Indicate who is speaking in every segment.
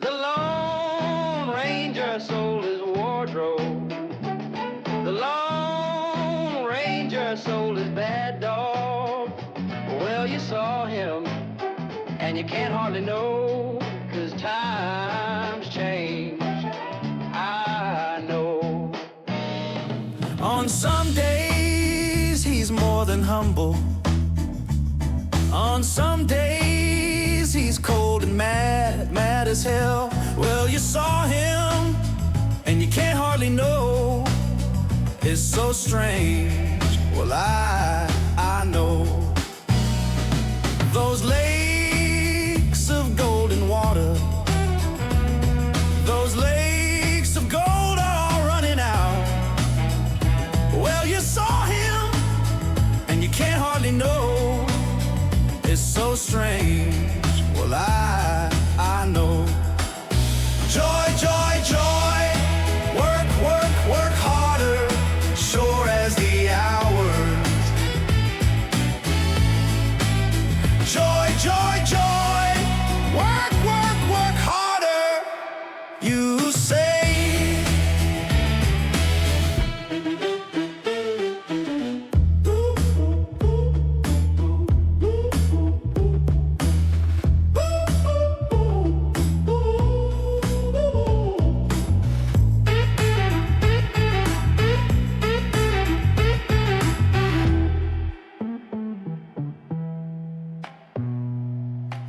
Speaker 1: The Lone Ranger sold his wardrobe. The Lone Ranger sold his bad dog. Well, you saw him, and you can't hardly know, 'cause times change, I know.
Speaker 2: On some days, he's more than humble. On some days, he's cold and mad, mad as hell. Well, you saw him, and you can't hardly know. It's so strange. Well, I know. Those lakes of golden water, those lakes of gold are all running out. Well, you saw him, and you can't hardly know. It's so strange. Well, I know. Joy, joy, joy. Work, work, work harder. Sure as the hours. Joy, joy, joy. Work, work, work harder. You say.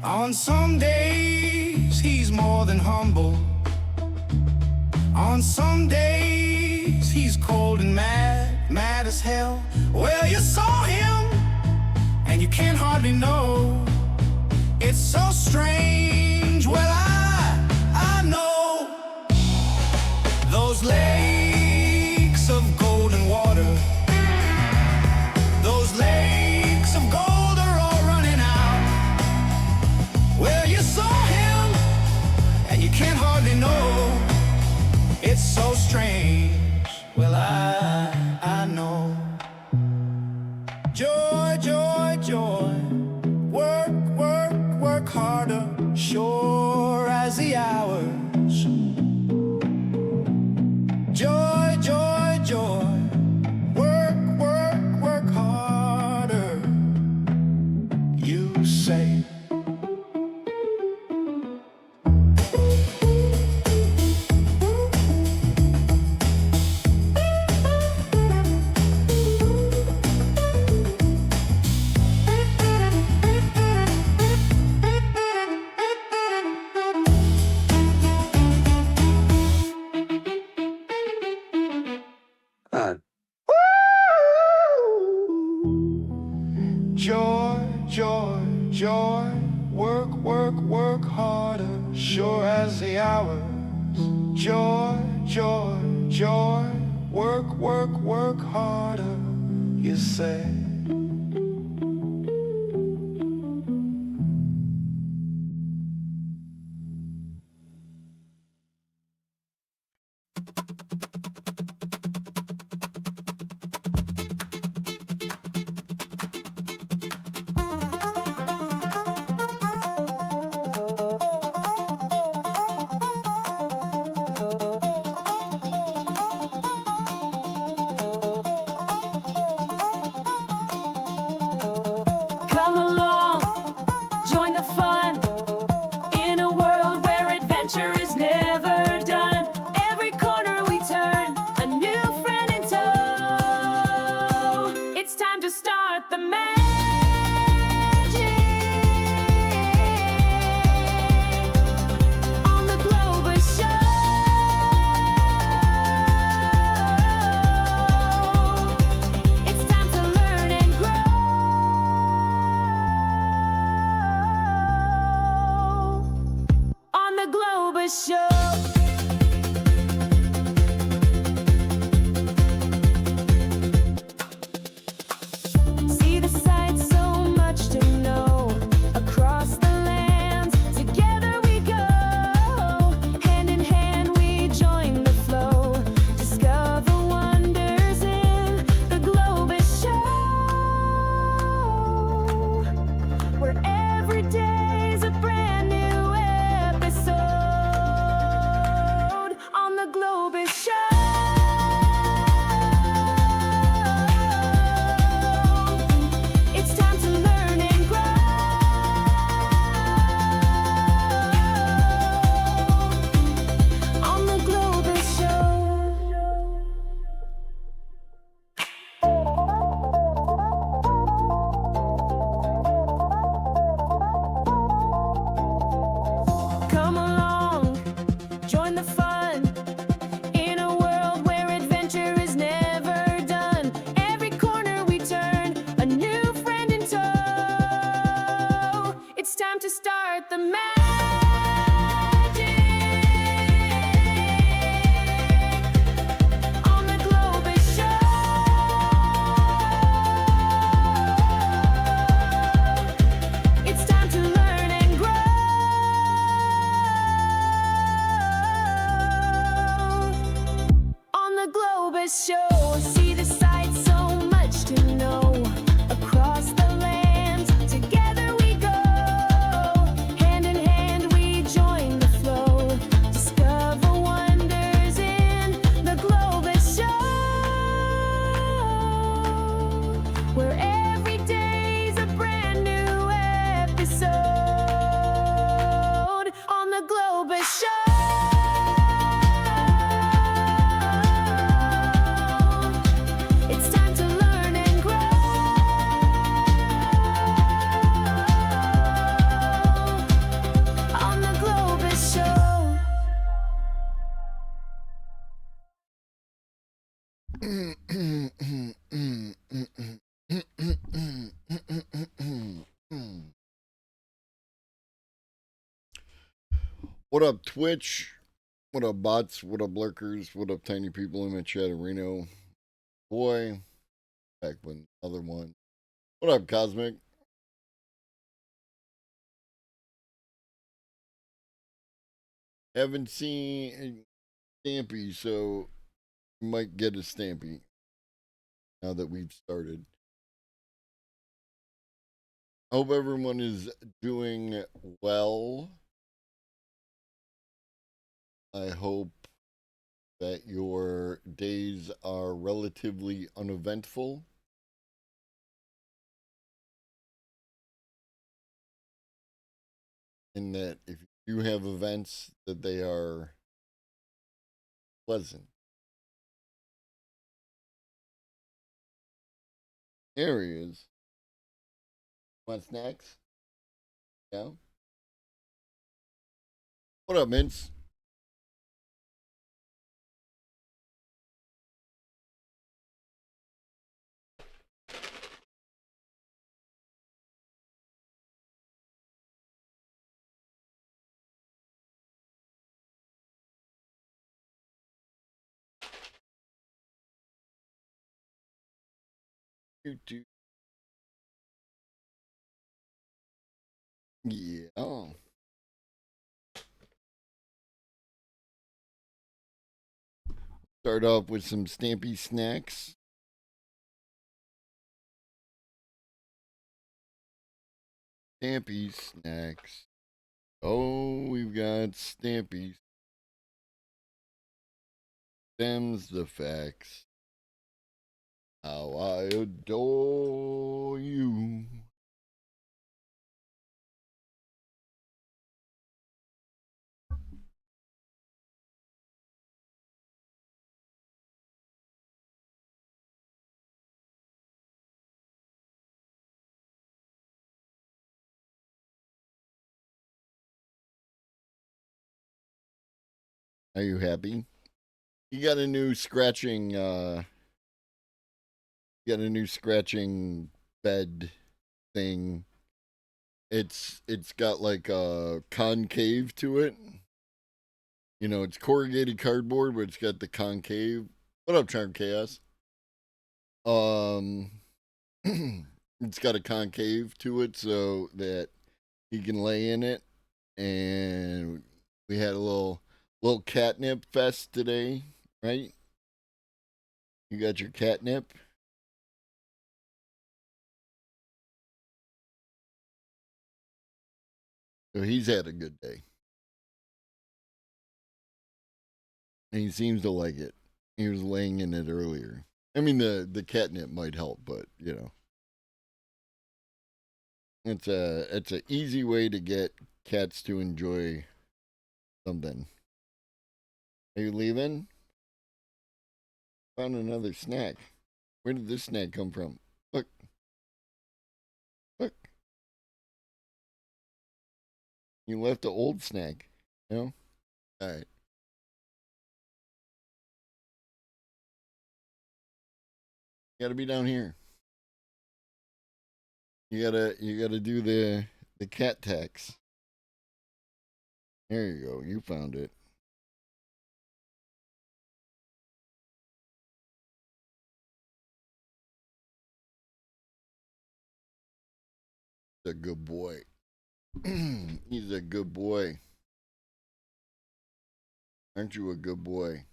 Speaker 2: On some days, he's more than humble. On some days, he's cold and mad, mad as hell. Well, you saw him, and you can't hardly know. It's so strange. Well, I know. Those lakes of golden water, those lakes of gold are all running out. Well, you saw him, and you can't hardly know. It's so strange. Well, I know. Joy, joy, joy. Work, work, work harder. Sure as the hours. Joy, joy, joy. Work, work, work harder. You say. Joy, joy, joy, work, work, work harder, sure as the hours. Joy, joy, joy, work, work, work harder, you say.
Speaker 3: Come along, join the fun, in a world where adventure is never done. Every corner we turn, a new friend in tow. It's time to start the magic on the Globus Show. It's time to learn and grow on the Globus Show. See the sights, so much to know. Across the lands, together we go. Hand in hand we join the flow. Discover wonders in the Globus Show, where every day's a brand new episode. It's time to start the magic on the Globus Show. It's time to learn and grow on the Globus Show. See the sights, so much to know across the land. Together we go, hand in hand we join the flow. Discover wonders in the Globus Show, where every day's a brand new episode on the Globus Show. It's time to learn and grow on the Globus Show.
Speaker 4: What up, Twitch? What up, bots? What up, lurkers? What up, tiny people in the chatterino? Boy, back with another one. What up, Cosmic? Haven't seen Stampy, so you might get a Stampy now that we've started. Hope everyone is doing well. I hope that your days are relatively uneventful. And that if you have events, that they are pleasant. There he is. Want snacks? Yeah. What up, Mince? Yeah. Start off with some Stampy snacks. Stampy snacks. Oh, we've got Stampy. Them's the facts. How I adore you. Are you happy? You got a new scratching bed thing. It's got like a concave to it. You know, it's corrugated cardboard, but it's got the concave. What up, Charm Chaos? It's got a concave to it so that he can lay in it. And we had a little catnip fest today, right? You got your catnip? So he's had a good day. And he seems to like it. He was laying in it earlier. I mean, the catnip might help, but you know, it's a easy way to get cats to enjoy something. Are you leaving? Found another snack. Where did this snack come from? Look. Look. You left the old snack. You know? Alright. You gotta be down here. You gotta do the The cat tax. There you go. You found it. A good boy. He's a good boy. Aren't you a good boy?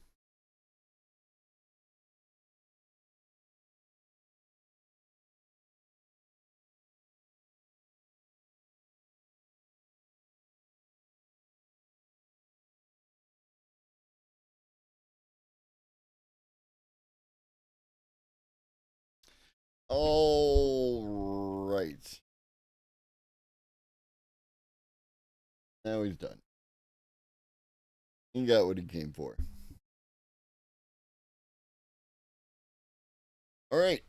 Speaker 4: All right. Now he's done. He got what he came for. All right.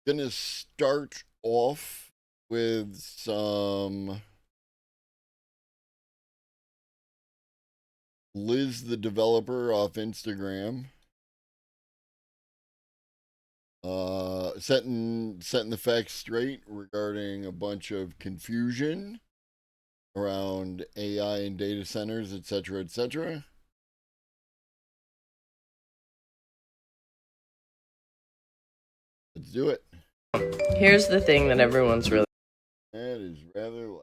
Speaker 4: Gonna start off with some Liz the developer off Instagram. Setting the facts straight regarding a bunch of confusion around AI and data centers, etc., etc. Let's do it.
Speaker 5: Here's the thing that everyone's really
Speaker 4: That is rather loud.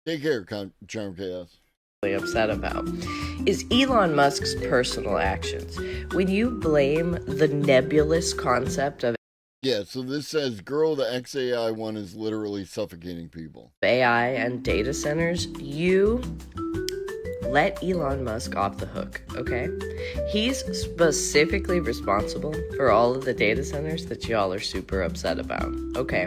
Speaker 4: Take care, Charm Chaos.
Speaker 5: upset about is Elon Musk's personal actions. When you blame the nebulous concept of
Speaker 4: Yeah, so this says, girl, the XAI one is literally suffocating people.
Speaker 5: AI and data centers, you let Elon Musk off the hook, okay? He's specifically responsible for all of the data centers that y'all are super upset about, okay?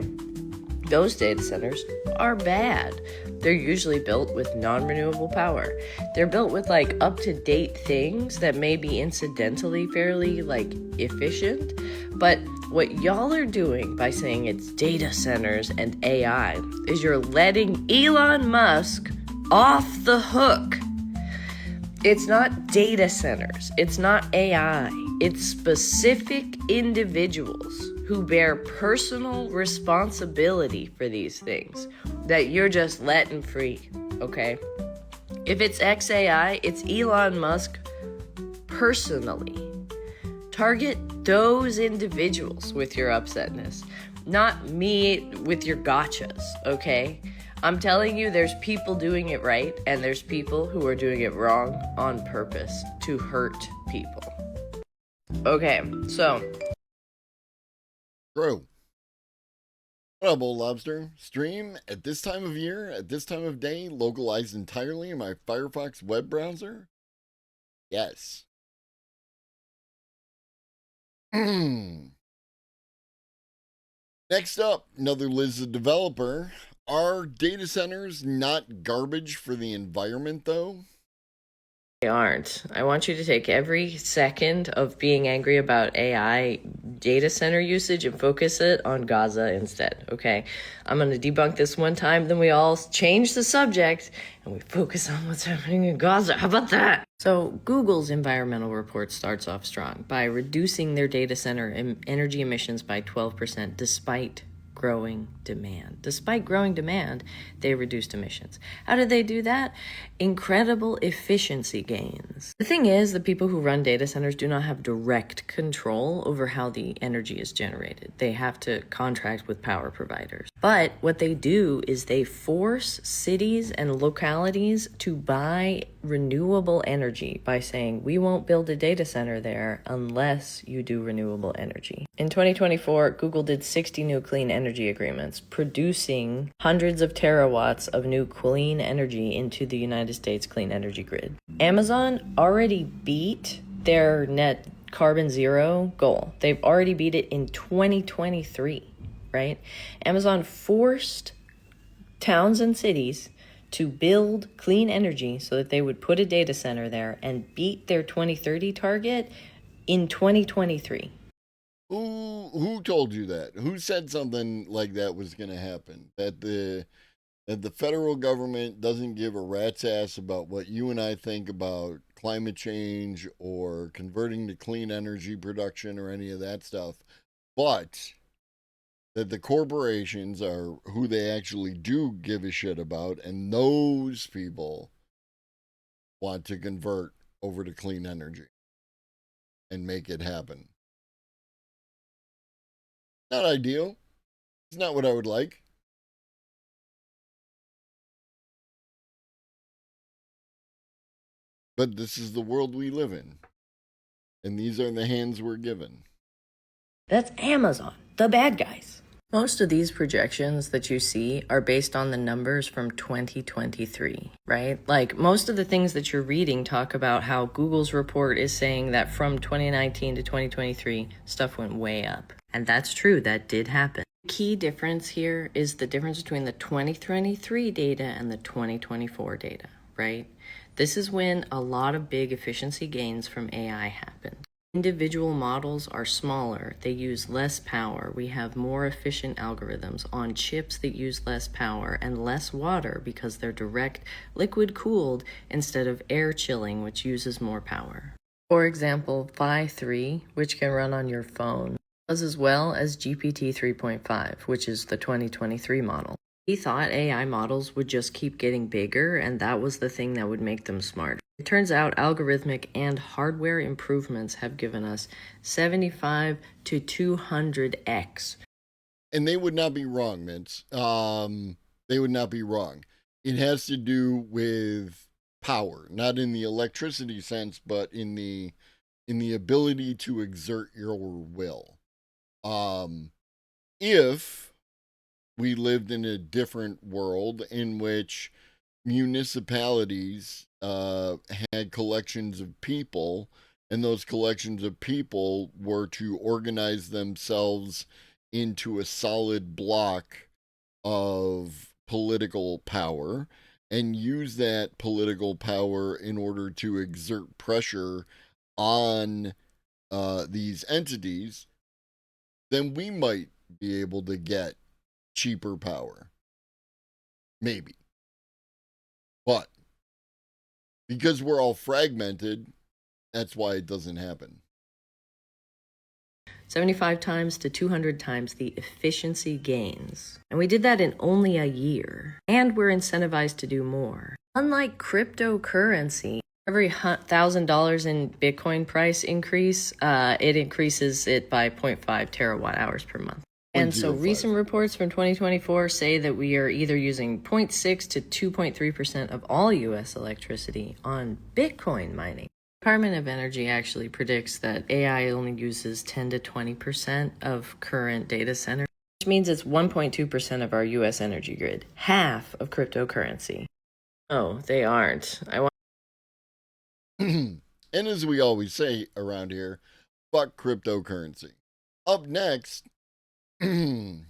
Speaker 5: Those data centers are bad. They're usually built with non-renewable power. They're built with like up-to-date things that may be incidentally fairly like efficient, but what y'all are doing by saying it's data centers and AI is you're letting Elon Musk off the hook. It's not data centers. It's not AI. It's specific individuals who bear personal responsibility for these things that you're just letting free, okay? If it's XAI, it's Elon Musk personally. Target those individuals with your upsetness, not me with your gotchas, okay? I'm telling you, there's people doing it right, and there's people who are doing it wrong on purpose to hurt people. Okay, so.
Speaker 4: True. What up, old lobster? Stream at this time of year, at this time of day, localized entirely in my Firefox web browser? Yes. Next up, another Liz the developer. Are data centers not garbage for the environment, though?
Speaker 5: They aren't. I want you to take every second of being angry about AI data center usage and focus it on Gaza instead, okay? I'm going to debunk this one time, then we all change the subject and we focus on what's happening in Gaza. How about that? So Google's environmental report starts off strong by reducing their data center energy emissions by 12% despite growing demand. Despite growing demand, they reduced emissions. How did they do that? Incredible efficiency gains. The thing is, the people who run data centers do not have direct control over how the energy is generated. They have to contract with power providers. But what they do is they force cities and localities to buy renewable energy by saying, we won't build a data center there unless you do renewable energy. In 2024, Google did 60 new clean energy agreements, producing hundreds of terawatts of new clean energy into the United States clean energy grid. Amazon already beat their net carbon zero goal. They've already beat it in 2023, right? Amazon forced towns and cities to build clean energy so that they would put a data center there and beat their 2030 target in 2023.
Speaker 4: Who told you that? Who said something like that was going to happen? That the that the federal government doesn't give a rat's ass about what you and I think about climate change or converting to clean energy production or any of that stuff, but that the corporations are who they actually do give a shit about, and those people want to convert over to clean energy and make it happen. Not ideal. It's not what I would like. But this is the world we live in. And these are the hands we're given.
Speaker 5: That's Amazon, the bad guys. Most of these projections that you see are based on the numbers from 2023, right? Like most of the things that you're reading talk about how Google's report is saying that from 2019 to 2023, stuff went way up. And that's true, that did happen. The key difference here is the difference between the 2023 data and the 2024 data, right? This is when a lot of big efficiency gains from AI happen. Individual models are smaller, they use less power, we have more efficient algorithms on chips that use less power and less water because they're direct liquid cooled instead of air chilling, which uses more power. For example, Phi 3, which can run on your phone, does as well as GPT 3.5, which is the 2023 model. He thought AI models would just keep getting bigger, and that was the thing that would make them smarter. It turns out algorithmic and hardware improvements have given us 75 to 200x.
Speaker 4: And they would not be wrong, Mints. They would not be wrong. It has to do with power, not in the electricity sense, but in the ability to exert your will. If we lived in a different world in which municipalities had collections of people, and those collections of people were to organize themselves into a solid block of political power and use that political power in order to exert pressure on these entities, then we might be able to get cheaper power. Maybe. But because we're all fragmented, that's why it doesn't happen.
Speaker 5: 75 times to 200 times the efficiency gains. And we did that in only a year. And we're incentivized to do more. Unlike cryptocurrency, every $1,000 in Bitcoin price increase, it increases it by 0.5 terawatt hours per month. And so
Speaker 4: 0.05.
Speaker 5: recent reports from 2024 say that we are either using 0.6 to 2.3% of all U.S. electricity on Bitcoin mining. The Department of Energy actually predicts that AI only uses 10 to 20% of current data centers, which means it's 1.2% of our U.S. energy grid, half of cryptocurrency. Oh, they aren't. I want.
Speaker 4: And as we always say around here, fuck cryptocurrency. Up next, whoop.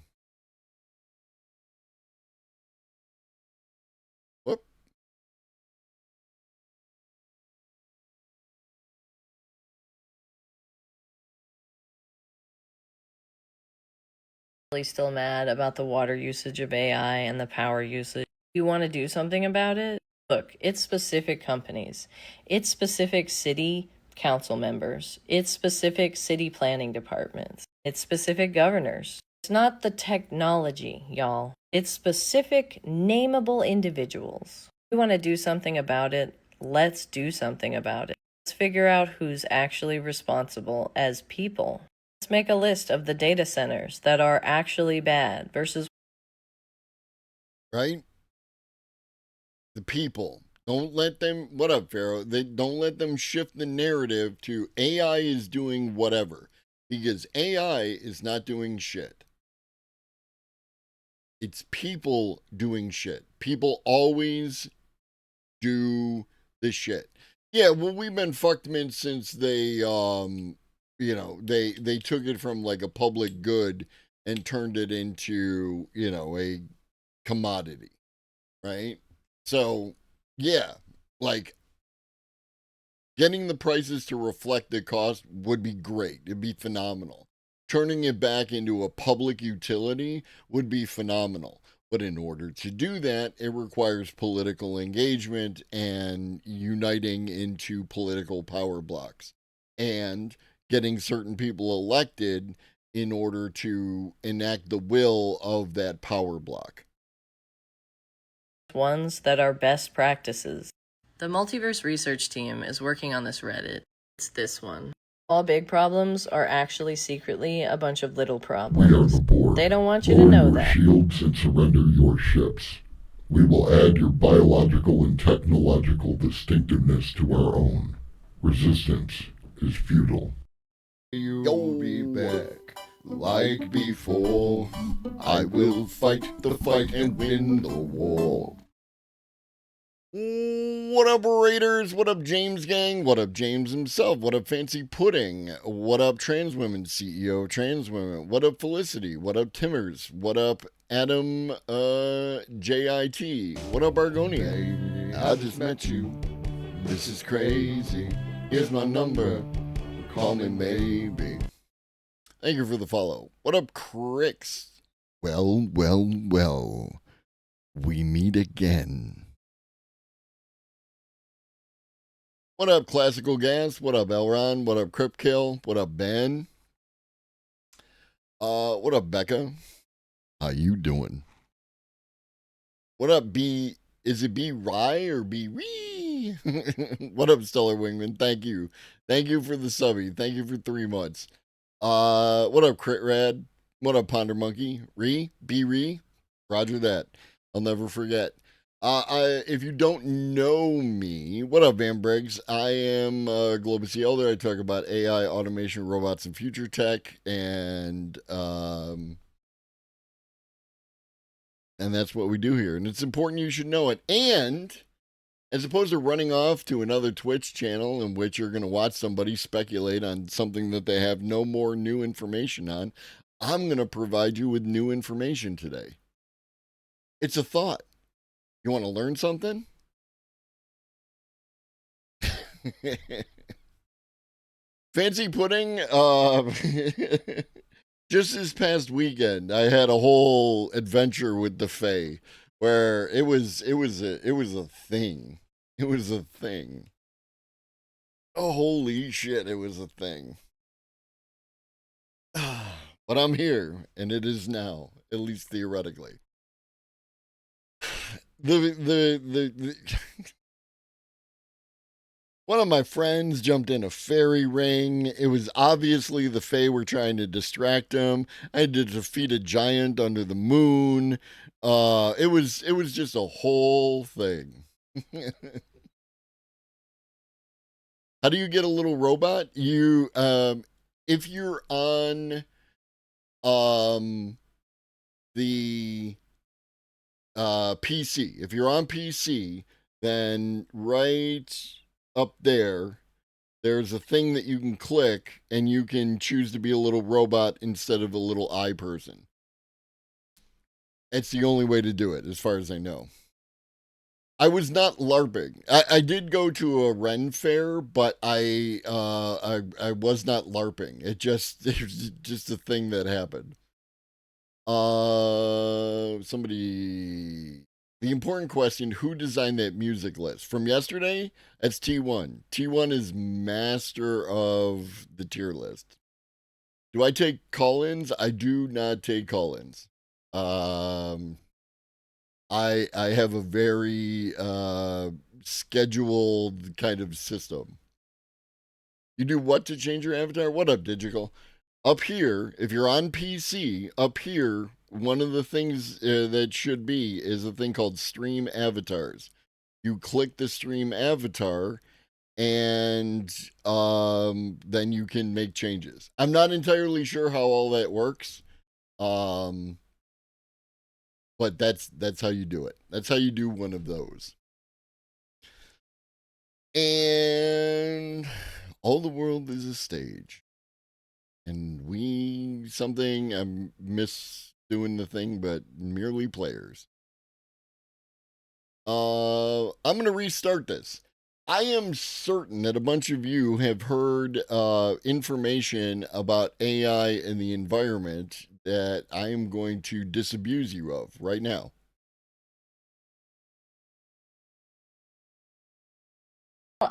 Speaker 5: Really still mad about the water usage of AI and the power usage. You want to do something about it? Look, it's specific companies. It's specific city council members. It's specific city planning departments. It's specific governors. It's not the technology, y'all. It's specific nameable individuals. If we want to do something about it, let's do something about it. Let's figure out who's actually responsible as people. Let's make a list of the data centers that are actually bad versus.
Speaker 4: Right? The people. Don't let them, what up, Pharaoh? Don't let them shift the narrative to AI is doing whatever. Because AI is not doing shit. It's people doing shit. People always do the shit. Yeah, well, we've been fucked, man, since they, they took it from like a public good and turned it into, a commodity, right? So, yeah, like getting the prices to reflect the cost would be great. It'd be phenomenal. Turning it back into a public utility would be phenomenal. But in order to do that, it requires political engagement and uniting into political power blocks and getting certain people elected in order to enact the will of that power block.
Speaker 5: Ones that are best practices. The Multiverse Research Team is working on this Reddit. It's this one. All big problems are actually secretly a bunch of little
Speaker 6: We are
Speaker 5: problems.
Speaker 6: the board.
Speaker 5: They don't want you to
Speaker 6: Lower
Speaker 5: know
Speaker 6: your
Speaker 5: that.
Speaker 6: shields and surrender your ships. We will add your biological and technological distinctiveness to our own. Resistance is futile.
Speaker 4: You'll be back like before. I will fight the fight and win the war. What up, Raiders? What up, James Gang? What up, James himself? What up, Fancy Pudding? What up, Trans Women, CEO of Trans Women? What up, Felicity? What up, Timmers? What up, Adam JIT? What up, Argonia? I just met you. This is crazy. Here's my number. Call me maybe. Thank you for the follow. What up, Crix? Well. We meet again. What up, Classical Gas? What up, Elron? What up, Cripkill? What up, Ben? What up, Becca? How you doing? What up, B? Is it B Rye or B Ree? What up, Stellar Wingman? Thank you. Thank you for the subby. Thank you for 3 months. What up, Crit Rad? What up, Ponder Monkey? Ree? B Ree? Roger that. I'll never forget. If you don't know me, what up, Van Briggs? I am Globus Elder. I talk about AI, automation, robots, and future tech, and that's what we do here. And it's important you should know it. And as opposed to running off to another Twitch channel in which you're going to watch somebody speculate on something that they have no more new information on, I'm going to provide you with new information today. It's a thought. You want to learn something? Fancy Pudding, just this past weekend, I had a whole adventure with the Fae where it was a thing. It was a thing. Oh, holy shit, it was a thing. But I'm here, and it is now, at least theoretically. One of my friends jumped in a fairy ring. It was obviously the Fae were trying to distract him. I had to defeat a giant under the moon. It was just a whole thing. How do you get a little robot? You if you're on the PC. If you're on PC, then right up there's a thing that you can click and you can choose to be a little robot instead of a little eye person. It's the only way to do it, as far as I know. I was not LARPing. I did go to a Ren fair, but I was not LARPing. It was just a thing that happened. Somebody, the important question, who designed that music list? From yesterday, that's T1. T1 is master of the tier list. Do I take call-ins? I do not take call-ins. I have a very scheduled kind of system. You do what to change your avatar? What up, Digital? Up here, if you're on PC, up here, one of the things that should be is a thing called Stream Avatars. You click the Stream Avatar, and then you can make changes. I'm not entirely sure how all that works, but that's how you do it. That's how you do one of those. And all the world is a stage. And I miss doing the thing, but merely players. I'm going to restart this. I am certain that a bunch of you have heard information about AI and the environment that I am going to disabuse you of right now.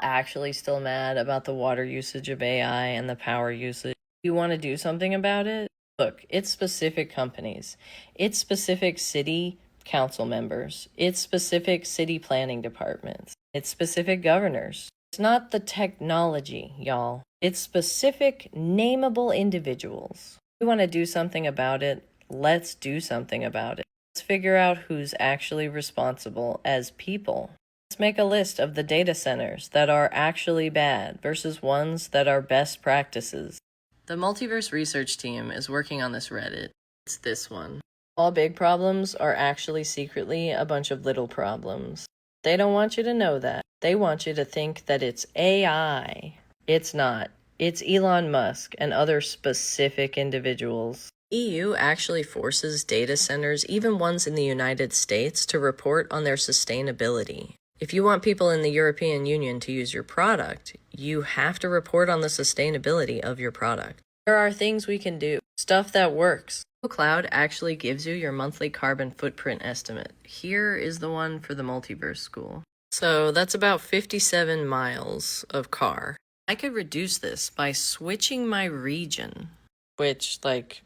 Speaker 5: Actually still mad about the water usage of AI and the power usage. You want to do something about it? Look, it's specific companies. It's specific city council members. It's specific city planning departments. It's specific governors. It's not the technology, y'all. It's specific nameable individuals. You want to do something about it? Let's do something about it. Let's figure out who's actually responsible as people. Let's make a list of the data centers that are actually bad versus ones that are best practices. The Multiverse research team is working on this Reddit. It's this one. All big problems are actually secretly a bunch of little problems. They don't want you to know that. They want you to think that it's AI. It's not. It's Elon Musk and other specific individuals. EU actually forces data centers, even ones in the United States, to report on their sustainability. If you want people in the European Union to use your product, you have to report on the sustainability of your product. There are things we can do, stuff that works. Cloud actually gives you your monthly carbon footprint estimate. Here is the one for the Multiverse School. So that's about 57 miles of car. I could reduce this by switching my region, which,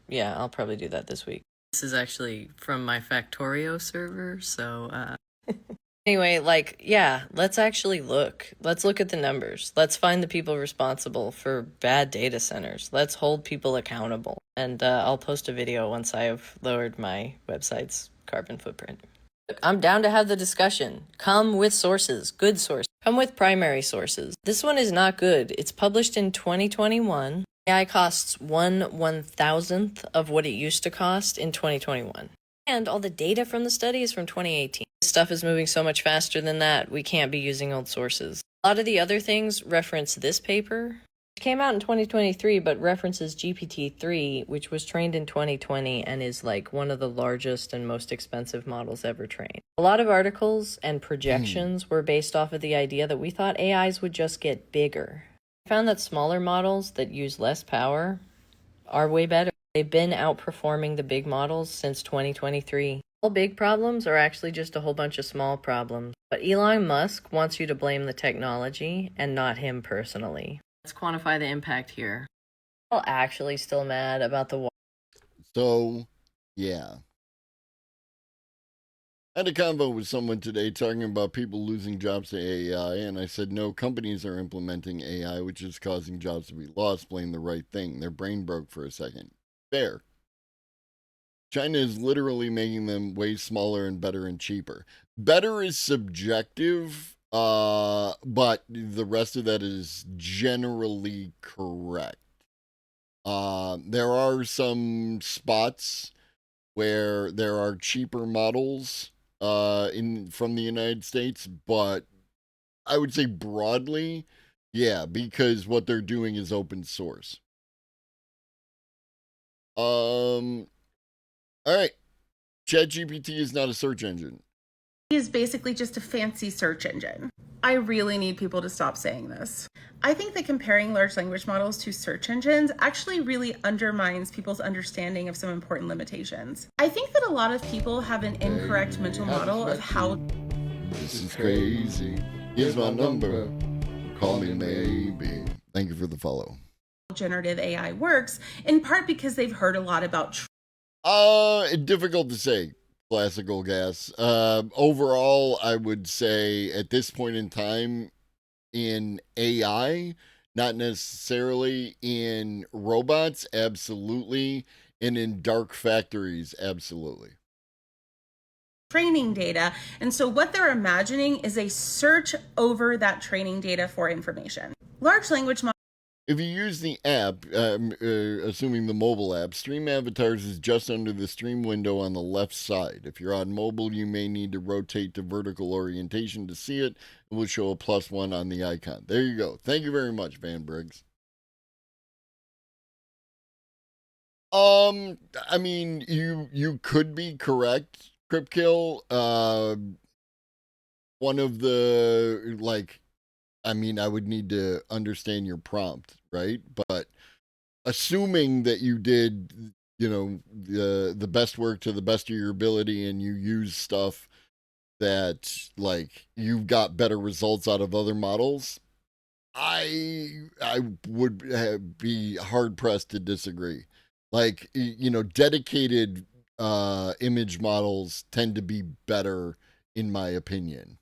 Speaker 5: yeah, I'll probably do that this week. This is actually from my Factorio server, so, Anyway, yeah, let's actually look. Let's look at the numbers. Let's find the people responsible for bad data centers. Let's hold people accountable. And I'll post a video once I have lowered my website's carbon footprint. I'm down to have the discussion. Come with sources, good sources. Come with primary sources. This one is not good. It's published in 2021. AI costs 1/1000th of what it used to cost in 2021. And all the data from the study is from 2018. This stuff is moving so much faster than that, we can't be using old sources. A lot of the other things reference this paper. It came out in 2023, but references GPT-3, which was trained in 2020 and is one of the largest and most expensive models ever trained. A lot of articles and projections were based off of the idea that we thought AIs would just get bigger. I found that smaller models that use less power are way better. They've been outperforming the big models since 2023. All big problems are actually just a whole bunch of small problems. But Elon Musk wants you to blame the technology and not him personally. Let's quantify the impact here. I'm actually still mad about the
Speaker 4: So, yeah. I had a convo with someone today talking about people losing jobs to AI, and I said, no, companies are implementing AI, which is causing jobs to be lost. Blame the right thing. Their brain broke for a second. Fair. China is literally making them way smaller and better and cheaper. Better is subjective, but the rest of that is generally correct. There are some spots where there are cheaper models from the United States, but I would say broadly, yeah, because what they're doing is open source. All right. ChatGPT is not a search engine.
Speaker 7: Is basically just a fancy search engine. I really need people to stop saying this. I think that comparing large language models to search engines actually really undermines people's understanding of some important limitations. I think that a lot of people have an incorrect mental model of how...
Speaker 4: This is crazy. Here's my number. Call me maybe. Thank you for the follow.
Speaker 7: generative AI works, in part because they've heard a lot about...
Speaker 4: Difficult to say. Classical gas. Overall, I would say at this point in time in AI, not necessarily in robots, absolutely, and in dark factories, absolutely.
Speaker 7: training data. And so what they're imagining is a search over that training data for information. Large language models...
Speaker 4: If you use the app, assuming the mobile app, Stream Avatars is just under the stream window on the left side. If you're on mobile, you may need to rotate to vertical orientation to see it. It will show a +1 on the icon. There you go. Thank you very much, Van Briggs. I mean, you could be correct, Cripkill. One of the, I mean, I would need to understand your prompt, right? But assuming that you did, the best work to the best of your ability and you use stuff that, you've got better results out of other models, I would be hard pressed to disagree. Like, dedicated image models tend to be better, in my opinion.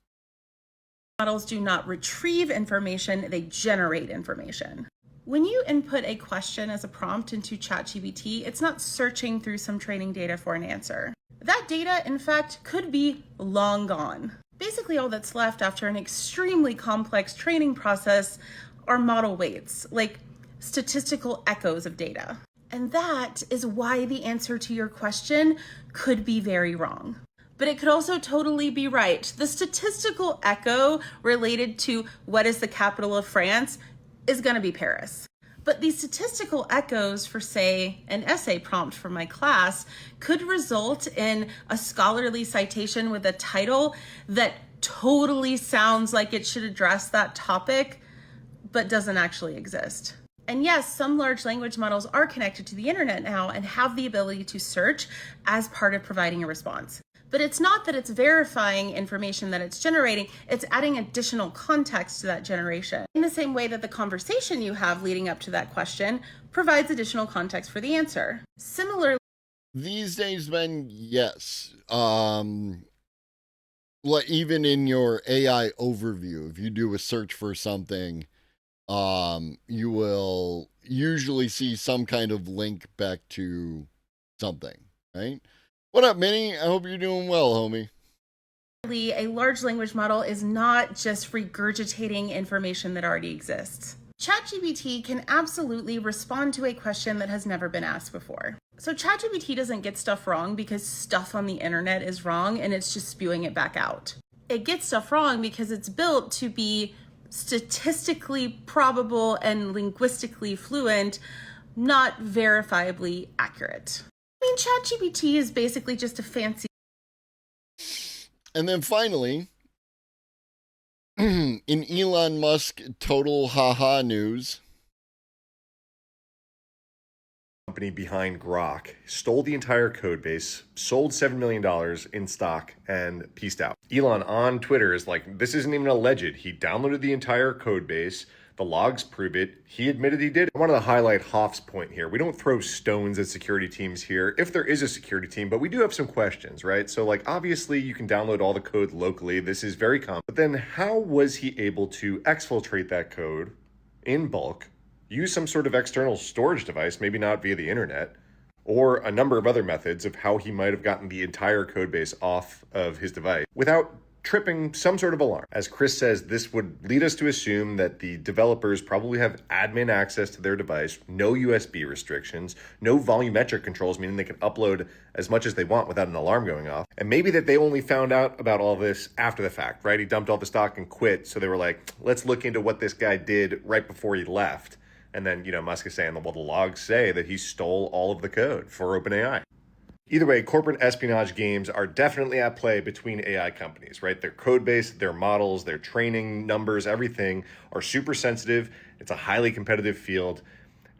Speaker 7: Models do not retrieve information, they generate information. When you input a question as a prompt into ChatGPT, it's not searching through some training data for an answer. That data, in fact, could be long gone. Basically, all that's left after an extremely complex training process are model weights, like statistical echoes of data. And that is why the answer to your question could be very wrong. But it could also totally be right. The statistical echo related to what is the capital of France is going to be Paris. But these statistical echoes for, say, an essay prompt for my class could result in a scholarly citation with a title that totally sounds like it should address that topic, but doesn't actually exist. And yes, some large language models are connected to the internet now and have the ability to search as part of providing a response. But it's not that it's verifying information that it's generating, it's adding additional context to that generation. In the same way that the conversation you have leading up to that question provides additional context for the answer. Similarly,
Speaker 4: these days, Ben, yes. Like even in your AI overview, if you do a search for something, you will usually see some kind of link back to something, right? What up, Minnie? I hope you're doing well, homie.
Speaker 7: a large language model is not just regurgitating information that already exists. ChatGPT can absolutely respond to a question that has never been asked before. So ChatGPT doesn't get stuff wrong because stuff on the internet is wrong and it's just spewing it back out. It gets stuff wrong because it's built to be statistically probable and linguistically fluent, not verifiably accurate. I mean, ChatGPT is basically just a fancy.
Speaker 4: And then finally, in Elon Musk total haha news,
Speaker 8: company behind Grok stole the entire code base, sold $7 million in stock, and peaced out. Elon on Twitter is like, this isn't even alleged. He downloaded the entire code base. The logs prove it. He admitted he did. I wanted to highlight Hoff's point here. We don't throw stones at security teams here, if there is a security team, but we do have some questions, right? So like, obviously you can download all the code locally. This is very common. But then how was he able to exfiltrate that code in bulk, use some sort of external storage device, maybe not via the internet, or a number of other methods of how he might have gotten the entire code base off of his device without tripping some sort of alarm? As Chris says, this would lead us to assume that the developers probably have admin access to their device, no USB restrictions, no volumetric controls, meaning they can upload as much as they want without an alarm going off. And maybe that they only found out about all this after the fact, right? He dumped all the stock and quit. So they were like, let's look into what this guy did right before he left. And then, Musk is saying, well, the logs say that he stole all of the code for OpenAI. Either way, corporate espionage games are definitely at play between AI companies, right? Their code base, their models, their training numbers, everything are super sensitive. It's a highly competitive field,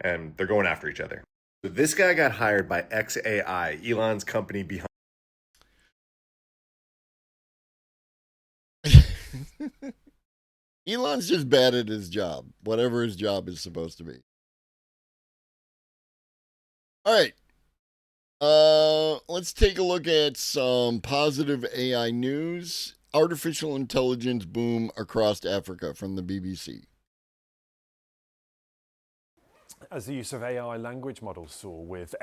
Speaker 8: and they're going after each other. So this guy got hired by xAI, Elon's company behind.
Speaker 4: Elon's just bad at his job, whatever his job is supposed to be. All right. Let's take a look at some positive AI news. Artificial intelligence boom across Africa from the BBC.
Speaker 9: As the use of AI language models saw with...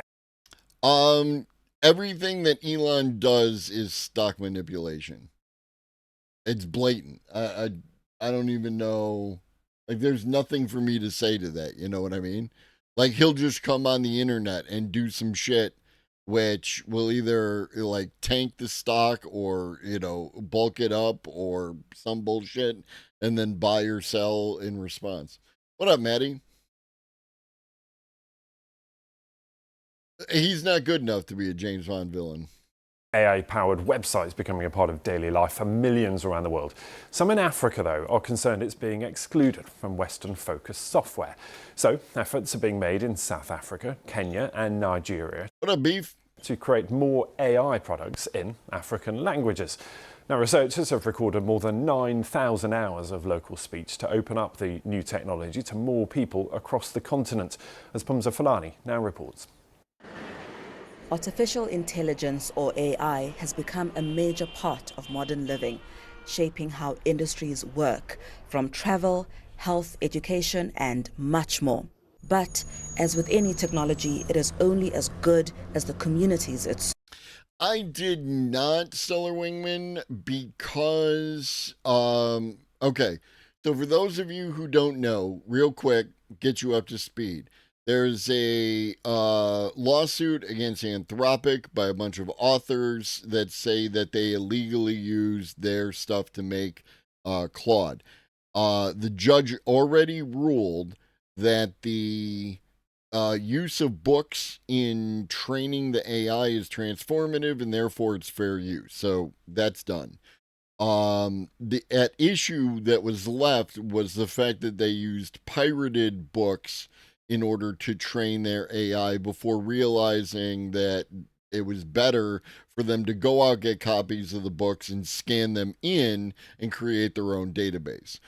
Speaker 4: Everything that Elon does is stock manipulation. It's blatant. I don't even know. Like, there's nothing for me to say to that. You know what I mean? Like, he'll just come on the internet and do some shit which will either like tank the stock or, bulk it up or some bullshit and then buy or sell in response. What up, Maddie? He's not good enough to be a James Bond villain.
Speaker 9: AI-powered websites becoming a part of daily life for millions around the world. Some in Africa, though, are concerned it's being excluded from Western-focused software. So efforts are being made in South Africa, Kenya and Nigeria.
Speaker 4: What up, Beef?
Speaker 9: To create more AI products in African languages. Now, researchers have recorded more than 9,000 hours of local speech to open up the new technology to more people across the continent, as Pumza Fulani now reports.
Speaker 10: Artificial intelligence, or AI, has become a major part of modern living, shaping how industries work, from travel, health, education, and much more. But as with any technology, it is only as good as the communities it serves.
Speaker 4: I did not Stellar Wingman because, okay, so for those of you who don't know, real quick, get you up to speed. There's a lawsuit against Anthropic by a bunch of authors that say that they illegally used their stuff to make Claude. The judge already ruled that the use of books in training the AI is transformative and therefore it's fair use. So that's done. The at issue that was left was the fact that they used pirated books in order to train their AI before realizing that it was better for them to go out, get copies of the books and scan them in and create their own database.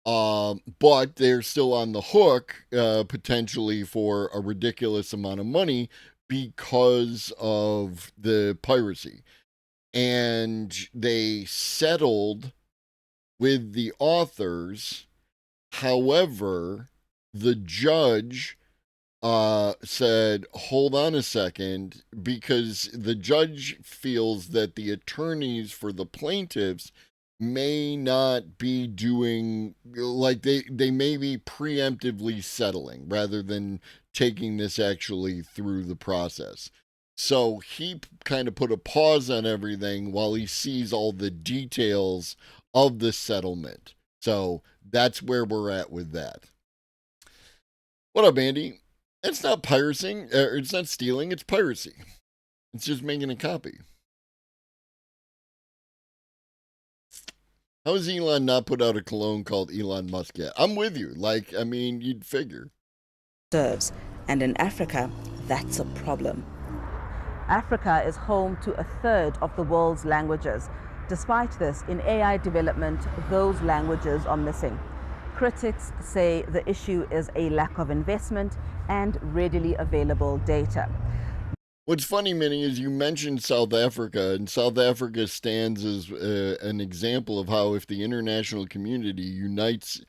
Speaker 4: But they're still on the hook, potentially for a ridiculous amount of money because of the piracy. And they settled with the authors. However, the judge said, hold on a second, because the judge feels that the attorneys for the plaintiffs may not be doing, like they may be preemptively settling rather than taking this actually through the process. So he kind of put a pause on everything while he sees all the details of the settlement. So that's where we're at with that. What up, Andy? It's not piracy, it's not stealing, it's piracy. It's just making a copy. How has Elon not put out a cologne called Elon Musk yet? I'm with you. Like, I mean, you'd figure.
Speaker 10: Serves. And in Africa, that's a problem. Africa is home to a third of the world's languages. Despite this, in AI development, those languages are missing. Critics say the issue is a lack of investment and readily available data.
Speaker 4: What's funny, Minnie, is you mentioned South Africa, and South Africa stands as an example of how if the international community unites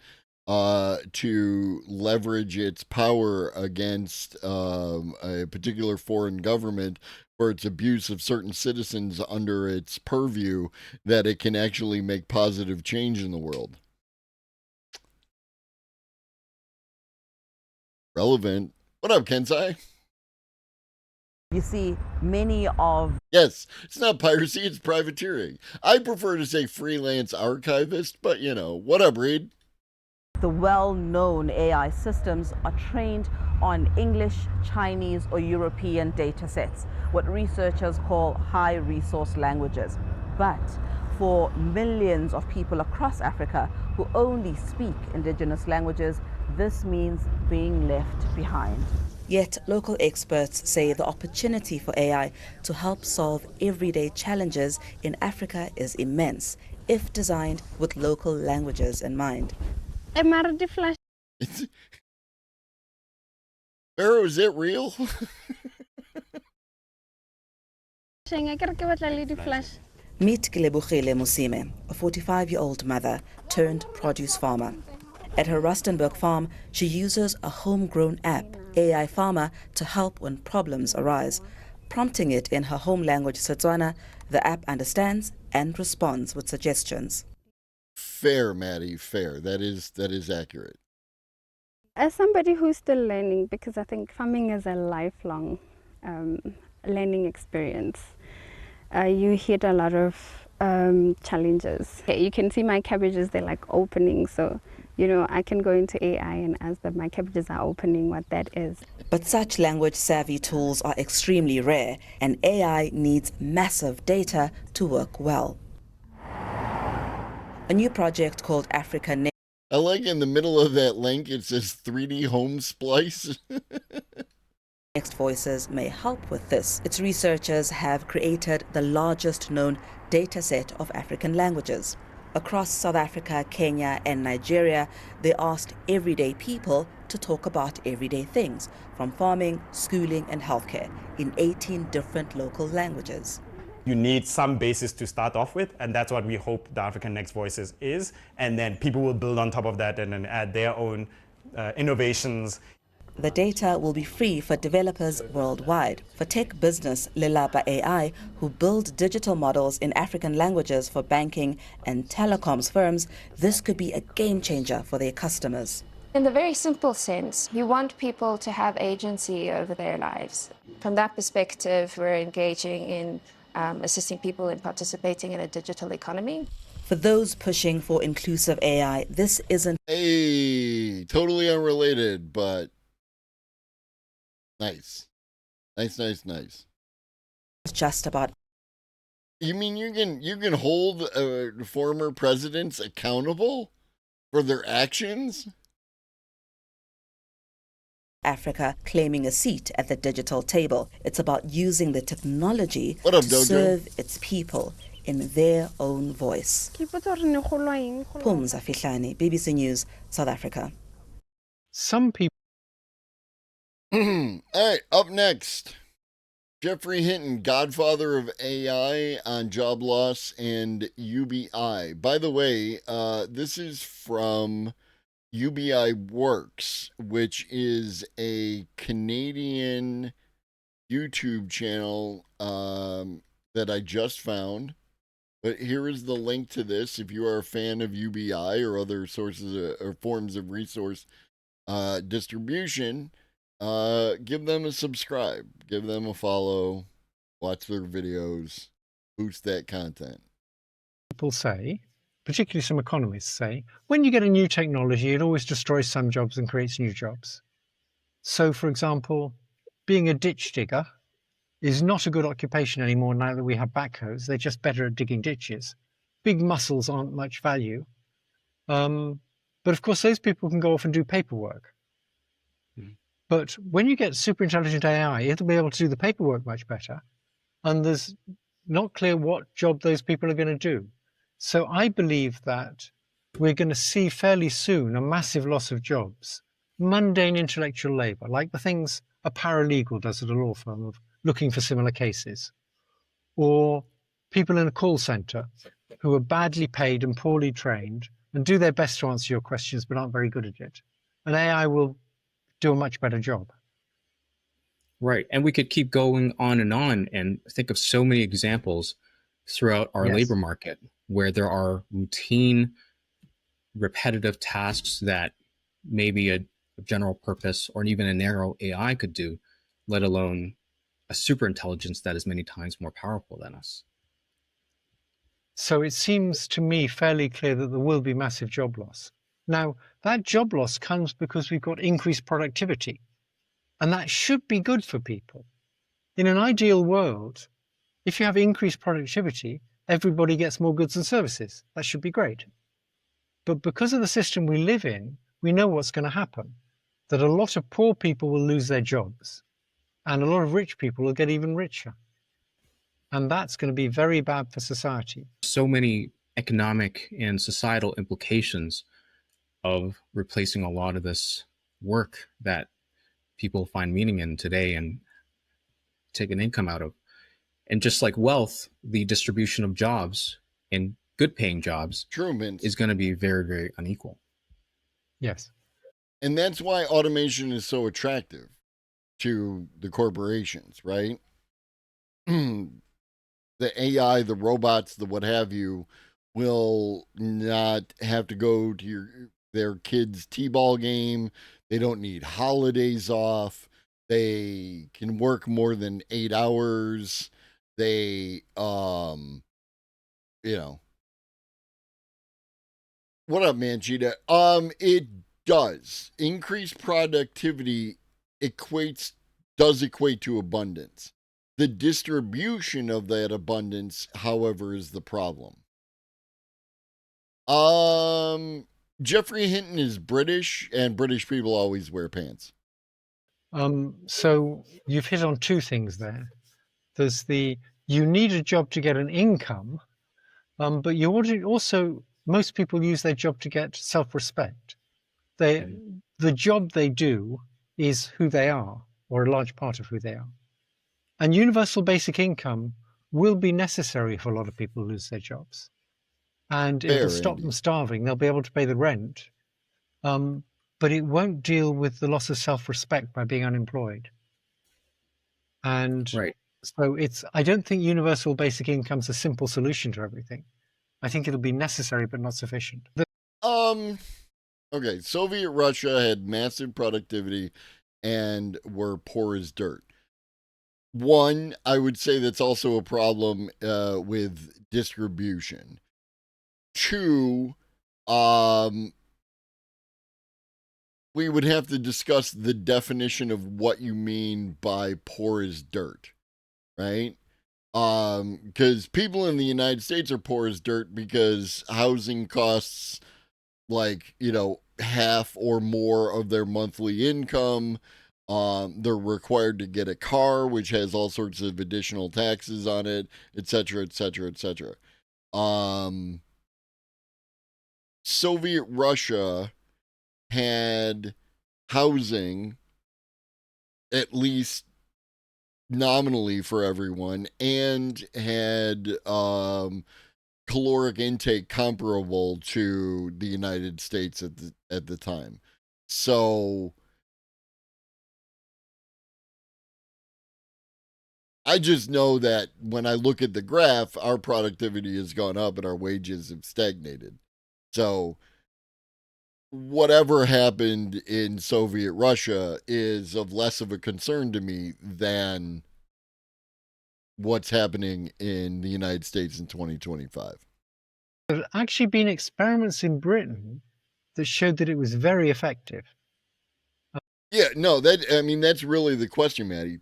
Speaker 4: to leverage its power against a particular foreign government for its abuse of certain citizens under its purview, that it can actually make positive change in the world. Relevant. What up, Kensai?
Speaker 10: You see, many of...
Speaker 4: Yes, it's not piracy, it's privateering. I prefer to say freelance archivist, but you know, what up, Reed?
Speaker 10: the well-known AI systems are trained on English, Chinese, or European data sets, what researchers call high-resource languages. But for millions of people across Africa who only speak indigenous languages, this means being left behind. Yet local experts say the opportunity for AI to help solve everyday challenges in Africa is immense, if designed with local languages in mind.
Speaker 4: Pharaoh, is it real?
Speaker 10: Meet Kilebogile Musime, a 45-year-old mother turned produce farmer. At her Rustenburg farm, she uses a homegrown app, AI Farmer, to help when problems arise. Prompting it in her home language, Setswana, the app understands and responds with suggestions.
Speaker 4: Fair, Maddie, fair. That is accurate.
Speaker 11: As somebody who's still learning, because I think farming is a lifelong learning experience, you hit a lot of challenges. You can see my cabbages, they're like opening, so you know, I can go into AI and ask them, my cabbages are opening, what that is.
Speaker 10: But such language-savvy tools are extremely rare, and AI needs massive data to work well. A new project called Africa Next.
Speaker 4: I like in the middle of that link, it says 3D home splice.
Speaker 10: Next Voices may help with this. Its researchers have created the largest known data set of African languages. Across South Africa, Kenya, and Nigeria, they asked everyday people to talk about everyday things, from farming, schooling, and healthcare, in 18 different local languages.
Speaker 12: You need some basis to start off with, and that's what we hope the African Next Voices is. And then people will build on top of that and then add their own innovations.
Speaker 10: The data will be free for developers worldwide. For tech business Lelapa AI, who build digital models in African languages for banking and telecoms firms, this could be a game changer for their customers.
Speaker 13: In the very simple sense, you want people to have agency over their lives. From that perspective, we're engaging in assisting people in participating in a digital economy.
Speaker 10: For those pushing for inclusive AI, this isn't
Speaker 4: totally unrelated, but nice. Nice.
Speaker 10: just about.
Speaker 4: You mean you can hold former presidents accountable for their actions?
Speaker 10: Africa claiming a seat at the digital table. It's about using the technology
Speaker 4: What up,
Speaker 10: to
Speaker 4: Dojo?
Speaker 10: serve its people in their own voice. Pumza Fihlani, BBC News, South Africa.
Speaker 14: Some people.
Speaker 4: All right, up next, Geoffrey Hinton, godfather of AI on job loss and UBI. By the way, this is from UBI Works, which is a Canadian YouTube channel that I just found. But here is the link to this. If you are a fan of UBI or other sources or forms of resource distribution, give them a subscribe, give them a follow, watch their videos, boost that content.
Speaker 14: People say, particularly some economists say, when you get a new technology, it always destroys some jobs and creates new jobs. So, for example, being a ditch digger is not a good occupation anymore now that we have backhoes. They're just better at digging ditches. Big muscles aren't much value. But of course, those people can go off and do paperwork. But when you get super intelligent AI, it'll be able to do the paperwork much better. And there's not clear what job those people are going to do. So I believe that we're going to see fairly soon a massive loss of jobs. Mundane intellectual labor, like the things a paralegal does at a law firm of looking for similar cases. Or people in a call center who are badly paid and poorly trained and do their best to answer your questions but aren't very good at it. And AI will do a much better job.
Speaker 15: Right. And we could keep going on and think of so many examples throughout our labor market where there are routine, repetitive tasks that maybe a general purpose or even a narrow AI could do, let alone a super intelligence that is many times more powerful than us.
Speaker 14: So it seems to me fairly clear that there will be massive job loss. Now, that job loss comes because we've got increased productivity, and that should be good for people. In an ideal world, if you have increased productivity, everybody gets more goods and services. That should be great. But because of the system we live in, we know what's going to happen, that a lot of poor people will lose their jobs, and a lot of rich people will get even richer. And that's going to be very bad for society.
Speaker 15: So many economic and societal implications of replacing a lot of this work that people find meaning in today and take an income out of. And just like wealth, the distribution of jobs and good paying jobs is going to be very, very unequal.
Speaker 14: Yes.
Speaker 4: And that's why automation is so attractive to the corporations, right? The AI, the robots, the what have you, will not have to go to their kids' t-ball game. They don't need holidays off. They can work more than 8 hours. They, you know. What up, man, Cheetah? It does. Increased productivity does equate to abundance. The distribution of that abundance, however, is the problem. Geoffrey Hinton is British, and British people always wear pants.
Speaker 14: So you've hit on two things there. There's you need a job to get an income, but you also, most people use their job to get self-respect. The job they do is who they are, or a large part of who they are. And universal basic income will be necessary for a lot of people who lose their jobs. And it'll stop them starving. They'll be able to pay the rent. But it won't deal with the loss of self-respect by being unemployed. And so I don't think universal basic income's a simple solution to everything. I think it'll be necessary, but not sufficient.
Speaker 4: Okay, Soviet Russia had massive productivity and were poor as dirt. One, I would say that's also a problem with distribution. Two, we would have to discuss the definition of what you mean by poor as dirt, right? Because people in the United States are poor as dirt because housing costs half or more of their monthly income. They're required to get a car, which has all sorts of additional taxes on it, etc., etc., etc. Soviet Russia had housing, at least nominally for everyone, and had caloric intake comparable to the United States at the time. So I just know that when I look at the graph, our productivity has gone up and our wages have stagnated. So whatever happened in Soviet Russia is of less of a concern to me than what's happening in the United States in 2025.
Speaker 14: There have actually been experiments in Britain that showed that it was very effective.
Speaker 4: Yeah, no, that's really the question, Maddie.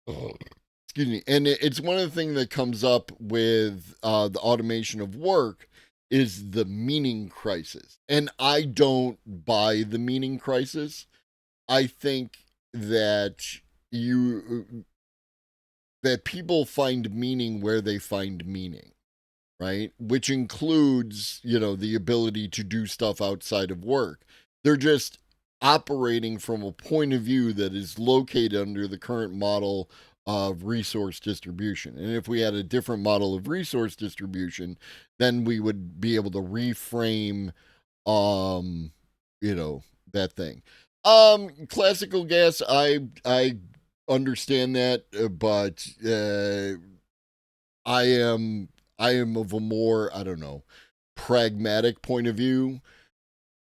Speaker 4: Excuse me. And it's one of the things that comes up with the automation of work is the meaning crisis. And I don't buy the meaning crisis. I think that people find meaning where they find meaning, right? Which includes, the ability to do stuff outside of work. They're just operating from a point of view that is located under the current model of resource distribution. And if we had a different model of resource distribution, then we would be able to reframe, that thing. Classical gas, I understand that, but I am of a more, pragmatic point of view.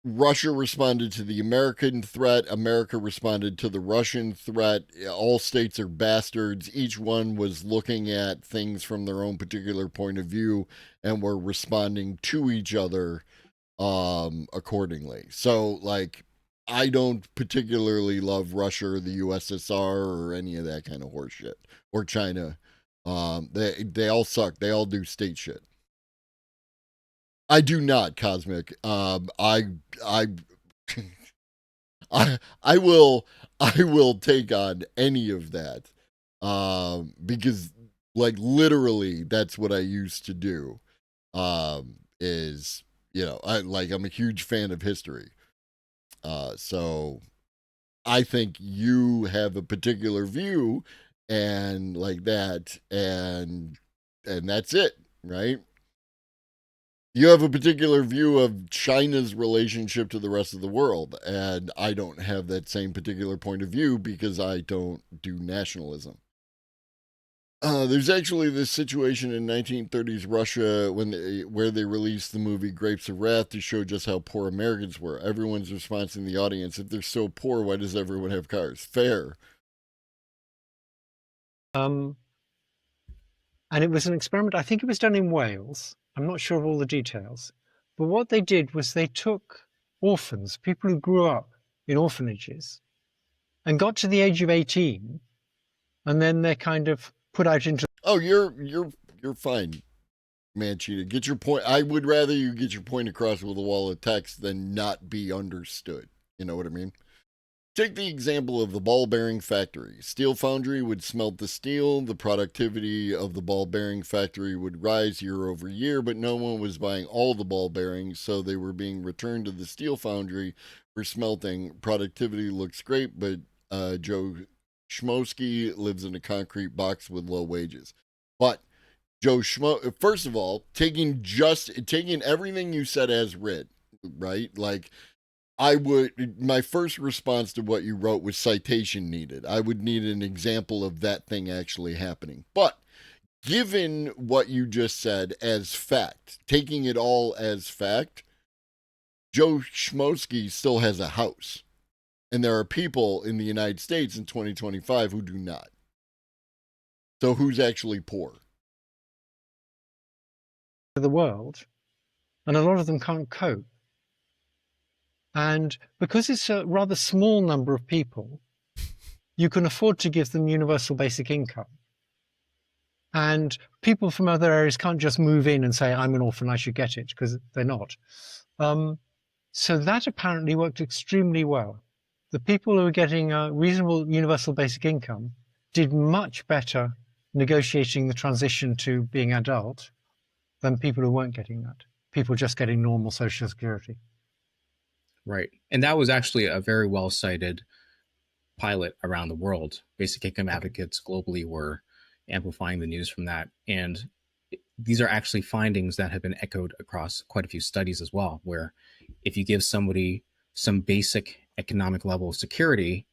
Speaker 4: Russia responded to the American threat. America responded to the Russian threat. All states are bastards. Each one was looking at things from their own particular point of view and were responding to each other accordingly. So, I don't particularly love Russia or the USSR or any of that kind of horse shit. Or China. They all suck. They all do state shit. I do not, Cosmic. I will take on any of that. Because literally that's what I used to do. I'm a huge fan of history. So I think you have a particular view and that, and that's it, right? You have a particular view of China's relationship to the rest of the world, and I don't have that same particular point of view because I don't do nationalism. There's actually this situation in 1930s Russia where they released the movie Grapes of Wrath to show just how poor Americans were. Everyone's response in the audience, if they're so poor, why does everyone have cars? Fair.
Speaker 14: And it was an experiment, I think it was done in Wales. I'm not sure of all the details. But what they did was they took orphans, people who grew up in orphanages, and got to the age of 18, and then they're kind of put out into...
Speaker 4: Oh, you're fine, Mancheetah. Get your point. I would rather you get your point across with a wall of text than not be understood. You know what I mean? Take the example of the ball bearing factory. Steel foundry would smelt the steel. The productivity of the ball bearing factory would rise year over year, but no one was buying all the ball bearings, so they were being returned to the steel foundry for smelting. Productivity looks great, but Joe Schmosky lives in a concrete box with low wages. But Joe Schmo, first of all, taking everything you said as writ, right? Like, my first response to what you wrote was citation needed. I would need an example of that thing actually happening. But given what you just said as fact, taking it all as fact, Joe Schmosky still has a house. And there are people in the United States in 2025 who do not. So who's actually poor?
Speaker 14: The world, and a lot of them can't cope. And because it's a rather small number of people, you can afford to give them universal basic income. And people from other areas can't just move in and say, I'm an orphan, I should get it, because they're not. So that apparently worked extremely well. The people who were getting a reasonable universal basic income did much better negotiating the transition to being adult than people who weren't getting that. People just getting normal Social Security.
Speaker 15: Right. And that was actually a very well cited pilot around the world. Basic income advocates globally were amplifying the news from that. And these are actually findings that have been echoed across quite a few studies as well, where if you give somebody some basic economic level of security,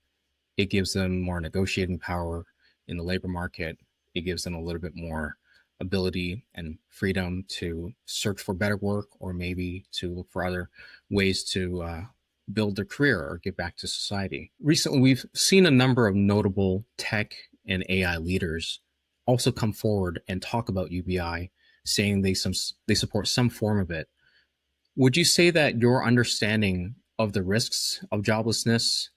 Speaker 15: it gives them more negotiating power in the labor market. It gives them a little bit more ability and freedom to search for better work, or maybe to look for other ways to build their career or give back to society. Recently, we've seen a number of notable tech and AI leaders also come forward and talk about UBI, saying they support some form of it. Would you say that your understanding of the risks of joblessness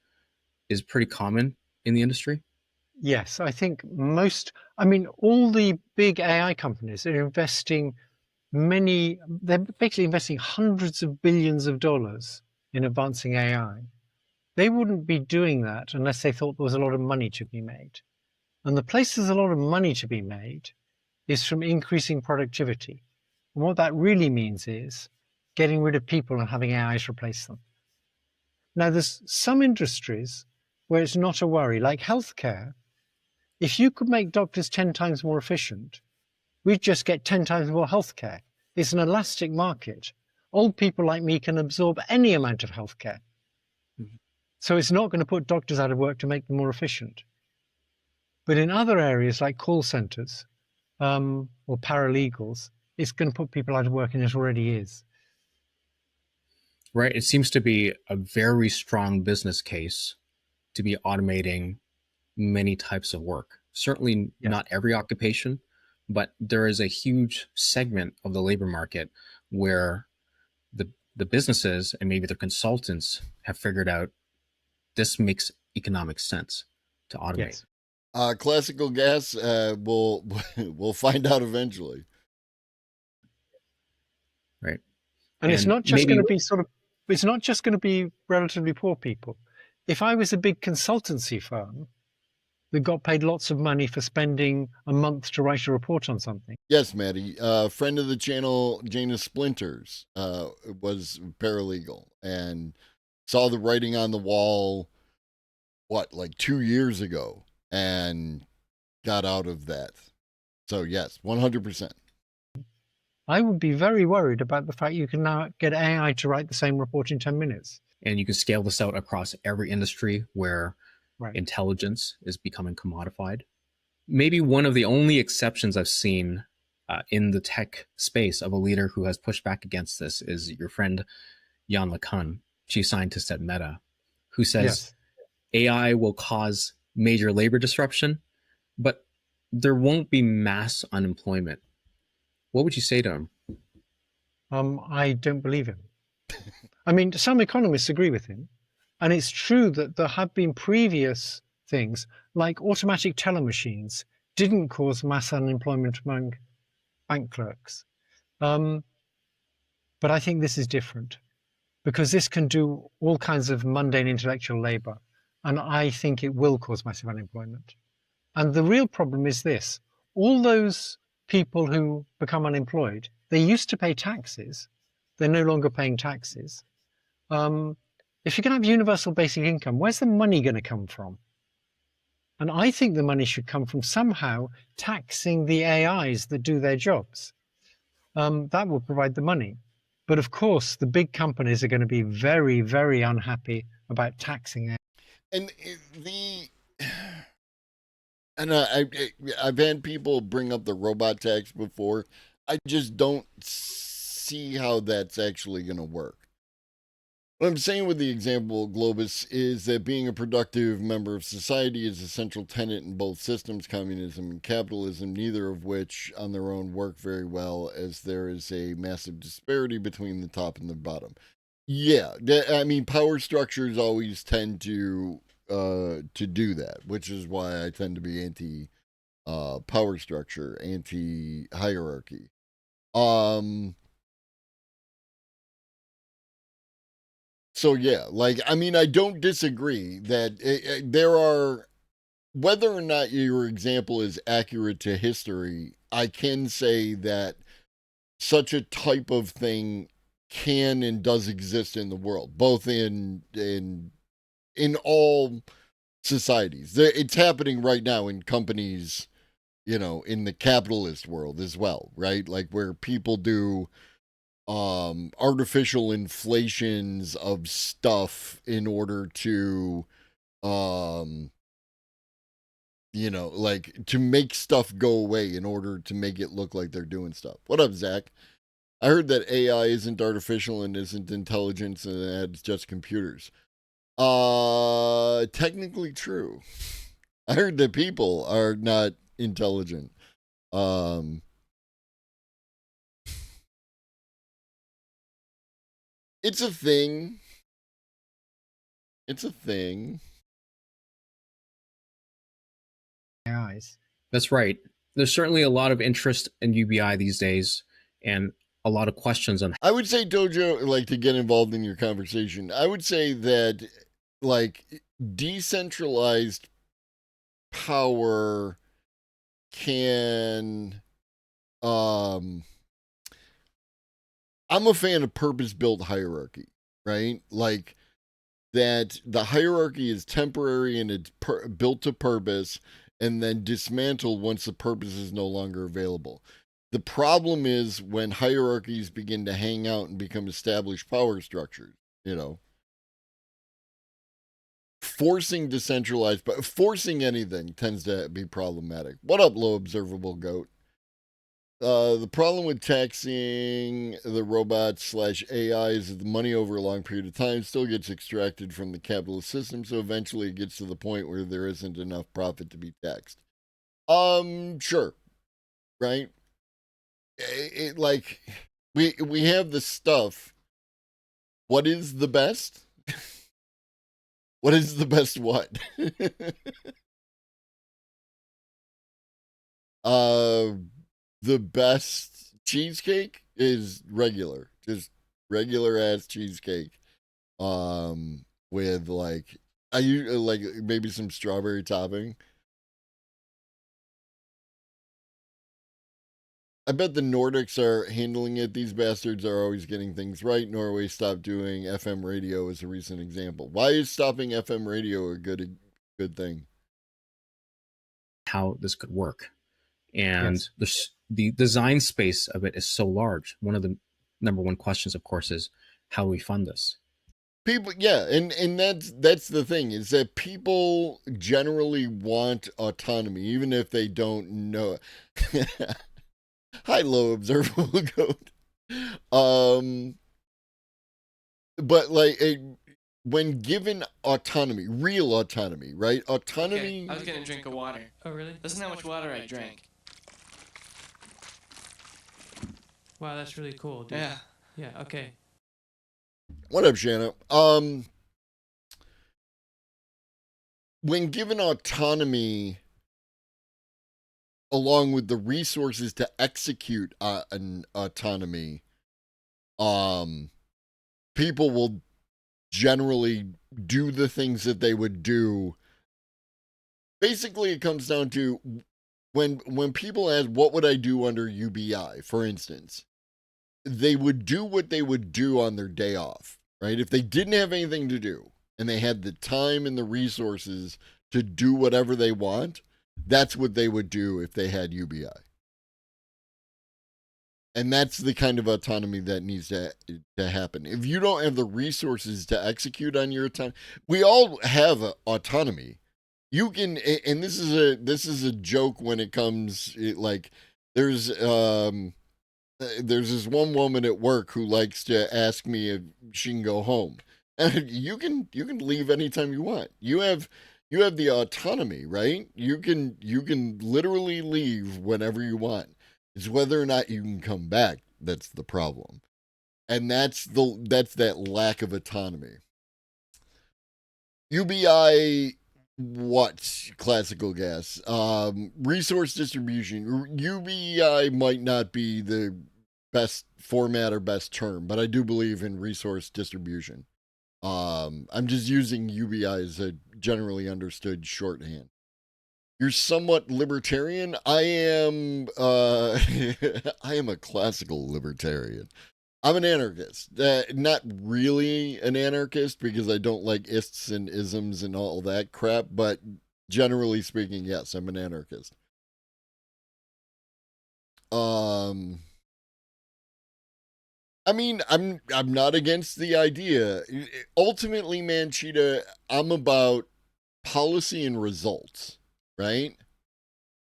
Speaker 15: is pretty common in the industry?
Speaker 14: Yes, I think all the big AI companies are investing they're basically investing hundreds of billions of dollars in advancing AI. They wouldn't be doing that unless they thought there was a lot of money to be made. And the place there's a lot of money to be made is from increasing productivity. And what that really means is getting rid of people and having AIs replace them. Now, there's some industries where it's not a worry, like healthcare. If you could make doctors 10 times more efficient, we'd just get 10 times more healthcare. It's an elastic market. Old people like me can absorb any amount of healthcare. So it's not going to put doctors out of work to make them more efficient. But in other areas like call centers or paralegals, it's going to put people out of work, and it already is.
Speaker 15: Right. It seems to be a very strong business case to be automating many types of work. Certainly not every occupation, but there is a huge segment of the labor market where the businesses and maybe the consultants have figured out this makes economic sense to automate.
Speaker 4: Yes. Classical gas, we'll find out eventually.
Speaker 15: Right.
Speaker 14: And it's not just going to be it's not just going to be relatively poor people. If I was a big consultancy firm that got paid lots of money for spending a month to write a report on something.
Speaker 4: Yes, Maddie. Friend of the channel, Jana Splinters, was paralegal and saw the writing on the wall, like 2 years ago, and got out of that. So yes, 100%.
Speaker 14: I would be very worried about the fact you can now get AI to write the same report in 10 minutes.
Speaker 15: And you can scale this out across every industry where intelligence is becoming commodified. Maybe one of the only exceptions I've seen in the tech space of a leader who has pushed back against this is your friend Yann LeCun, chief scientist at Meta, who says AI will cause major labor disruption, but there won't be mass unemployment. What would you say to him?
Speaker 14: I don't believe him. I mean, some economists agree with him. And it's true that there have been previous things, like automatic teller machines didn't cause mass unemployment among bank clerks. But I think this is different, because this can do all kinds of mundane intellectual labor. And I think it will cause massive unemployment. And the real problem is this. All those people who become unemployed, they used to pay taxes. They're no longer paying taxes. If you're going to have universal basic income, where's the money going to come from? And I think the money should come from somehow taxing the AIs that do their jobs. That will provide the money. But of course, the big companies are going to be very, very unhappy about taxing AI.
Speaker 4: And I've had people bring up the robot tax before. I just don't see how that's actually going to work. What I'm saying with the example of Globus is that being a productive member of society is a central tenet in both systems, communism and capitalism, neither of which on their own work very well, as there is a massive disparity between the top and the bottom. Yeah, I mean, power structures always tend to do that, which is why I tend to be anti power structure, anti hierarchy. So yeah, like, I mean, I don't disagree that there are, whether or not your example is accurate to history, I can say that such a type of thing can and does exist in the world, both in all societies. It's happening right now in companies, you know, in the capitalist world as well, right? Like where people do artificial inflations of stuff in order to you know, like to make stuff go away in order to make it look like they're doing stuff. What up, Zach? I heard that AI isn't artificial and isn't intelligence and that it's just computers. Technically true. I heard that people are not intelligent. It's a thing. It's a thing.
Speaker 14: AIs.
Speaker 15: That's right. There's certainly a lot of interest in UBI these days and a lot of questions on.
Speaker 4: I would say, Dojo, like to get involved in your conversation, I would say that like decentralized power can I'm a fan of purpose-built hierarchy, right? Like that the hierarchy is temporary and it's built to purpose and then dismantled once the purpose is no longer available. The problem is when hierarchies begin to hang out and become established power structures, you know. Forcing decentralized, but forcing anything tends to be problematic. What up, low observable goat? The problem with taxing the robots / AI is that the money over a long period of time still gets extracted from the capitalist system, so eventually it gets to the point where there isn't enough profit to be taxed. Sure, right? Like we have the stuff. What is the best? What is the best what? The best cheesecake is regular, just regular ass cheesecake. With like like maybe some strawberry topping. I bet the Nordics are handling it. These bastards are always getting things right. Norway stopped doing FM radio as a recent example. Why is stopping FM radio a good thing?
Speaker 15: How this could work. And the design space of it is so large. One of the number one questions, of course, is how do we fund this?
Speaker 4: People, yeah, and that's the thing, is that people generally want autonomy, even if they don't know. Hi, low observable goat. But like when given autonomy, real autonomy, right? Autonomy.
Speaker 16: Okay, I was gonna drink a water. Oh really? Listen how much water I drank. Wow, that's really cool, dude. Yeah. Yeah, okay.
Speaker 4: What up, Shanna? When given autonomy, along with the resources to execute an autonomy, people will generally do the things that they would do. Basically, it comes down to when people ask, what would I do under UBI, for instance, they would do what they would do on their day off, right? If they didn't have anything to do and they had the time and the resources to do whatever they want, that's what they would do if they had UBI. And that's the kind of autonomy that needs to happen. If you don't have the resources to execute on your autonomy, we all have autonomy. You can, and this is a joke when it comes, like, there's this one woman at work who likes to ask me if she can go home. And you can leave anytime you want. You have the autonomy, right? You can literally leave whenever you want. It's whether or not you can come back that's the problem. And that's that lack of autonomy. UBI, what? Classical gas. Resource distribution. UBI might not be the best format or best term, but I do believe in resource distribution. I'm just using UBI as a generally understood shorthand. You're somewhat libertarian. I am I am a classical libertarian. I'm an anarchist. Not really an anarchist because I don't like ists and isms and all that crap, but generally speaking, yes, I'm an anarchist. I mean, I'm not against the idea. Ultimately, Manchita, I'm about policy and results, right?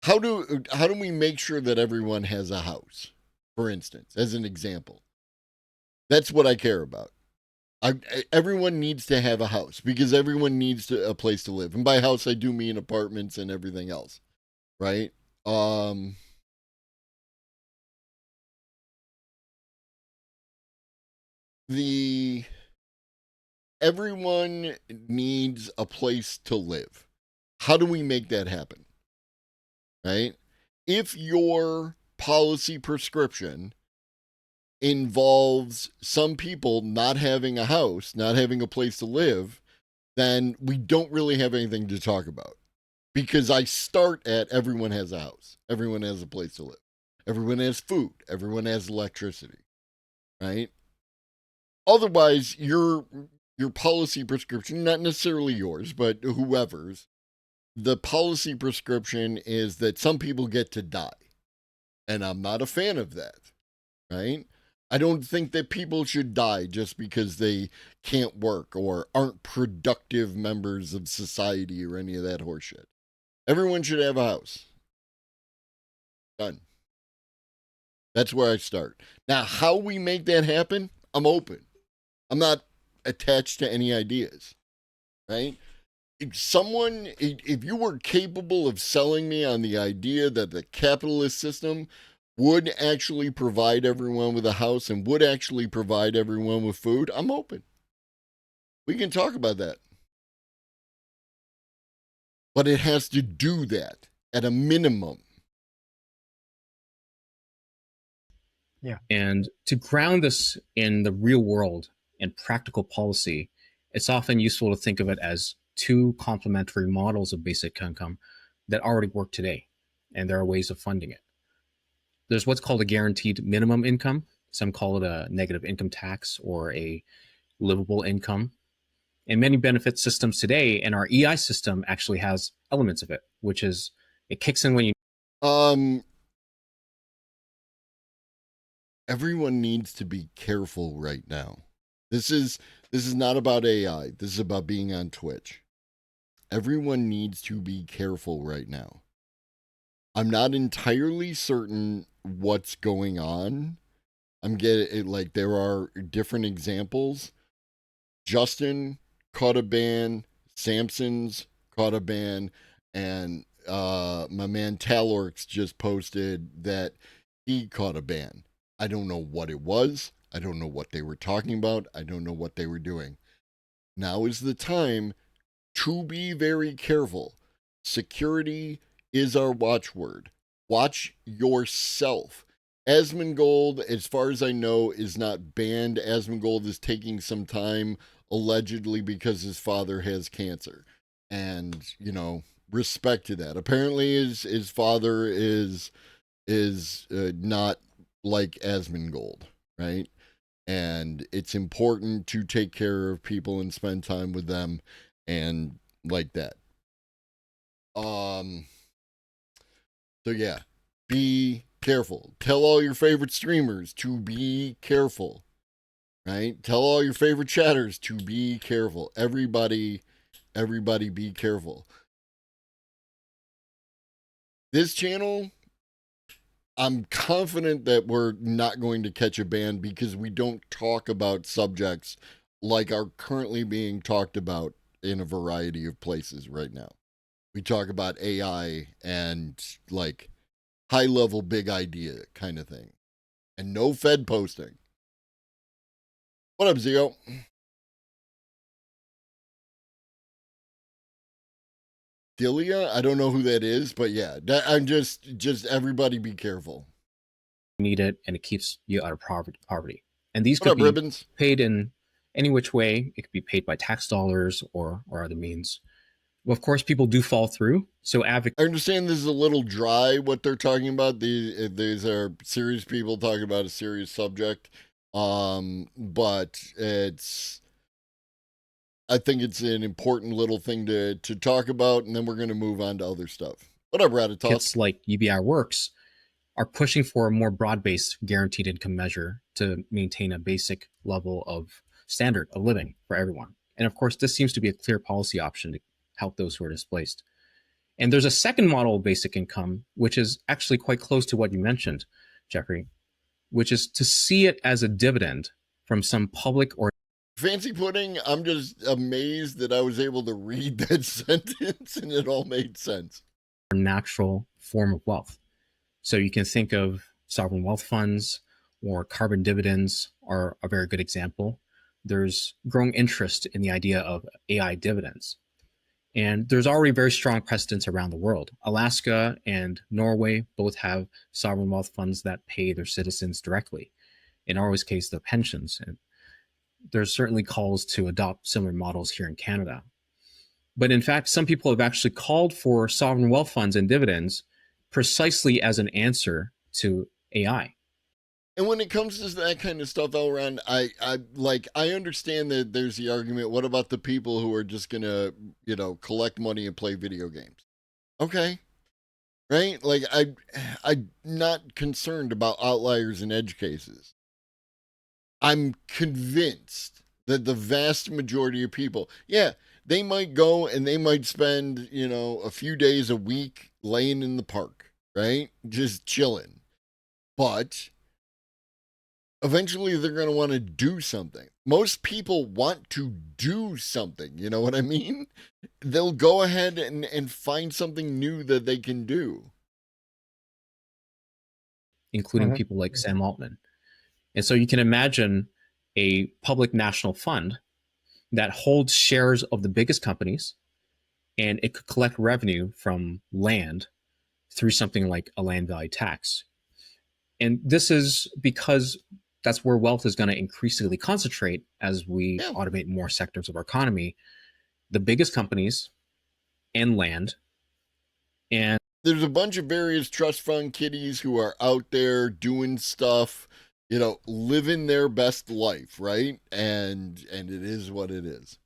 Speaker 4: How do we make sure that everyone has a house, for instance, as an example? That's what I care about. Everyone needs to have a house because everyone needs a place to live. And by house, I do mean apartments and everything else, right? Everyone needs a place to live. How do we make that happen? Right? If your policy prescription involves some people not having a house, not having a place to live, then we don't really have anything to talk about. Because I start at everyone has a house. Everyone has a place to live. Everyone has food. Everyone has electricity. Right? Otherwise, your policy prescription, not necessarily yours, but whoever's, the policy prescription is that some people get to die. And I'm not a fan of that, right? I don't think that people should die just because they can't work or aren't productive members of society or any of that horseshit. Everyone should have a house. Done. That's where I start. Now, how we make that happen, I'm open. I'm not attached to any ideas, right? If you were capable of selling me on the idea that the capitalist system would actually provide everyone with a house and would actually provide everyone with food, I'm open. We can talk about that. But it has to do that at a minimum.
Speaker 14: Yeah.
Speaker 15: And to ground this in the real world and practical policy, it's often useful to think of it as two complementary models of basic income that already work today, and there are ways of funding it. There's what's called a guaranteed minimum income. Some call it a negative income tax or a livable income. And many benefit systems today, and our EI system actually has elements of it, which is it kicks in when you...
Speaker 4: Everyone needs to be careful right now. This is not about AI. This is about being on Twitch. Everyone needs to be careful right now. I'm not entirely certain what's going on. I'm getting it, like there are different examples. Justin caught a ban, Samson's caught a ban, and my man Talorx just posted that he caught a ban. I don't know what it was. I don't know what they were talking about. I don't know what they were doing. Now is the time to be very careful. Security is our watchword. Watch yourself. Asmongold, as far as I know, is not banned. Asmongold is taking some time allegedly because his father has cancer. And, you know, respect to that. Apparently his father is not like Asmongold, right? And it's important to take care of people and spend time with them and like that. So yeah, be careful. Tell all your favorite streamers to be careful, right? Tell all your favorite chatters to be careful. Everybody be careful. This channel, I'm confident that we're not going to catch a ban because we don't talk about subjects like are currently being talked about in a variety of places right now. We talk about AI and like high level big idea kind of thing. And no Fed posting. What up, Zio? Delia? I don't know who that is, but yeah, I'm just everybody be careful.
Speaker 15: Need it, and it keeps you out of poverty. And these
Speaker 4: What
Speaker 15: could
Speaker 4: up,
Speaker 15: be
Speaker 4: Ribbons?
Speaker 15: paid in any which way. It could be paid by tax dollars or other means. Well, of course, people do fall through. So
Speaker 4: I understand this is a little dry what they're talking about. These are serious people talking about a serious subject. But I think it's an important little thing to talk about, and then we're going to move on to other stuff. What up, Ratatos?
Speaker 15: Kits like UBI Works are pushing for a more broad-based guaranteed income measure to maintain a basic level of standard of living for everyone. And of course, this seems to be a clear policy option to help those who are displaced. And there's a second model of basic income, which is actually quite close to what you mentioned, Jeffrey, which is to see it as a dividend from some public or
Speaker 4: Fancy Pudding, I'm just amazed that I was able to read that sentence and it all made sense.
Speaker 15: natural form of wealth. So you can think of sovereign wealth funds or carbon dividends are a very good example. There's growing interest in the idea of AI dividends. And there's already very strong precedents around the world. Alaska and Norway both have sovereign wealth funds that pay their citizens directly. In Norway's case, the pensions. And there's certainly calls to adopt similar models here in Canada. But in fact, some people have actually called for sovereign wealth funds and dividends precisely as an answer to AI.
Speaker 4: And when it comes to that kind of stuff, Elron, I understand that there's the argument, what about the people who are just gonna, collect money and play video games? Okay. Right? Like I'm not concerned about outliers in edge cases. I'm convinced that the vast majority of people, yeah, they might go and they might spend, a few days a week laying in the park, right? Just chilling. But eventually they're going to want to do something. Most people want to do something. You know what I mean? They'll go ahead and find something new that they can do.
Speaker 15: Including people like Sam Altman. And so you can imagine a public national fund that holds shares of the biggest companies, and it could collect revenue from land through something like a land value tax. And this is because that's where wealth is going to increasingly concentrate as we automate more sectors of our economy. The biggest companies and land. And
Speaker 4: there's a bunch of various trust fund kiddies who are out there doing stuff, living their best life, right? And it is what it is.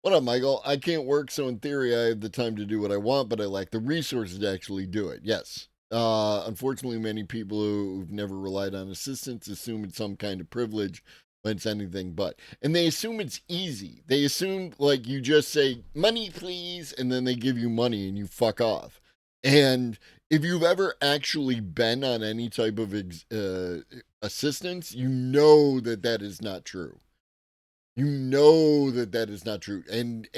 Speaker 4: What up, Michael? I can't work, so in theory I have the time to do what I want, but I lack the resources to actually do it. Yes. Unfortunately, many people who've never relied on assistance assume it's some kind of privilege when it's anything but. And they assume it's easy. They assume, like, you just say, money, please, and then they give you money and you fuck off. And if you've ever actually been on any type of assistance, you know that is not true. You know that is not true. And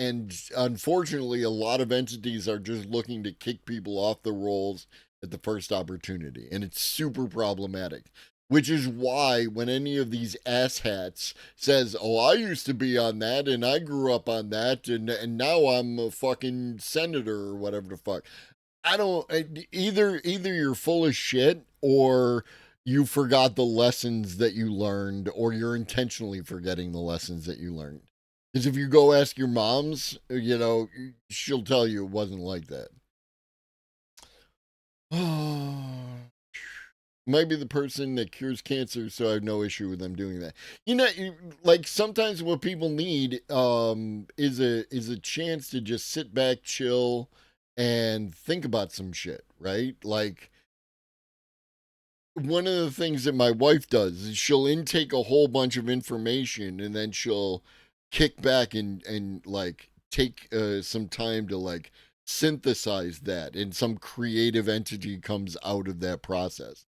Speaker 4: unfortunately, a lot of entities are just looking to kick people off the rolls at the first opportunity. And it's super problematic. Which is why when any of these asshats says, oh, I used to be on that and I grew up on that and now I'm a fucking senator or whatever the fuck. I don't, either you're full of shit or you forgot the lessons that you learned or you're intentionally forgetting the lessons that you learned. Because if you go ask your moms, she'll tell you it wasn't like that. Might be the person that cures cancer, so I have no issue with them doing that. Like sometimes what people need is a chance to just sit back, chill, and think about some shit, right? Like one of the things that my wife does is she'll intake a whole bunch of information and then she'll kick back and like take some time to like synthesize that, and some creative entity comes out of that process.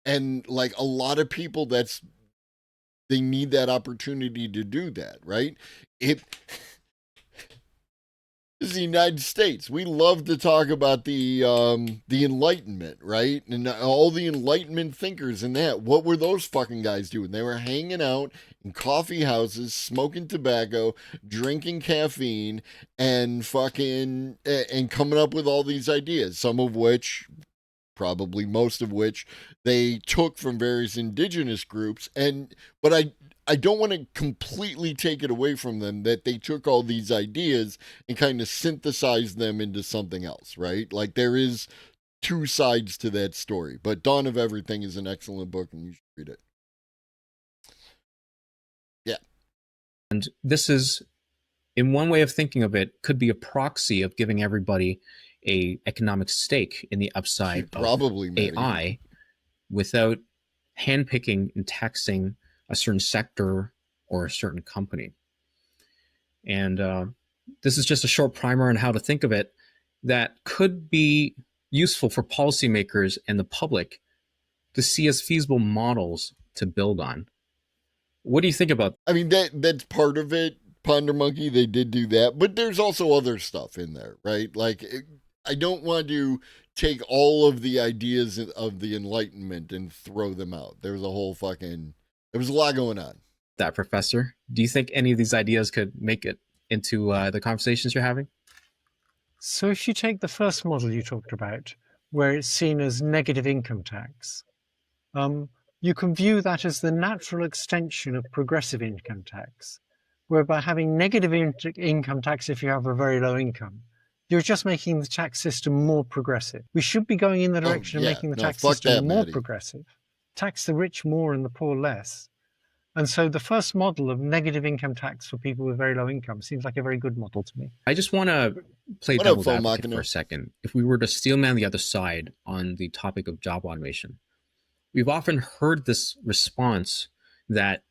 Speaker 4: And like a lot of people, they need that opportunity to do that, right? This is the United States. We love to talk about the Enlightenment, right? And all the Enlightenment thinkers and that. What were those fucking guys doing? They were hanging out in coffee houses, smoking tobacco, drinking caffeine, and fucking and coming up with all these ideas. Some of which, probably most of which, they took from various indigenous groups. But I don't want to completely take it away from them that they took all these ideas and kind of synthesized them into something else, right? Like there is two sides to that story. But Dawn of Everything is an excellent book and you should read it. Yeah.
Speaker 15: And this is, in one way of thinking of it, could be a proxy of giving everybody a economic stake in the upside
Speaker 4: probably
Speaker 15: of AI without handpicking and taxing a certain sector or a certain company. And this is just a short primer on how to think of it that could be useful for policymakers and the public to see as feasible models to build on. What do you think about?
Speaker 4: I mean, that's part of it. Ponder Monkey, they did do that, but there's also other stuff in there, right? Like, I don't want to take all of the ideas of the Enlightenment and throw them out. There was a lot going on.
Speaker 15: That, Professor, do you think any of these ideas could make it into the conversations you're having?
Speaker 14: So if you take the first model you talked about, where it's seen as negative income tax, you can view that as the natural extension of progressive income tax, whereby having negative income tax if you have a very low income, you're just making the tax system more progressive. We should be going in the direction of making the tax system more progressive. Tax the rich more and the poor less. And so the first model of negative income tax for people with very low income seems like a very good model to me.
Speaker 15: I just want to play devil's advocate for a second. If we were to steelman the other side on the topic of job automation, we've often heard this response that,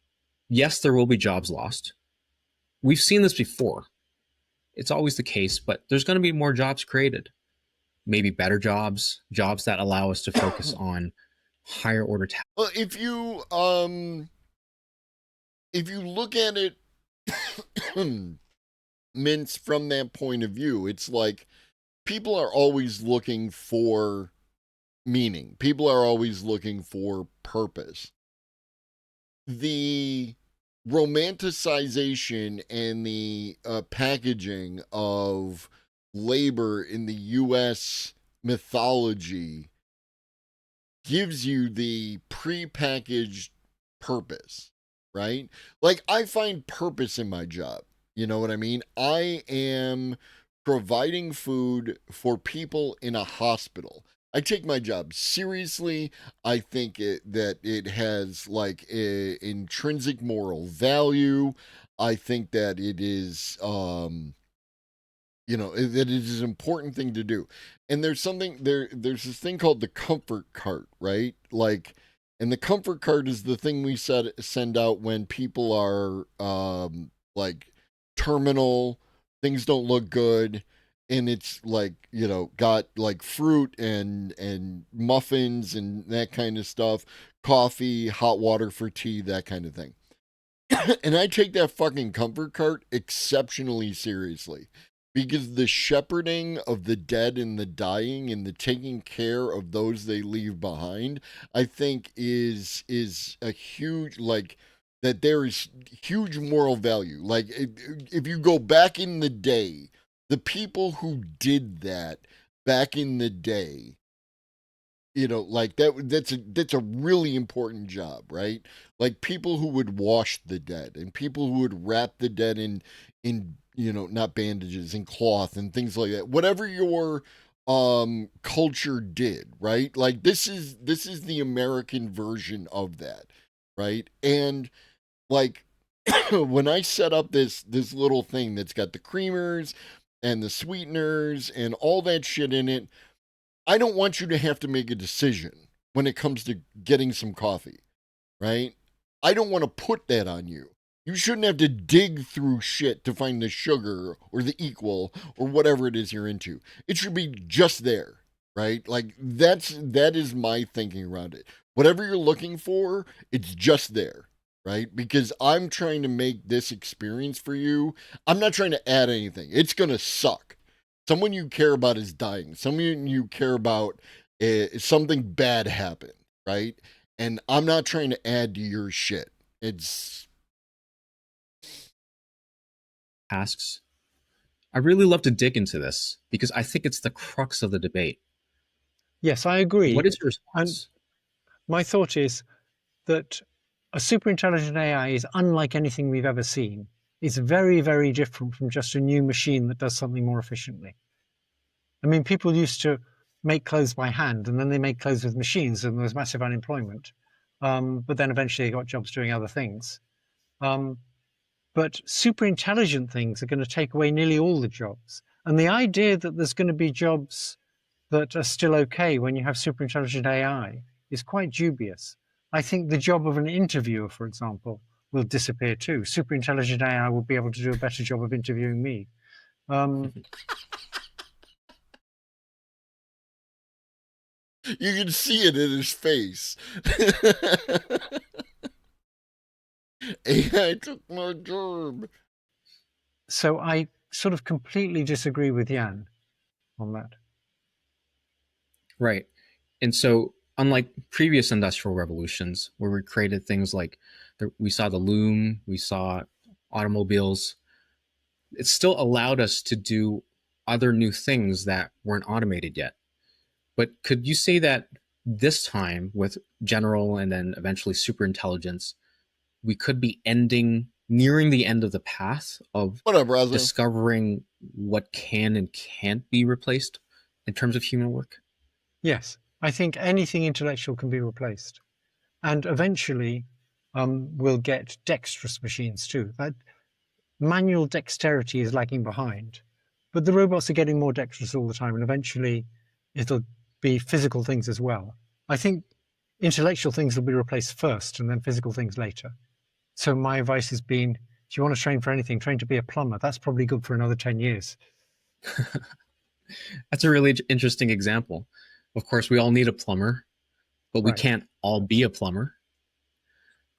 Speaker 15: yes, there will be jobs lost. We've seen this before. It's always the case, but there's going to be more jobs created. Maybe better jobs, jobs that allow us to focus on higher order tasks.
Speaker 4: Well, if you look at it, Mince, from that point of view, it's like people are always looking for meaning. People are always looking for purpose. The romanticization and the packaging of labor in the U.S. mythology gives you the pre-packaged purpose, right? Like, I find purpose in my job. You know what I mean? I am providing food for people in a hospital. I take my job seriously. I think that it has like a intrinsic moral value. I think that it is, that it is an important thing to do. And there's this thing called the comfort cart, right? Like, and the comfort cart is the thing we send out when people are like terminal, things don't look good. And it's like, got like fruit and muffins and that kind of stuff, coffee, hot water for tea, that kind of thing. And I take that fucking comfort cart exceptionally seriously, because the shepherding of the dead and the dying and the taking care of those they leave behind, I think is a huge, like, that there is huge moral value. Like, if you go back in the day, the people who did that back in the day you know, like that's a really important job, right? Like people who would wash the dead and people who would wrap the dead in you know, not bandages, in cloth and things like that. Whatever your culture did, right? Like this is the American version of that, right? And like when I set up this little thing that's got the creamers and the sweeteners and all that shit in it, I don't want you to have to make a decision when it comes to getting some coffee, right? I don't want to put that on you. You shouldn't have to dig through shit to find the sugar or the equal or whatever it is you're into. It should be just there, right? Like that is my thinking around it. Whatever you're looking for, it's just there, right? Because I'm trying to make this experience for you. I'm not trying to add anything. It's going to suck. Someone you care about is dying. Someone you care about, something bad happened, right? And I'm not trying to add to your shit. It's
Speaker 15: Asks, I really love to dig into this because I think it's the crux of the debate.
Speaker 14: Yes, I agree.
Speaker 15: What is your response?
Speaker 14: And my thought is that a super intelligent AI is unlike anything we've ever seen. It's very, very different from just a new machine that does something more efficiently. I mean, people used to make clothes by hand, and then they made clothes with machines, and there was massive unemployment. But then eventually they got jobs doing other things. But super intelligent things are going to take away nearly all the jobs. And the idea that there's going to be jobs that are still okay when you have super intelligent AI is quite dubious. I think the job of an interviewer, for example, will disappear too. Super intelligent AI will be able to do a better job of interviewing me.
Speaker 4: You can see it in his face. AI took my job.
Speaker 14: So I sort of completely disagree with Jan on that.
Speaker 15: Right. And so, unlike previous industrial revolutions, where we created things like we saw the loom, we saw automobiles, it still allowed us to do other new things that weren't automated yet. But could you say that this time, with general and then eventually super intelligence, we could be nearing the end of the path of discovering what can and can't be replaced in terms of human work?
Speaker 14: Yes, I think anything intellectual can be replaced. And eventually we'll get dexterous machines too. That manual dexterity is lagging behind, but the robots are getting more dexterous all the time, and eventually it'll be physical things as well. I think intellectual things will be replaced first and then physical things later. So my advice has been, if you want to train for anything, train to be a plumber. That's probably good for another 10 years.
Speaker 15: That's a really interesting example. Of course, we all need a plumber, but we can't all be a plumber.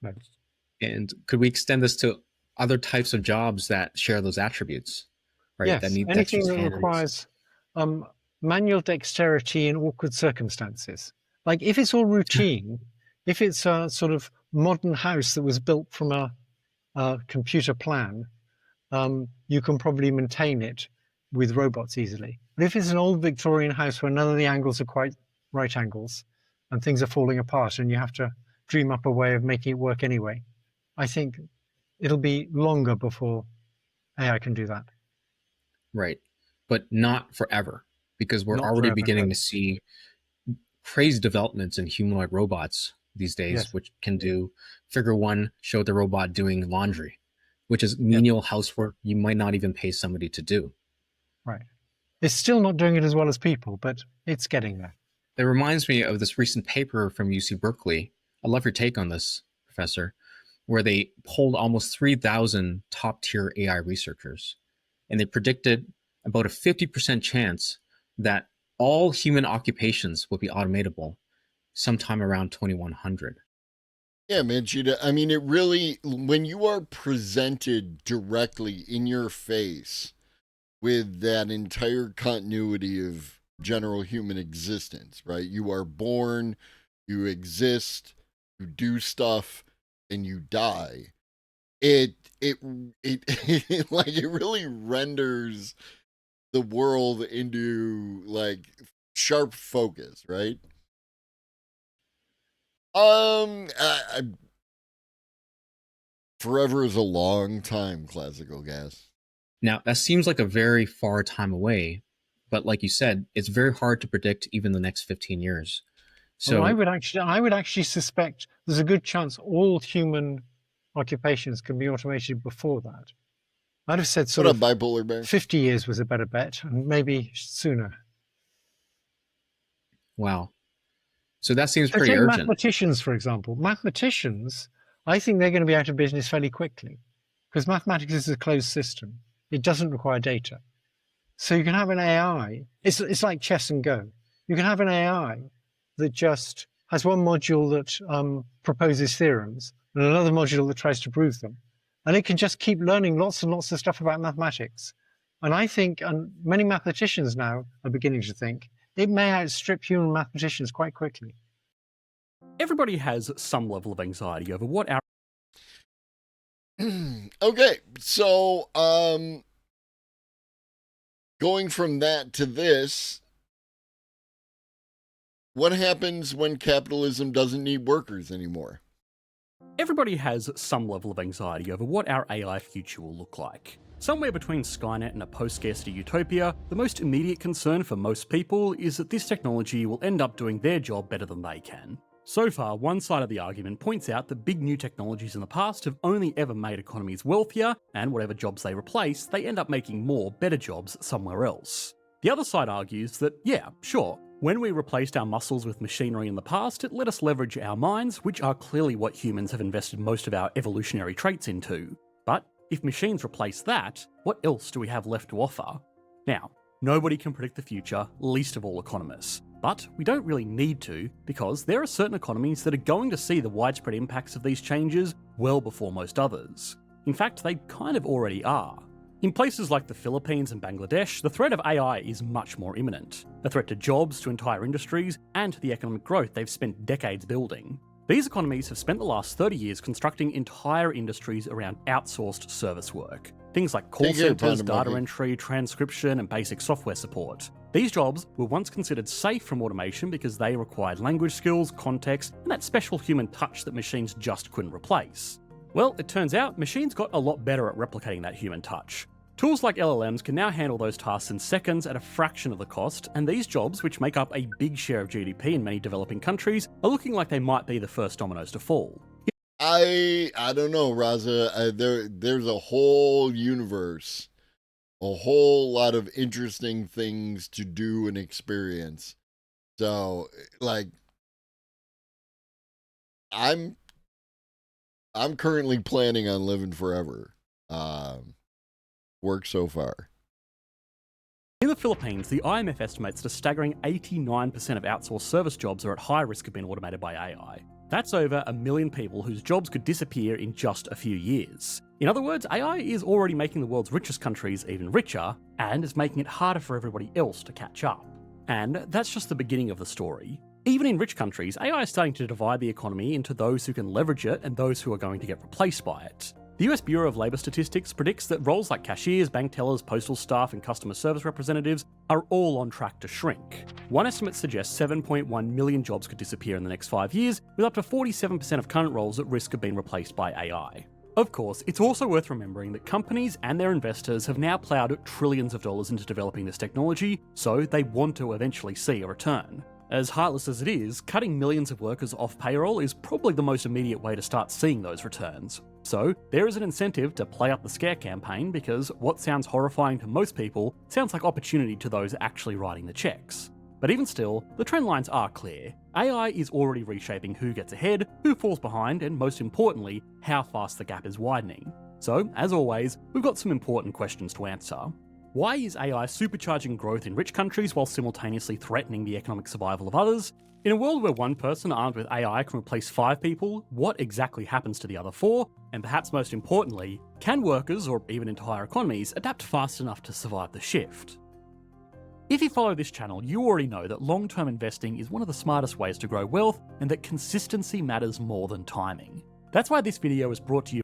Speaker 14: Right.
Speaker 15: And could we extend this to other types of jobs that share those attributes? Right?
Speaker 14: Yes,
Speaker 15: that need
Speaker 14: anything that
Speaker 15: hands.
Speaker 14: requires manual dexterity in awkward circumstances. Like if it's all routine, if it's a sort of modern house that was built from a computer plan, you can probably maintain it with robots easily. But if it's an old Victorian house where none of the angles are quite right angles and things are falling apart and you have to dream up a way of making it work anyway, I think it'll be longer before AI can do that.
Speaker 15: Right. But not forever, because we're
Speaker 14: Not
Speaker 15: already
Speaker 14: forever,
Speaker 15: beginning
Speaker 14: no.
Speaker 15: to see crazy developments in humanoid robots these days,
Speaker 14: Yes.
Speaker 15: which can do figure one, showed the robot doing laundry, which is menial housework you might not even pay somebody to do.
Speaker 14: Right. It's still not doing it as well as people, but it's getting there.
Speaker 15: It reminds me of this recent paper from UC Berkeley. I love your take on this, Professor, where they polled almost 3,000 top-tier AI researchers, and they predicted about a 50% chance that all human occupations will be automatable sometime around 2100.
Speaker 4: Yeah, man, I mean, it really, when you are presented directly in your face with that entire continuity of general human existence, right? You are born, you exist, you do stuff, and you die. It like it really renders the world into like sharp focus, right? Forever is a long time, classical gas.
Speaker 15: Now, that seems like a very far time away, but like you said, it's very hard to predict even the next 15 years. So
Speaker 14: I would actually suspect there's a good chance all human occupations can be automated before that. I'd have said sort
Speaker 4: What
Speaker 14: of
Speaker 4: up, Bipolar Bear?
Speaker 14: 50 years was a better bet, and maybe sooner.
Speaker 15: Wow. So that seems
Speaker 14: So
Speaker 15: pretty
Speaker 14: take
Speaker 15: urgent.
Speaker 14: mathematicians, for example. Mathematicians, I think they're going to be out of business fairly quickly because mathematics is a closed system. It doesn't require data. So you can have an AI. It's like chess and Go. You can have an AI that just has one module that proposes theorems and another module that tries to prove them. And it can just keep learning lots and lots of stuff about mathematics. And I think, and many mathematicians now are beginning to think, it may outstrip human mathematicians quite quickly.
Speaker 17: Everybody has some level of anxiety over what our...
Speaker 4: Okay, so going from that to this, what happens when capitalism doesn't need workers anymore?
Speaker 17: Everybody has some level of anxiety over what our AI future will look like. Somewhere between Skynet and a post-scarcity utopia, the most immediate concern for most people is that this technology will end up doing their job better than they can. So far, one side of the argument points out that big new technologies in the past have only ever made economies wealthier, and whatever jobs they replace, they end up making more, better jobs somewhere else. The other side argues that, yeah, sure, when we replaced our muscles with machinery in the past, it let us leverage our minds, which are clearly what humans have invested most of our evolutionary traits into. But if machines replace that, what else do we have left to offer? Now, nobody can predict the future, least of all economists. But we don't really need to, because there are certain economies that are going to see the widespread impacts of these changes well before most others. In fact, they kind of already are. In places like the Philippines and Bangladesh, the threat of AI is much more imminent. A threat to jobs, to entire industries, and to the economic growth they've spent decades building. These economies have spent the last 30 years constructing entire industries around outsourced service work. Things like call centers, data entry, transcription, and basic software support. These jobs were once considered safe from automation because they required language skills, context, and that special human touch that machines just couldn't replace. Well, it turns out machines got a lot better at replicating that human touch. Tools like LLMs can now handle those tasks in seconds at a fraction of the cost, and these jobs, which make up a big share of GDP in many developing countries, are looking like they might be the first dominoes to fall.
Speaker 4: I don't know, Raza. There's a whole universe, a whole lot of interesting things to do and experience. So, like, I'm currently planning on living forever. Work so far.
Speaker 17: In the Philippines, the IMF estimates that a staggering 89% of outsourced service jobs are at high risk of being automated by AI. That's over 1 million people whose jobs could disappear in just a few years. In other words, AI is already making the world's richest countries even richer, and is making it harder for everybody else to catch up. And that's just the beginning of the story. Even in rich countries, AI is starting to divide the economy into those who can leverage it and those who are going to get replaced by it. The US Bureau of Labor Statistics predicts that roles like cashiers, bank tellers, postal staff, and customer service representatives are all on track to shrink. One estimate suggests 7.1 million jobs could disappear in the next 5 years, with up to 47% of current roles at risk of being replaced by AI. Of course, it's also worth remembering that companies and their investors have now ploughed trillions of dollars into developing this technology, so they want to eventually see a return. As heartless as it is, cutting millions of workers off payroll is probably the most immediate way to start seeing those returns. So, there is an incentive to play up the scare campaign because what sounds horrifying to most people sounds like opportunity to those actually writing the checks. But even still, the trend lines are clear. AI is already reshaping who gets ahead, who falls behind, and most importantly, how fast the gap is widening. So, as always, we've got some important questions to answer. Why is AI supercharging growth in rich countries while simultaneously threatening the economic survival of others? In a world where one person armed with AI can replace 5 people, what exactly happens to the other 4? And perhaps most importantly, can workers, or even entire economies, adapt fast enough to survive the shift? If you follow this channel, you already know that long-term investing is one of the smartest ways to grow wealth, and that consistency matters more than timing. That's why this video is brought to you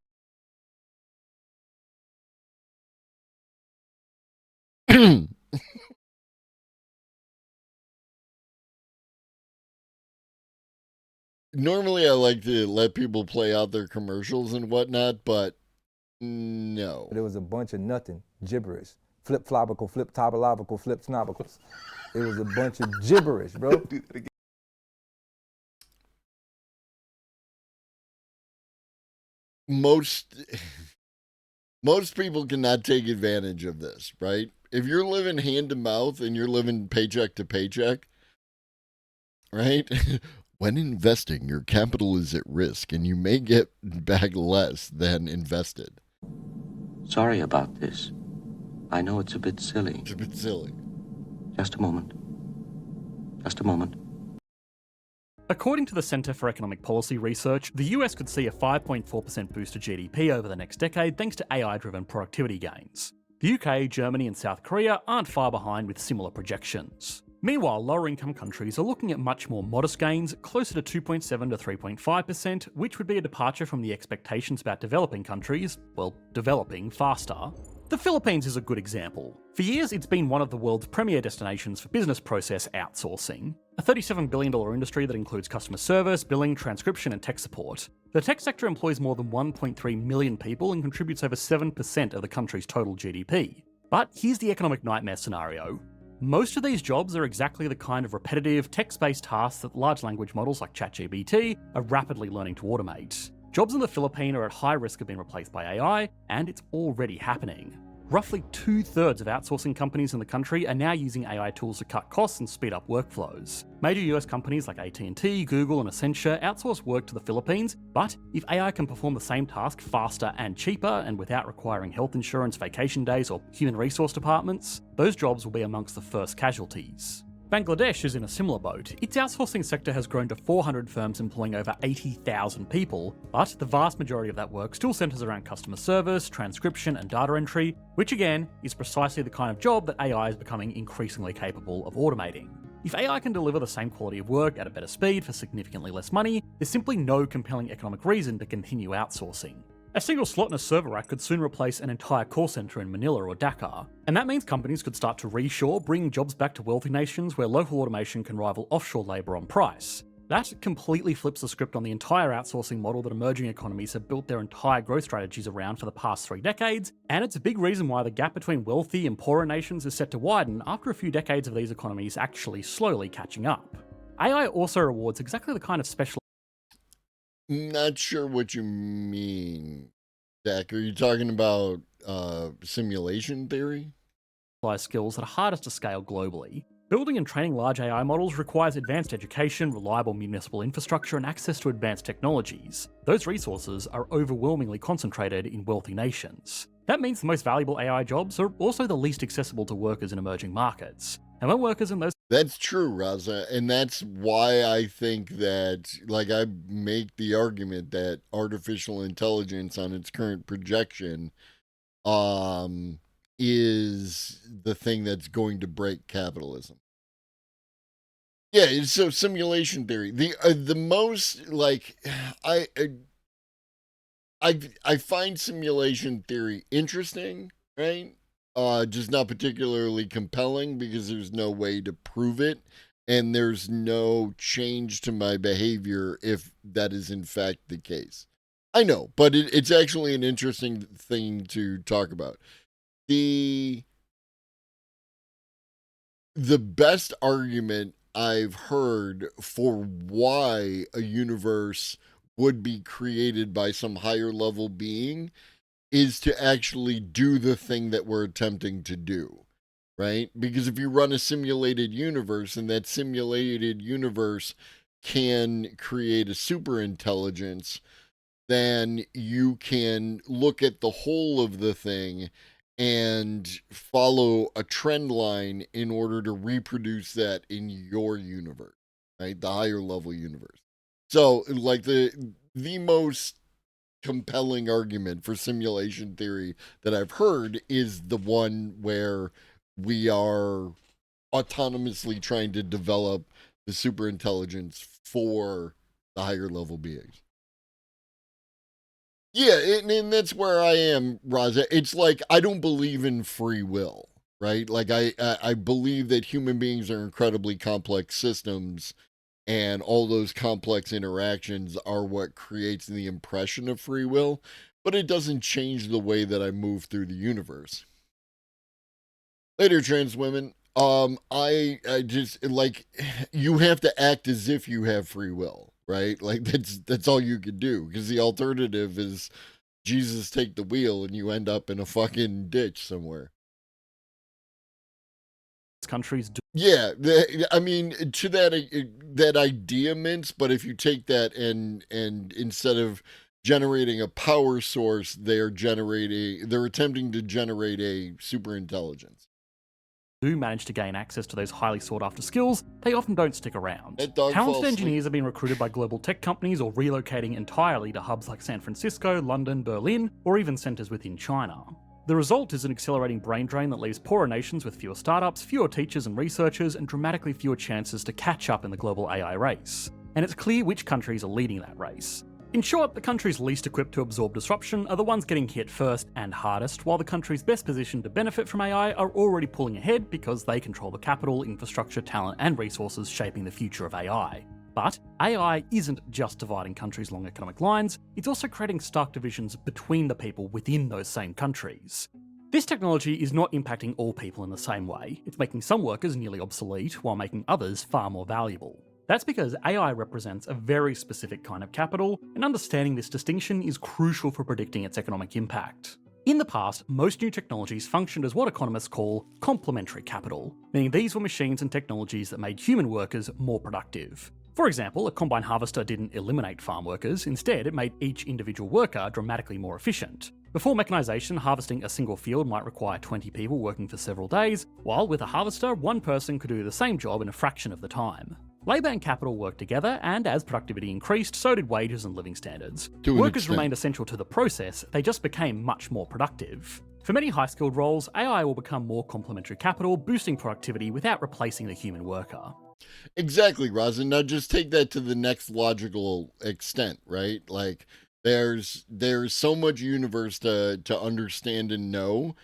Speaker 4: normally I like to let people play out their commercials and whatnot, but no.
Speaker 18: There was a bunch of nothing, gibberish. Flip flobical, flip tobological, flip snobicals. It was a bunch of gibberish, bro.
Speaker 4: Most people cannot take advantage of this, right? If you're living hand to mouth and you're living paycheck to paycheck, right? When investing, your capital is at risk and you may get back less than invested.
Speaker 19: Sorry about this. I know it's a bit silly.
Speaker 4: It's a bit silly.
Speaker 19: Just a moment. Just a moment.
Speaker 17: According to the Centre for Economic Policy Research, the US could see a 5.4% boost to GDP over the next decade thanks to AI-driven productivity gains. The UK, Germany and South Korea aren't far behind with similar projections. Meanwhile, lower-income countries are looking at much more modest gains, closer to 2.7 to 3.5%, which would be a departure from the expectations about developing countries, well, developing faster. The Philippines is a good example. For years, it's been one of the world's premier destinations for business process outsourcing, a $37 billion industry that includes customer service, billing, transcription, and tech support. The tech sector employs more than 1.3 million people and contributes over 7% of the country's total GDP. But here's the economic nightmare scenario. Most of these jobs are exactly the kind of repetitive, text-based tasks that large language models like ChatGPT are rapidly learning to automate. Jobs in the Philippines are at high risk of being replaced by AI, and it's already happening. Roughly 2/3 of outsourcing companies in the country are now using AI tools to cut costs and speed up workflows. Major US companies like AT&T, Google, and Accenture outsource work to the Philippines, but if AI can perform the same task faster and cheaper and without requiring health insurance, vacation days, or human resource departments, those jobs will be amongst the first casualties. Bangladesh is in a similar boat. Its outsourcing sector has grown to 400 firms employing over 80,000 people, but the vast majority of that work still centres around customer service, transcription, and data entry, which again is precisely the kind of job that AI is becoming increasingly capable of automating. If AI can deliver the same quality of work at a better speed for significantly less money, there's simply no compelling economic reason to continue outsourcing. A single slot in a server rack could soon replace an entire call centre in Manila or Dakar, and that means companies could start to reshore, bringing jobs back to wealthy nations where local automation can rival offshore labour on price. That completely flips the script on the entire outsourcing model that emerging economies have built their entire growth strategies around for the past 3 decades, and it's a big reason why the gap between wealthy and poorer nations is set to widen after a few decades of these economies actually slowly catching up. AI also rewards exactly the kind of special.
Speaker 4: Not sure what you mean, Zach. Are you talking about simulation theory?
Speaker 17: Skills that are hardest to scale globally. Building and training large AI models requires advanced education, reliable municipal infrastructure, and access to advanced technologies. Those resources are overwhelmingly concentrated in wealthy nations. That means the most valuable AI jobs are also the least accessible to workers in emerging markets. And when workers in those...
Speaker 4: That's true, Raza, and that's why I think that, like, I make the argument that artificial intelligence on its current projection is the thing that's going to break capitalism. Yeah, so simulation theory. The most, like, I find simulation theory interesting, right? Just not particularly compelling because there's no way to prove it, and there's no change to my behavior if that is in fact the case. I know, but it's actually an interesting thing to talk about. The best argument I've heard for why a universe would be created by some higher level being is to actually do the thing that we're attempting to do, right? Because if you run a simulated universe and that simulated universe can create a super intelligence, then you can look at the whole of the thing and follow a trend line in order to reproduce that in your universe, right? The higher level universe. So, like, the most compelling argument for simulation theory that I've heard is the one where we are autonomously trying to develop the super intelligence for the higher level beings. Yeah, and that's where I am, Raza. It's like, I don't believe in free will, right? Like, I believe that human beings are incredibly complex systems, and all those complex interactions are what creates the impression of free will, but it doesn't change the way that I move through the universe. Later, trans women, I just, like, you have to act as if you have free will, right? Like, that's all you can do, because the alternative is Jesus take the wheel and you end up in a fucking ditch somewhere.
Speaker 17: Countries do.
Speaker 4: Yeah, I mean, to that idea, Mince, but if you take that and instead of generating a power source, they're attempting to generate a super intelligence.
Speaker 17: Do manage to gain access to those highly sought after skills, they often don't stick around.
Speaker 4: That dog falls
Speaker 17: Talented
Speaker 4: asleep.
Speaker 17: engineers are being recruited by global tech companies or relocating entirely to hubs like San Francisco, London, Berlin, or even centres within China. The result is an accelerating brain drain that leaves poorer nations with fewer startups, fewer teachers and researchers, and dramatically fewer chances to catch up in the global AI race. And it's clear which countries are leading that race. In short, the countries least equipped to absorb disruption are the ones getting hit first and hardest, while the countries best positioned to benefit from AI are already pulling ahead because they control the capital, infrastructure, talent, and resources shaping the future of AI. But AI isn't just dividing countries along economic lines, it's also creating stark divisions between the people within those same countries. This technology is not impacting all people in the same way. It's making some workers nearly obsolete while making others far more valuable. That's because AI represents a very specific kind of capital, and understanding this distinction is crucial for predicting its economic impact. In the past, most new technologies functioned as what economists call complementary capital, meaning these were machines and technologies that made human workers more productive. For example, a combine harvester didn't eliminate farm workers, instead it made each individual worker dramatically more efficient. Before mechanisation, harvesting a single field might require 20 people working for several days, while with a harvester, one person could do the same job in a fraction of the time. Labour and capital worked together, and as productivity increased, so did wages and living standards. Workers remained essential to the process, they just became much more productive. For many high-skilled roles, AI will become more complementary capital, boosting productivity without replacing the human worker.
Speaker 4: Exactly, Rosin. Now just take that to the next logical extent, right? Like, there's so much universe to understand and know,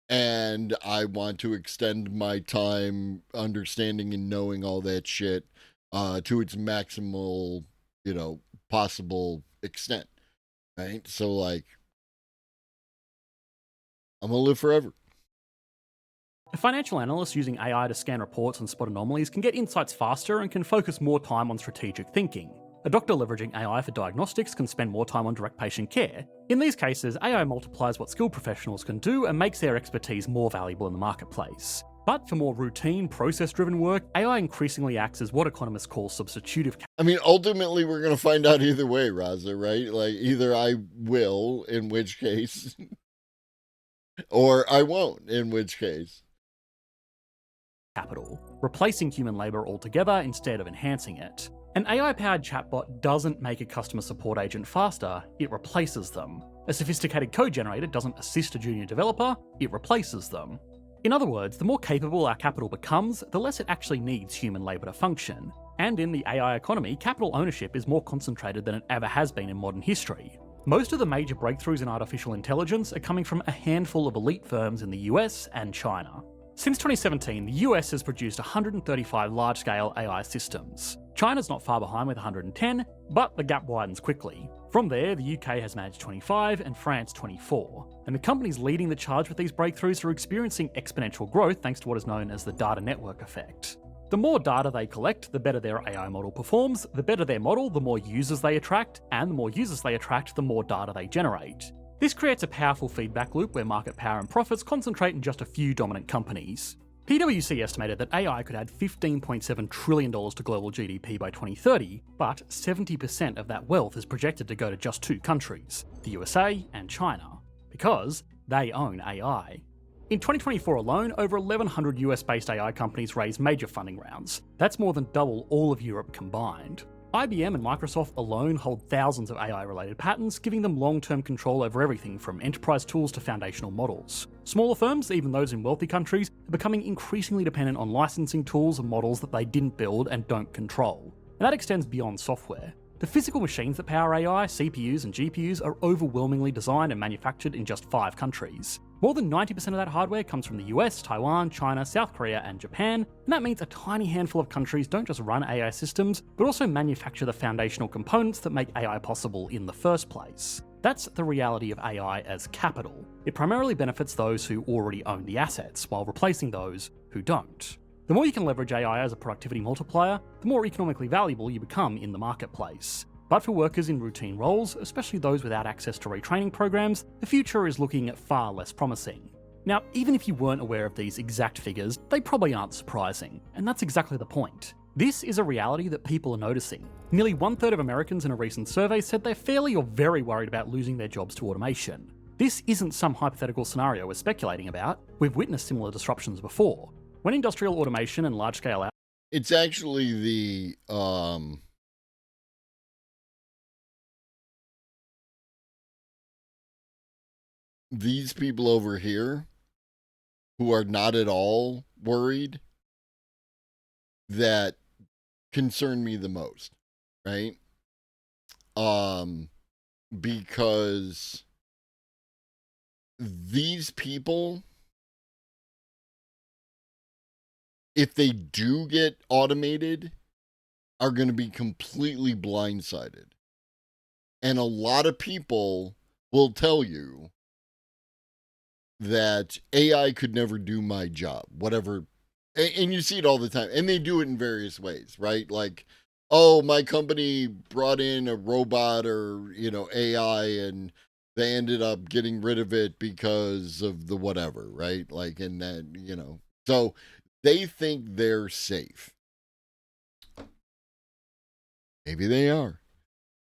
Speaker 4: and I want to extend my time understanding and knowing all that shit to its maximal, possible extent, right? So, like, I'm gonna live forever.
Speaker 17: A financial analyst using AI to scan reports and spot anomalies can get insights faster and can focus more time on strategic thinking. A doctor leveraging AI for diagnostics can spend more time on direct patient care. In these cases, AI multiplies what skilled professionals can do and makes their expertise more valuable in the marketplace. But for more routine, process-driven work, AI increasingly acts as what economists call substitutive.
Speaker 4: I mean, ultimately, we're going to find out either way, Raza, right? Like, either I will, in which case, or I won't, in which case.
Speaker 17: Capital, replacing human labour altogether instead of enhancing it. An AI-powered chatbot doesn't make a customer support agent faster, it replaces them. A sophisticated code generator doesn't assist a junior developer, it replaces them. In other words, the more capable our capital becomes, the less it actually needs human labour to function. And in the AI economy, capital ownership is more concentrated than it ever has been in modern history. Most of the major breakthroughs in artificial intelligence are coming from a handful of elite firms in the US and China. Since 2017, the US has produced 135 large-scale AI systems. China's not far behind with 110, but the gap widens quickly. From there, the UK has managed 25 and France 24. And the companies leading the charge with these breakthroughs are experiencing exponential growth thanks to what is known as the data network effect. The more data they collect, the better their AI model performs, the better their model, the more users they attract, and the more users they attract, the more data they generate. This creates a powerful feedback loop where market power and profits concentrate in just a few dominant companies. PwC estimated that AI could add $15.7 trillion to global GDP by 2030, but 70% of that wealth is projected to go to just two countries, the USA and China, because they own AI. In 2024 alone, over 1,100 US-based AI companies raised major funding rounds. That's more than double all of Europe combined. IBM and Microsoft alone hold thousands of AI-related patents, giving them long-term control over everything from enterprise tools to foundational models. Smaller firms, even those in wealthy countries, are becoming increasingly dependent on licensing tools and models that they didn't build and don't control. And that extends beyond software. The physical machines that power AI, CPUs and GPUs, are overwhelmingly designed and manufactured in just 5 countries. More than 90% of that hardware comes from the US, Taiwan, China, South Korea, and Japan, and that means a tiny handful of countries don't just run AI systems, but also manufacture the foundational components that make AI possible in the first place. That's the reality of AI as capital. It primarily benefits those who already own the assets, while replacing those who don't. The more you can leverage AI as a productivity multiplier, the more economically valuable you become in the marketplace. But for workers in routine roles, especially those without access to retraining programs, the future is looking far less promising. Now, even if you weren't aware of these exact figures, they probably aren't surprising, and that's exactly the point. This is a reality that people are noticing. Nearly 1/3 of Americans in a recent survey said they're fairly or very worried about losing their jobs to automation. This isn't some hypothetical scenario we're speculating about. We've witnessed similar disruptions before. When industrial automation and large-scale
Speaker 4: It's actually the these people over here who are not at all worried that concern me the most, right? Because these people, if they do get automated, are going to be completely blindsided. And a lot of people will tell you that AI could never do my job, whatever. And you see it all the time. And they do it in various ways, right? Like, oh, my company brought in a robot or, AI, and they ended up getting rid of it because of the whatever, right? Like, and then, so they think they're safe. Maybe they are.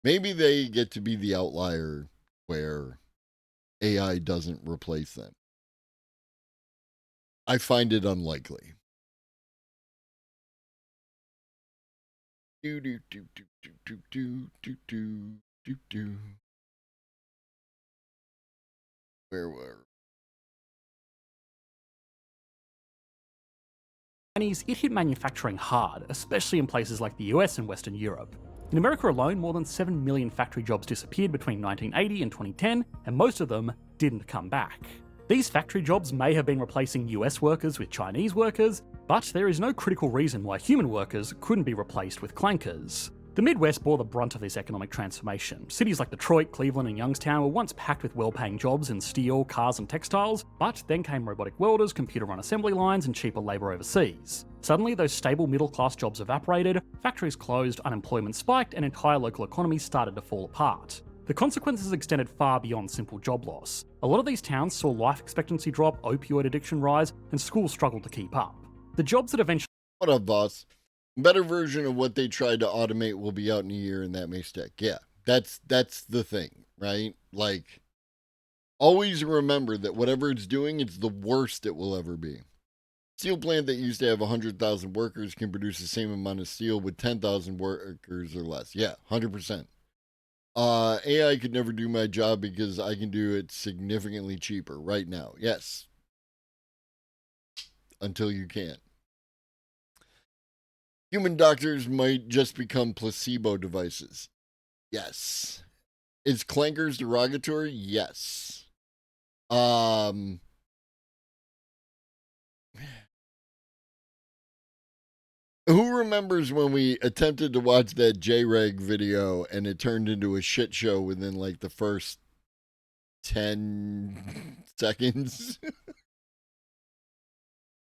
Speaker 4: Maybe they get to be the outlier where AI doesn't replace them. I find it unlikely. Where were?
Speaker 17: It hit manufacturing hard, especially in places like the US and Western Europe. In America alone, more than 7 million factory jobs disappeared between 1980 and 2010, and most of them didn't come back. These factory jobs may have been replacing US workers with Chinese workers, but there is no critical reason why human workers couldn't be replaced with clankers. The Midwest bore the brunt of this economic transformation. Cities like Detroit, Cleveland, and Youngstown were once packed with well-paying jobs in steel, cars, and textiles, but then came robotic welders, computer-run assembly lines, and cheaper labour overseas. Suddenly, those stable middle-class jobs evaporated, factories closed, unemployment spiked, and entire local economies started to fall apart. The consequences extended far beyond simple job loss. A lot of these towns saw life expectancy drop, opioid addiction rise, and schools struggled to keep up. The jobs that eventually...
Speaker 4: What up, boss? Better version of what they tried to automate will be out in a year, and that may stick. Yeah, that's the thing, right? Like, always remember that whatever it's doing, it's the worst it will ever be. Steel plant that used to have 100,000 workers can produce the same amount of steel with 10,000 workers or less. Yeah, 100%. AI could never do my job because I can do it significantly cheaper right now. Yes. Until you can't. Human doctors might just become placebo devices. Yes. Is clankers derogatory? Yes. Who remembers when we attempted to watch that J-Reg video and it turned into a shit show within like the first 10 seconds?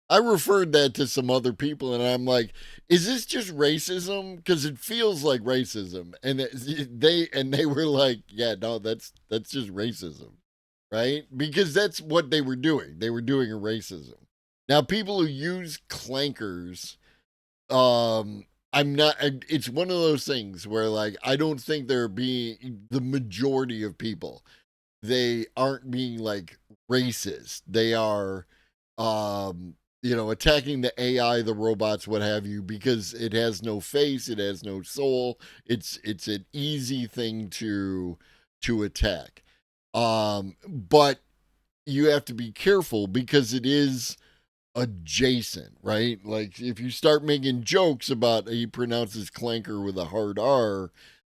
Speaker 4: I referred that to some other people and I'm like, is this just racism? Because it feels like racism. And they were like, yeah, no, that's just racism, right? Because that's what they were doing. They were doing a racism. Now, people who use clankers, it's one of those things where like, I don't think they're being, the majority of people, they aren't being like racist. They are, attacking the AI, the robots, what have you, because it has no face, it has no soul. It's an easy thing to attack. But you have to be careful because it is adjacent, right? Like if you start making jokes about he pronounces clanker with a hard R,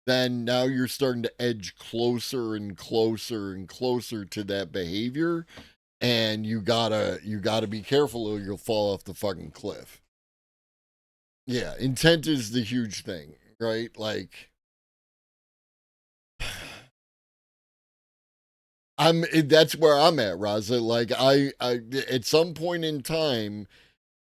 Speaker 4: then now you're starting to edge closer and closer and closer to that behavior. And you gotta be careful or you'll fall off the fucking cliff. Yeah, intent is the huge thing, right? Like, that's where I'm at, Raza. Like, I at some point in time,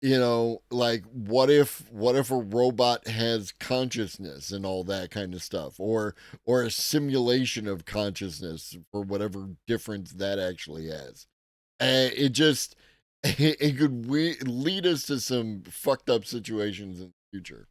Speaker 4: you know, like, what if a robot has consciousness and all that kind of stuff, or a simulation of consciousness for whatever difference that actually has. It could lead us to some fucked up situations in the future.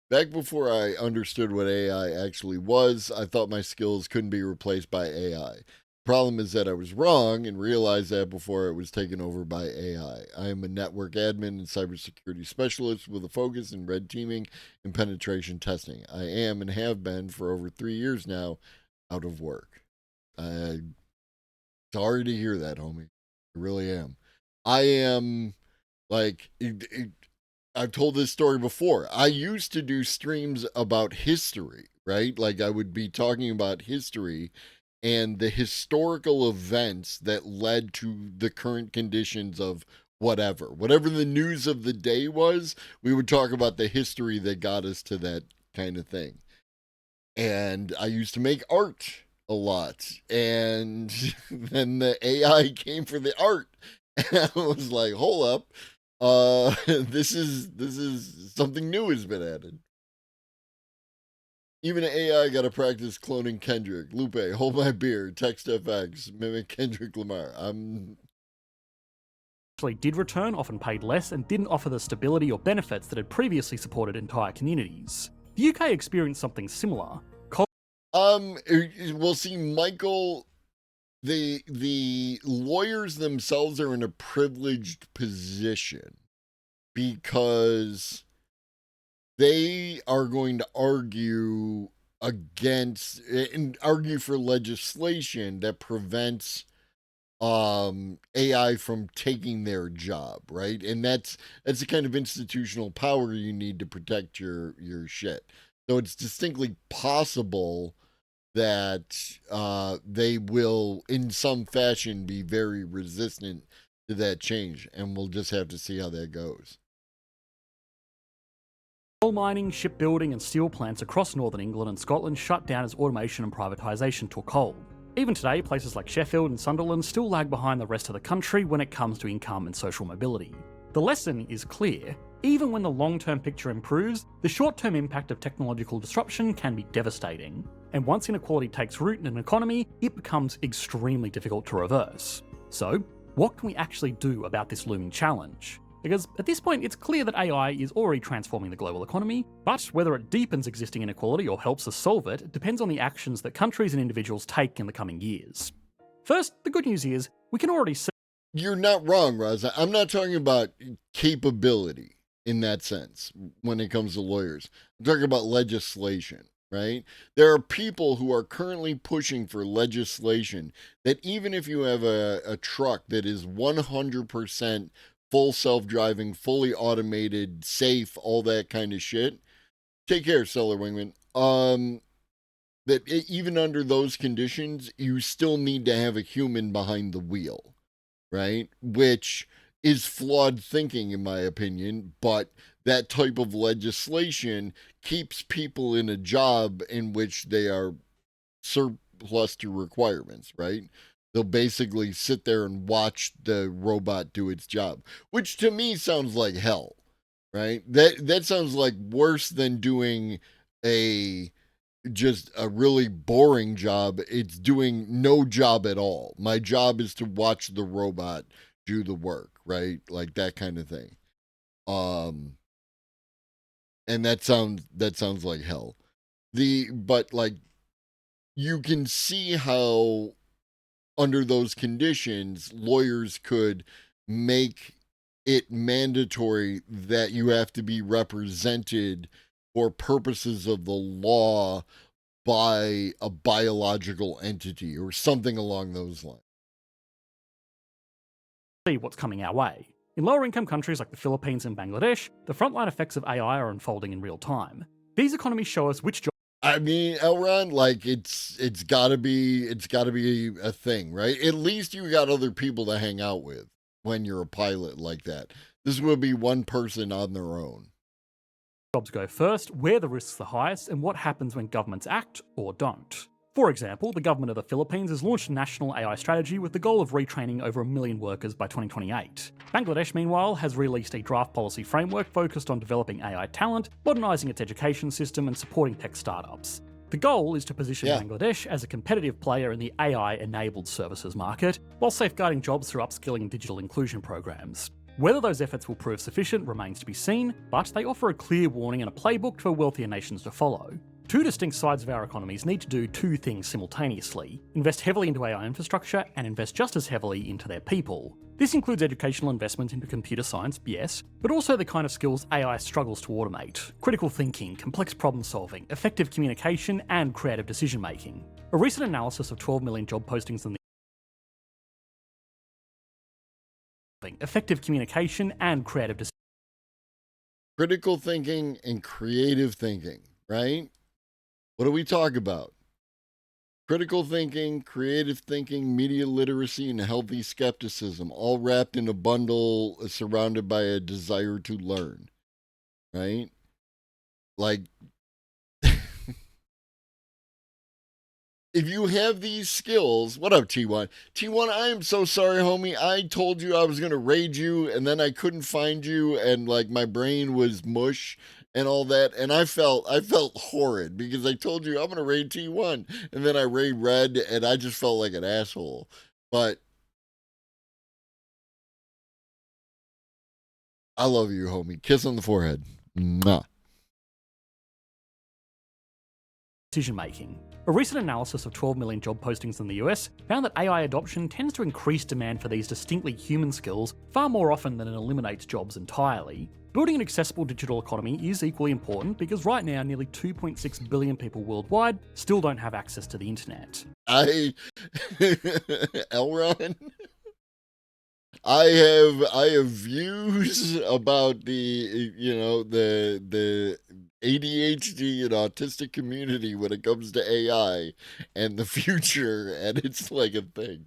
Speaker 4: Back before I understood what AI actually was, I thought my skills couldn't be replaced by AI. Problem is that I was wrong and realized that before it was taken over by AI. I am a network admin and cybersecurity specialist with a focus in red teaming and penetration testing. I am and have been for over 3 years now out of work. Sorry to hear that, homie. I really am. I am, like, I've told this story before. I used to do streams about history, right? Like, I would be talking about history and the historical events that led to the current conditions of whatever the news of the day was. We would talk about the history that got us to that kind of thing. And I used to make art a lot, and then the AI came for the art, and I was like, hold up, this is something new has been added. Even AI got to practice cloning Kendrick. Lupe, hold my beer. Text FX, mimic Kendrick Lamar.
Speaker 17: Actually did return often paid less and didn't offer the stability or benefits that had previously supported entire communities. The UK experienced something similar.
Speaker 4: We'll see, Michael, the lawyers themselves are in a privileged position because they are going to argue against and argue for legislation that prevents AI from taking their job, right? And that's the kind of institutional power you need to protect your shit. So it's distinctly possible that they will, in some fashion, be very resistant to that change, and we'll just have to see how that goes.
Speaker 17: Coal mining, shipbuilding and steel plants across northern England and Scotland shut down as automation and privatisation took hold. Even today, places like Sheffield and Sunderland still lag behind the rest of the country when it comes to income and social mobility. The lesson is clear. Even when the long-term picture improves, the short-term impact of technological disruption can be devastating. And once inequality takes root in an economy, it becomes extremely difficult to reverse. So, what can we actually do about this looming challenge? Because at this point, it's clear that AI is already transforming the global economy, but whether it deepens existing inequality or helps us solve it depends on the actions that countries and individuals take in the coming years. First, the good news is, we can already see...
Speaker 4: You're not wrong, Raza. I'm not talking about capability in that sense when it comes to lawyers. I'm talking about legislation, right? There are people who are currently pushing for legislation that even if you have a truck that is 100% full self-driving, fully automated, safe, all that kind of shit, take care, Stellar Wingman. Even under those conditions, you still need to have a human behind the wheel, right? Which is flawed thinking, in my opinion, but that type of legislation keeps people in a job in which they are surplus to requirements, right? They'll basically sit there and watch the robot do its job, which to me sounds like hell, right? That sounds like worse than doing just a really boring job. It's doing no job at all. My job is to watch the robot do the work, right? Like that kind of thing. And that sounds like hell. But like, you can see how under those conditions, lawyers could make it mandatory that you have to be represented for purposes of the law by a biological entity or something along those lines.
Speaker 17: See what's coming our way. In lower income countries like the Philippines and Bangladesh, the frontline effects of AI are unfolding in real time. These economies show us which jobs
Speaker 4: I mean, Elron, like it's gotta be a thing, right? At least you got other people to hang out with when you're a pilot like that. This will be one person on their own.
Speaker 17: Jobs go first, where the risks are highest, and what happens when governments act or don't. For example, the government of the Philippines has launched a national AI strategy with the goal of retraining over 1 million workers by 2028. Bangladesh, meanwhile, has released a draft policy framework focused on developing AI talent, modernising its education system, and supporting tech startups. The goal is to position Bangladesh as a competitive player in the AI-enabled services market, while safeguarding jobs through upskilling and digital inclusion programs. Whether those efforts will prove sufficient remains to be seen, but they offer a clear warning and a playbook for wealthier nations to follow. Two distinct sides of our economies need to do two things simultaneously: invest heavily into AI infrastructure and invest just as heavily into their people. This includes educational investment into computer science, yes, but also the kind of skills AI struggles to automate: critical thinking, complex problem solving, effective communication, and creative decision making. A recent analysis of 12 million job postings in the effective communication and creative decision.
Speaker 4: Critical thinking and creative thinking, right? What do we talk about? Critical thinking, creative thinking, media literacy, and healthy skepticism, all wrapped in a bundle surrounded by a desire to learn, right? Like, if you have these skills, what up, T1? T1, I am so sorry, homie. I told you I was going to raid you, and then I couldn't find you, and, like, my brain was mush and all that, and I felt horrid, because I told you I'm going to raid T1, and then I raid Red, and I just felt like an asshole. But I love you, homie. Kiss on the forehead. Mwah.
Speaker 17: Decision making. A recent analysis of 12 million job postings in the US found that AI adoption tends to increase demand for these distinctly human skills far more often than it eliminates jobs entirely. Building an accessible digital economy is equally important because right now nearly 2.6 billion people worldwide still don't have access to the internet.
Speaker 4: Elron, I have views about the ADHD and autistic community when it comes to AI and the future, and it's like a thing.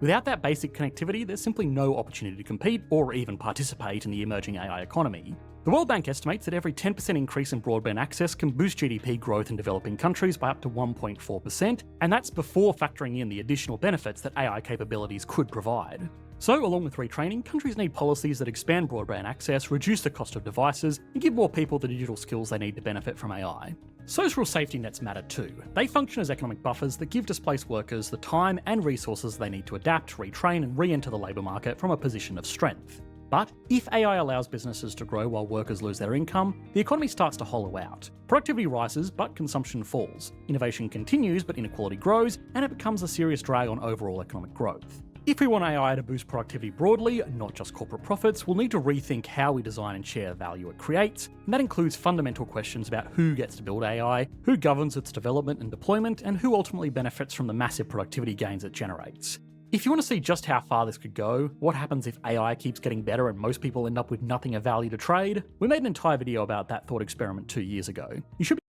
Speaker 17: Without that basic connectivity, there's simply no opportunity to compete or even participate in the emerging AI economy. The World Bank estimates that every 10% increase in broadband access can boost GDP growth in developing countries by up to 1.4%, and that's before factoring in the additional benefits that AI capabilities could provide. So, along with retraining, countries need policies that expand broadband access, reduce the cost of devices, and give more people the digital skills they need to benefit from AI. Social safety nets matter too. They function as economic buffers that give displaced workers the time and resources they need to adapt, retrain, and re-enter the labour market from a position of strength. But if AI allows businesses to grow while workers lose their income, the economy starts to hollow out. Productivity rises, but consumption falls. Innovation continues, but inequality grows, and it becomes a serious drag on overall economic growth. If we want AI to boost productivity broadly, not just corporate profits, we'll need to rethink how we design and share the value it creates, and that includes fundamental questions about who gets to build AI, who governs its development and deployment, and who ultimately benefits from the massive productivity gains it generates. If you want to see just how far this could go, what happens if AI keeps getting better and most people end up with nothing of value to trade, we made an entire video about that thought experiment 2 years ago. You should be...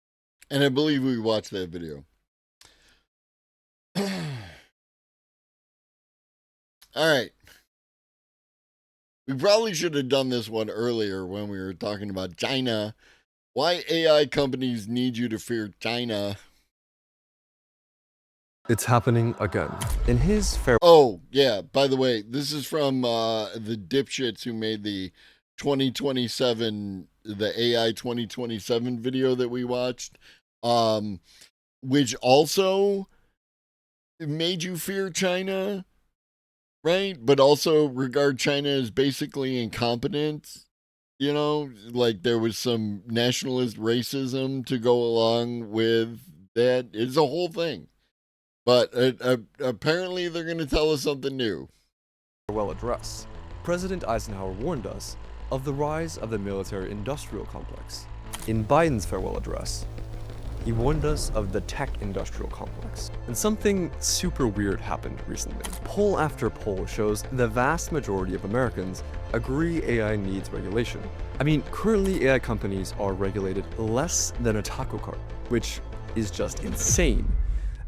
Speaker 4: And I believe we watched that video. All right. We probably should have done this one earlier when we were talking about China. Why AI companies need you to fear China.
Speaker 20: It's happening again. In his
Speaker 4: Oh, yeah. By the way, this is from the dipshits who made the 2027, the AI 2027 video that we watched, which also made you fear China. Right, but also regard China as basically incompetent, you know, like there was some nationalist racism to go along with that. It's a whole thing. But apparently they're going to tell us something new.
Speaker 20: farewell address, President Eisenhower warned us of the rise of the military-industrial complex. In Biden's farewell address, He warned us of the tech industrial complex. And something super weird happened recently. Poll after poll shows the vast majority of Americans agree AI needs regulation. I mean, currently AI companies are regulated less than a taco cart, which is just insane.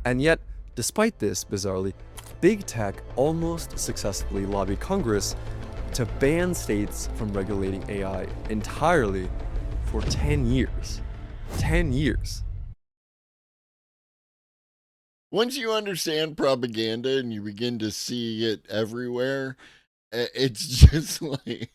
Speaker 20: And yet, despite this, bizarrely, big tech almost successfully lobbied Congress to ban states from regulating AI entirely for 10 years. 10 years.
Speaker 4: Once you understand propaganda and you begin to see it everywhere, it's just like...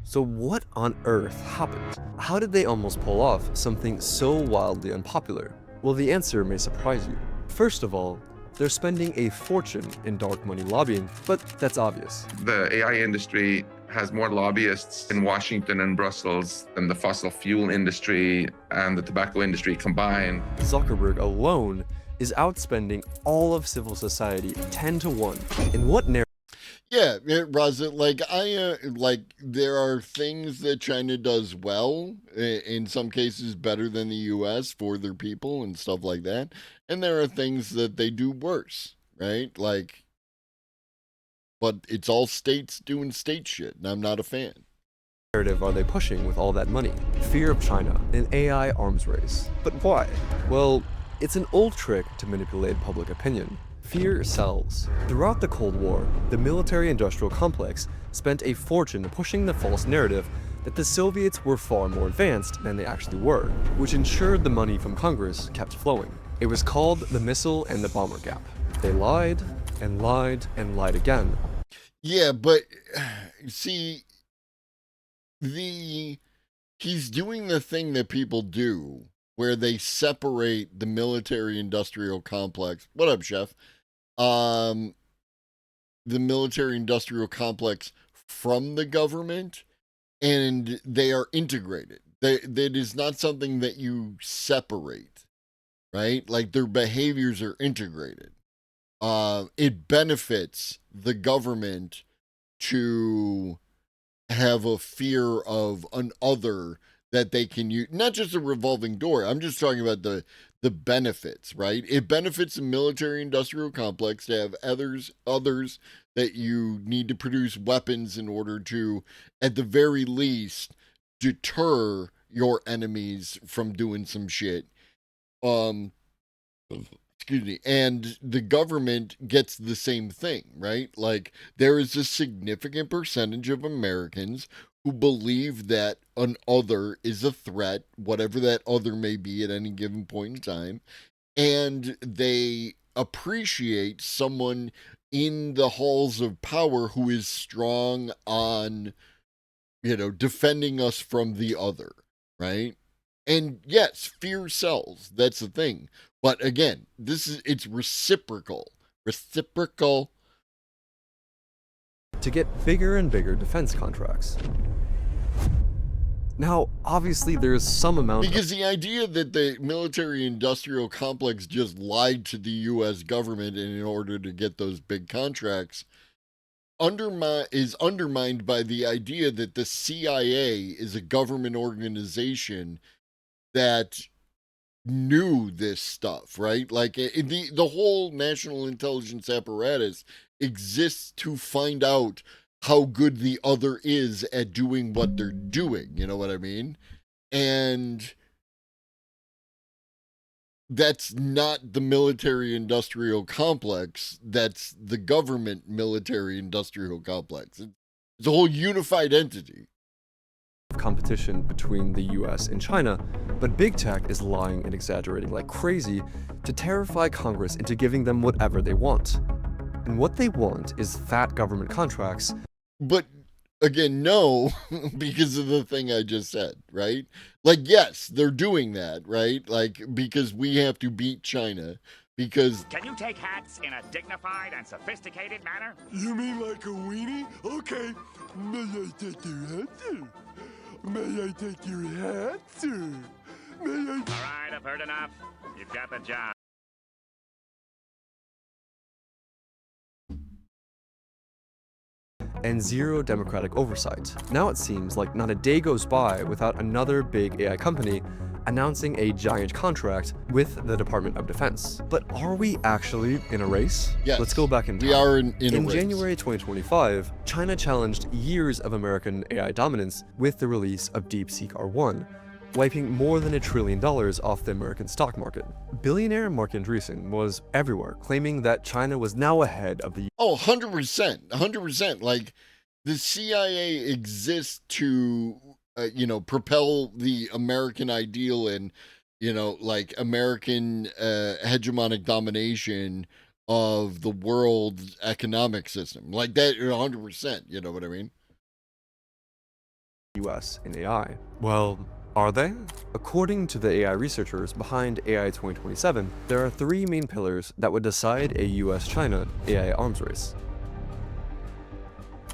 Speaker 20: So what on earth happened? How did they almost pull off something so wildly unpopular? Well, the answer may surprise you. First of all, they're spending a fortune in dark money lobbying, but that's obvious.
Speaker 21: The AI industry has more lobbyists in Washington and Brussels than the fossil fuel industry and the tobacco industry combined.
Speaker 20: Zuckerberg alone is outspending all of civil society 10 to 1. In what narrative?
Speaker 4: Yeah, Raza, there are things that China does well, in some cases better than the U.S. for their people and stuff like that. And there are things that they do worse, right? But it's all states doing state shit, and I'm not a fan.
Speaker 20: Narrative are they pushing with all that money? Fear of China, an AI arms race. But why? Well, it's an old trick to manipulate public opinion. Fear sells. Throughout the Cold War, the military-industrial complex spent a fortune pushing the false narrative that the Soviets were far more advanced than they actually were, which ensured the money from Congress kept flowing. It was called the missile and the bomber gap. They lied and lied and lied again.
Speaker 4: Yeah, but see, he's doing the thing that people do where they separate the military-industrial complex. What up, Chef? The military-industrial complex from the government, and they are integrated. That is not something that you separate, right? Like, their behaviors are integrated. It benefits the government to have a fear of an other that they can use, not just a revolving door. I'm just talking about the benefits, right? It benefits the military-industrial complex to have others that you need to produce weapons in order to, at the very least, deter your enemies from doing some shit. Excuse me. And the government gets the same thing, right? Like, there is a significant percentage of Americans who believe that an other is a threat, whatever that other may be at any given point in time, and they appreciate someone in the halls of power who is strong on, defending us from the other, right? And yes, fear sells. That's the thing. But again, it's reciprocal. Reciprocal.
Speaker 20: To get bigger and bigger defense contracts. Now, obviously, there is some amount
Speaker 4: because the idea that the military-industrial complex just lied to the U.S. government in order to get those big contracts is undermined by the idea that the CIA is a government organization that knew this stuff, right? Like, the whole national intelligence apparatus exists to find out how good the other is at doing what they're doing, you know what I mean? And that's not the military-industrial complex, that's the government military-industrial complex. It's a whole unified entity.
Speaker 20: Competition between the US and China, but big tech is lying and exaggerating like crazy to terrify Congress into giving them whatever they want. And what they want is fat government contracts.
Speaker 4: But again, no, because of the thing I just said, right? Like, yes, they're doing that, right? Like, because we have to beat China, because...
Speaker 22: Can you take hats in a dignified and sophisticated manner?
Speaker 23: You mean like a weenie? Okay. May I take your hat, sir? May I take your hat, sir? May I...
Speaker 22: All right, I've heard enough. You've got the job.
Speaker 20: And zero democratic oversight. Now it seems like not a day goes by without another big AI company announcing a giant contract with the Department of Defense. But are we actually in a race?
Speaker 4: Yes.
Speaker 20: Let's go back in time.
Speaker 4: We are in a race.
Speaker 20: January 2025, China challenged years of American AI dominance with the release of DeepSeek R1, wiping more than $1 trillion off the American stock market. Billionaire Mark Andreessen was everywhere, claiming that China was now ahead of the
Speaker 4: Oh, 100%. 100%. Like, the CIA exists to, propel the American ideal and, like American hegemonic domination of the world's economic system. Like that, 100%. You know what I mean?
Speaker 20: US in AI. Well, are they? According to the AI researchers behind AI 2027, there are 3 main pillars that would decide a US-China AI arms race.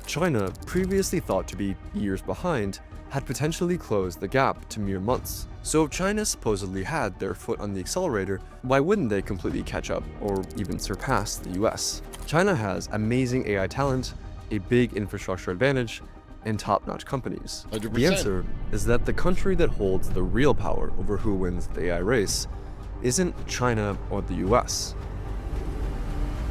Speaker 20: China, previously thought to be years behind, had potentially closed the gap to mere months. So if China supposedly had their foot on the accelerator, why wouldn't they completely catch up or even surpass the US? China has amazing AI talent, a big infrastructure advantage, and top-notch companies.
Speaker 4: 100%.
Speaker 20: The answer is that the country that holds the real power over who wins the AI race isn't China or the US.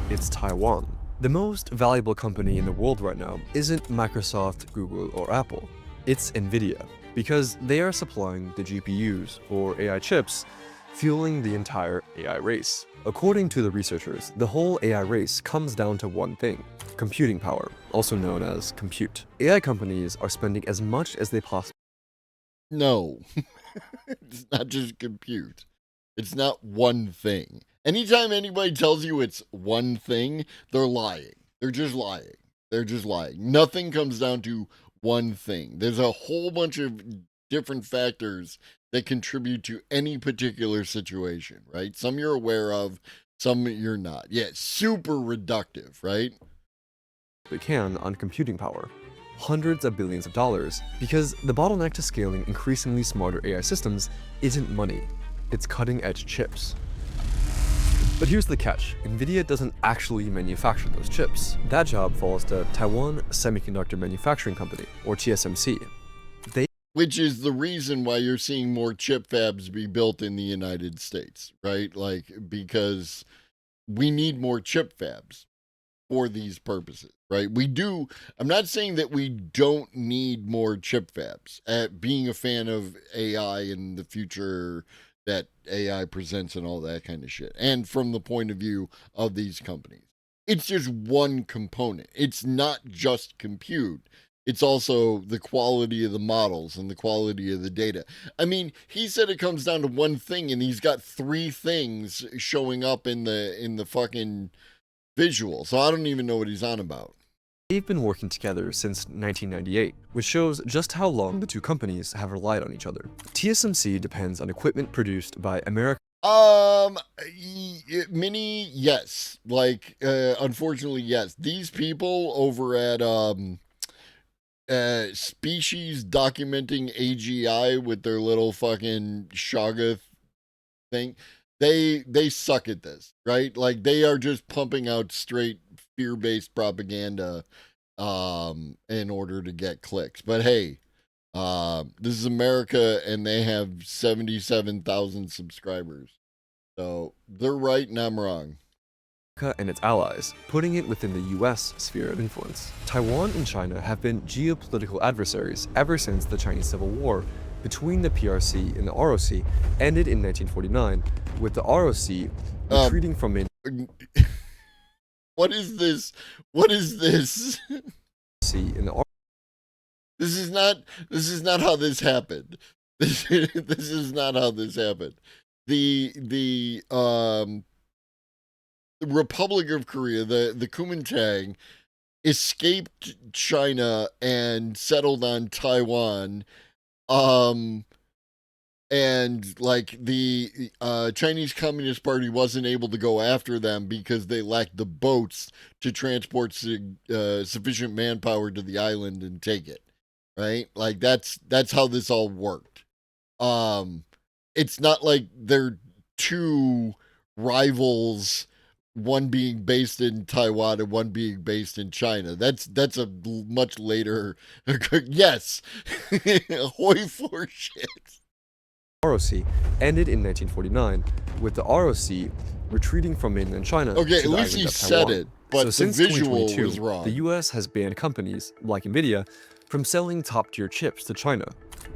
Speaker 20: It's Taiwan. The most valuable company in the world right now isn't Microsoft, Google, or Apple. It's Nvidia, because they are supplying the GPUs, or AI chips, fueling the entire AI race. According to the researchers, the whole AI race comes down to one thing: computing power, also known as compute. AI companies are spending as much as they possibly
Speaker 4: No. It's not just compute. It's not one thing. Anytime anybody tells you it's one thing, they're lying. They're just lying. They're just lying. Nothing comes down to one thing. There's a whole bunch of different factors that contribute to any particular situation, right? Some you're aware of, some you're not. Yeah, super reductive, right?
Speaker 20: can on computing power. Hundreds of billions of dollars, because the bottleneck to scaling increasingly smarter AI systems isn't money, it's cutting-edge chips. But here's the catch: Nvidia doesn't actually manufacture those chips. That job falls to Taiwan Semiconductor Manufacturing Company, or TSMC.
Speaker 4: Which is the reason why you're seeing more chip fabs be built in the United States, right? Like, because we need more chip fabs for these purposes, right? We do. I'm not saying that we don't need more chip fabs. Being a fan of AI and the future that AI presents and all that kind of shit, and from the point of view of these companies, it's just one component. It's not just compute. It's also the quality of the models and the quality of the data. I mean, he said it comes down to one thing, and he's got three things showing up in the fucking visual. So I don't even know what he's on about.
Speaker 20: They've been working together since 1998, which shows just how long the two companies have relied on each other. TSMC depends on equipment produced by American.
Speaker 4: Mini, yes. Like, unfortunately, yes. These people over at Species Documenting AGI with their little fucking Shoggoth thing, they suck at this, right? Like, they are just pumping out straight fear-based propaganda in order to get clicks. But hey, this is America, and they have 77,000 subscribers. So they're right and I'm wrong.
Speaker 20: And its allies, putting it within the US sphere of influence. Taiwan and China have been geopolitical adversaries ever since the Chinese Civil War between the PRC and the ROC ended in 1949, with the ROC retreating from it.
Speaker 4: What is this? What is this? This is not how this happened. This is not how this happened. The Republic of Korea, the Kuomintang, escaped China and settled on Taiwan. And like the Chinese Communist Party wasn't able to go after them because they lacked the boats to transport sufficient manpower to the island and take it. Right? Like that's how this all worked. It's not like they're two rivals, one being based in Taiwan and one being based in China. That's a much later. Yes, hoi for shit.
Speaker 20: ROC ended in 1949, with the ROC retreating from mainland China.
Speaker 4: Okay,
Speaker 20: to
Speaker 4: at
Speaker 20: the
Speaker 4: least
Speaker 20: island
Speaker 4: he
Speaker 20: of
Speaker 4: said
Speaker 20: Taiwan.
Speaker 4: it, but the
Speaker 20: since
Speaker 4: visual
Speaker 20: 2022,
Speaker 4: was wrong.
Speaker 20: The US has banned companies like Nvidia from selling top-tier chips to China.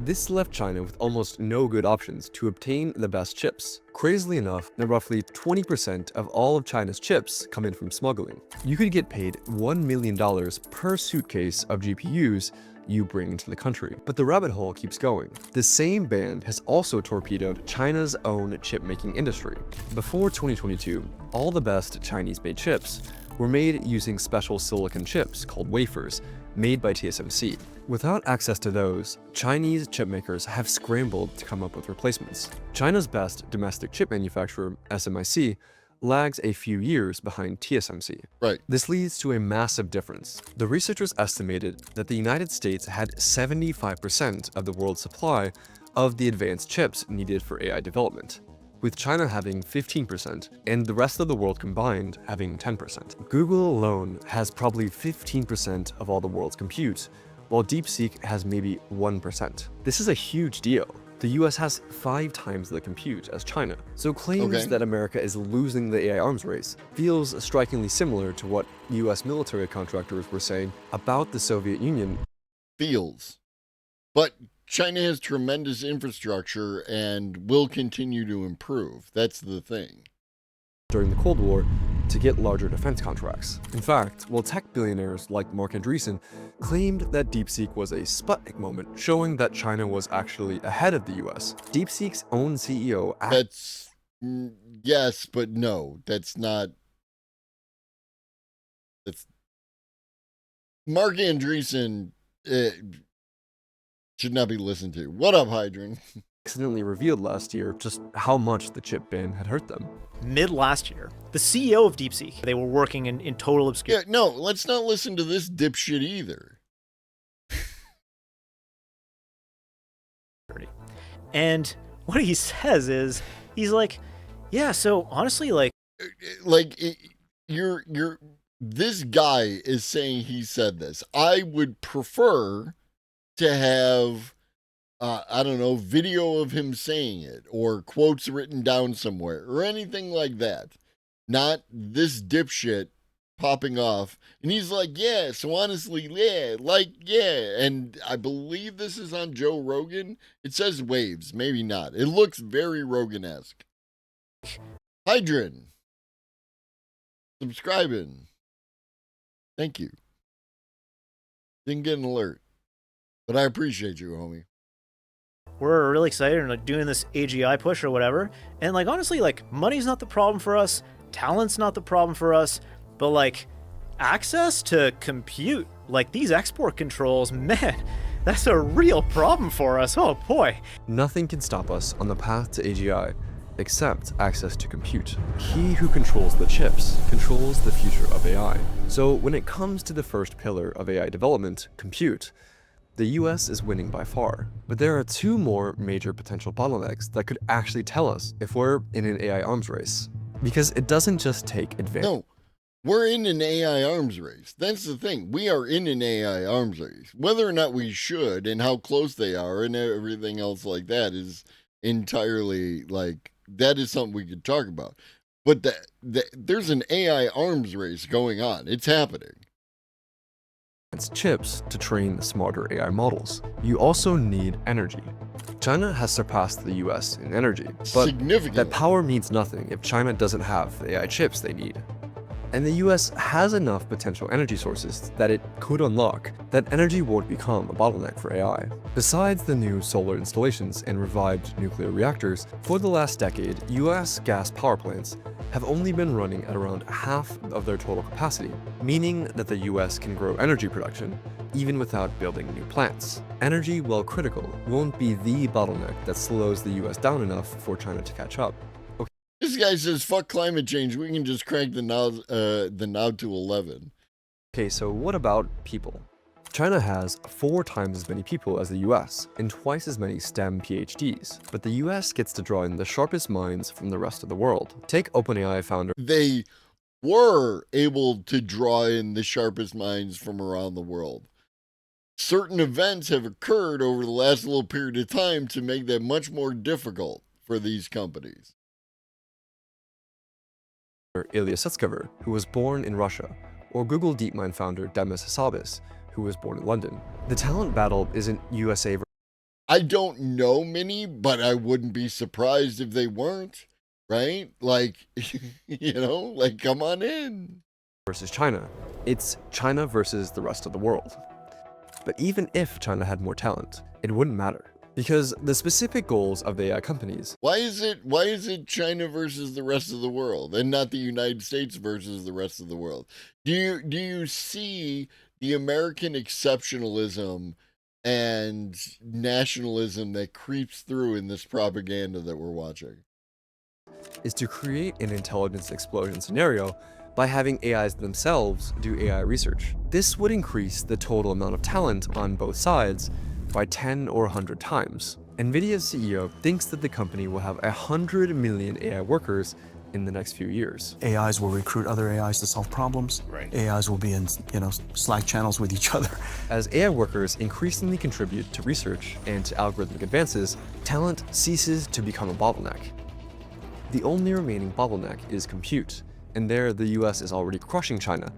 Speaker 20: This left China with almost no good options to obtain the best chips. Crazily enough, roughly 20% of all of China's chips come in from smuggling. You could get paid $1 million per suitcase of GPUs you bring into the country. But the rabbit hole keeps going. The same ban has also torpedoed China's own chip-making industry. Before 2022, all the best Chinese-made chips were made using special silicon chips called wafers, made by TSMC. Without access to those, Chinese chipmakers have scrambled to come up with replacements. China's best domestic chip manufacturer, SMIC, lags a few years behind TSMC.
Speaker 4: Right.
Speaker 20: This leads to a massive difference. The researchers estimated that the United States had 75% of the world's supply of the advanced chips needed for AI development, with China having 15% and the rest of the world combined having 10%. Google alone has probably 15% of all the world's compute, while DeepSeek has maybe 1%. This is a huge deal. The US has 5 times the compute as China, so claims that America is losing the AI arms race feels strikingly similar to what US military contractors were saying about the Soviet Union.
Speaker 4: But China has tremendous infrastructure and will continue to improve. That's the thing.
Speaker 20: During the Cold War, to get larger defense contracts. In fact, while tech billionaires like Mark Andreessen claimed that DeepSeek was a Sputnik moment, showing that China was actually ahead of the US, DeepSeek's own CEO...
Speaker 4: That's... yes, but no. That's not... That's... Mark Andreessen should not be listened to. What up, Hydron?
Speaker 20: Accidentally revealed last year just how much the chip ban had hurt them.
Speaker 1: Mid last year, the CEO of DeepSeek, they were working in total obscurity.
Speaker 4: Yeah, no, let's not listen to this dipshit either.
Speaker 1: And what he says is, he's like, yeah, so honestly,
Speaker 4: this guy is saying he said this. I would prefer to have I don't know, video of him saying it or quotes written down somewhere or anything like that. Not this dipshit popping off. And he's like, yeah, so honestly, yeah. And I believe this is on Joe Rogan. It says waves, maybe not. It looks very Rogan-esque. Hydron. Subscribing. Thank you. Didn't get an alert. But I appreciate you, homie.
Speaker 1: We're really excited and doing this AGI push or whatever. And honestly, money's not the problem for us. Talent's not the problem for us. But access to compute, these export controls, man, that's a real problem for us. Oh boy.
Speaker 20: Nothing can stop us on the path to AGI except access to compute. He who controls the chips controls the future of AI. So when it comes to the first pillar of AI development, compute, the US is winning by far. But there are 2 more major potential bottlenecks that could actually tell us if we're in an AI arms race. Because it doesn't just take advantage.
Speaker 4: No, we're in an AI arms race. That's the thing. We are in an AI arms race. Whether or not we should and how close they are and everything else like that is entirely that is something we could talk about. But there's an AI arms race going on. It's happening.
Speaker 20: Chips to train smarter AI models. You also need energy. China has surpassed the US in energy, but that power means nothing if China doesn't have the AI chips they need. And the US has enough potential energy sources that it could unlock that energy won't become a bottleneck for AI. Besides the new solar installations and revived nuclear reactors, for the last decade, US gas power plants have only been running at around half of their total capacity, meaning that the US can grow energy production even without building new plants. Energy, while critical, won't be the bottleneck that slows the US down enough for China to catch up.
Speaker 4: This guy says, fuck climate change. We can just crank the knob to 11.
Speaker 20: Okay, so what about people? China has 4 times as many people as the US and twice as many STEM PhDs, but the US gets to draw in the sharpest minds from the rest of the world. Take OpenAI founder.
Speaker 4: They were able to draw in the sharpest minds from around the world. certain events have occurred over the last little period of time to make that much more difficult for these companies.
Speaker 20: Ilya Sutskever, who was born in Russia, or Google DeepMind founder Demis Hassabis, who was born in London. The talent battle isn't USA.
Speaker 4: I don't know many, but I wouldn't be surprised if they weren't, right? Like, you know, like, come on in.
Speaker 20: Versus China. It's China versus the rest of the world. But even if China had more talent, it wouldn't matter. Because the specific goals of AI companies.
Speaker 4: Why is it China versus the rest of the world and not the United States versus the rest of the world? Do you see the American exceptionalism and nationalism that creeps through in this propaganda that we're watching?
Speaker 20: Is to create an intelligence explosion scenario by having AIs themselves do AI research. This would increase the total amount of talent on both sides by 10 or 100 times. NVIDIA's CEO thinks that the company will have 100 million AI workers in the next few years.
Speaker 2: AIs will recruit other AIs to solve problems. Right. AIs will be in, Slack channels with each other.
Speaker 20: As AI workers increasingly contribute to research and to algorithmic advances, talent ceases to become a bottleneck. The only remaining bottleneck is compute, and there the US is already crushing China,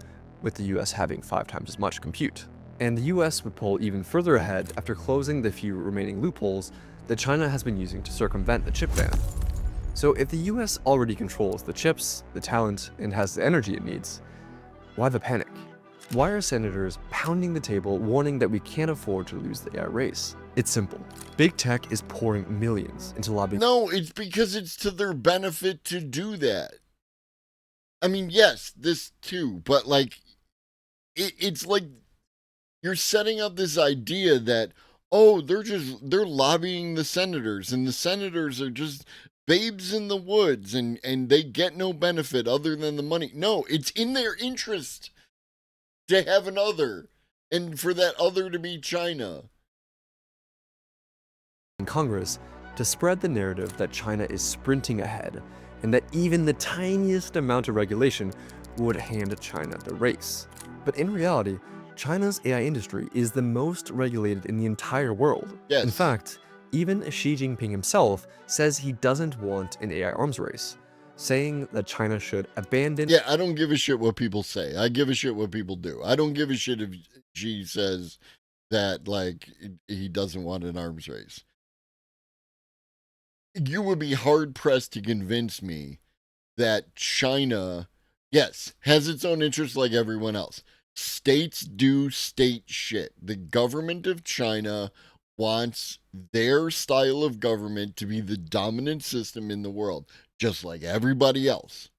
Speaker 20: with the US having 5 times as much compute. And the US would pull even further ahead after closing the few remaining loopholes that China has been using to circumvent the chip ban. So if the US already controls the chips, the talent, and has the energy it needs, why the panic? Why are senators pounding the table warning that we can't afford to lose the AI race? It's simple. Big tech is pouring millions into lobbying.
Speaker 4: No, it's because it's to their benefit to do that. I mean, yes, this too, but like, it's like you're setting up this idea that, oh, they're lobbying the senators, and the senators are just babes in the woods, and they get no benefit other than the money. No, it's in their interest to have an other, and for that other to be China.
Speaker 20: In Congress to spread the narrative that China is sprinting ahead, and that even the tiniest amount of regulation would hand China the race. But in reality, China's AI industry is the most regulated in the entire world.
Speaker 4: Yes.
Speaker 20: In fact, even Xi Jinping himself says he doesn't want an AI arms race, saying that China should abandon...
Speaker 4: Yeah, I don't give a shit what people say. I give a shit what people do. I don't give a shit if Xi says that, like, he doesn't want an arms race. You would be hard-pressed to convince me that China, yes, has its own interests like everyone else. States do state shit. The government of China wants their style of government to be the dominant system in the world, just like everybody else,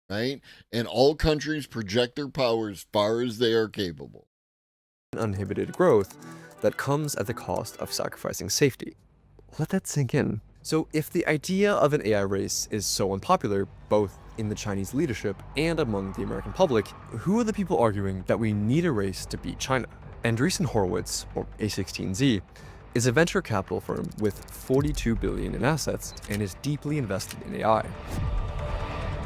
Speaker 4: right? And all countries project their power as far as they are capable.
Speaker 20: Uninhibited growth that comes at the cost of sacrificing safety. Let that sink in. So if the idea of an AI race is so unpopular, both in the Chinese leadership and among the American public, who are the people arguing that we need a race to beat China? Andreessen Horowitz, or A16Z, is a venture capital firm with $42 billion in assets and is deeply invested in AI.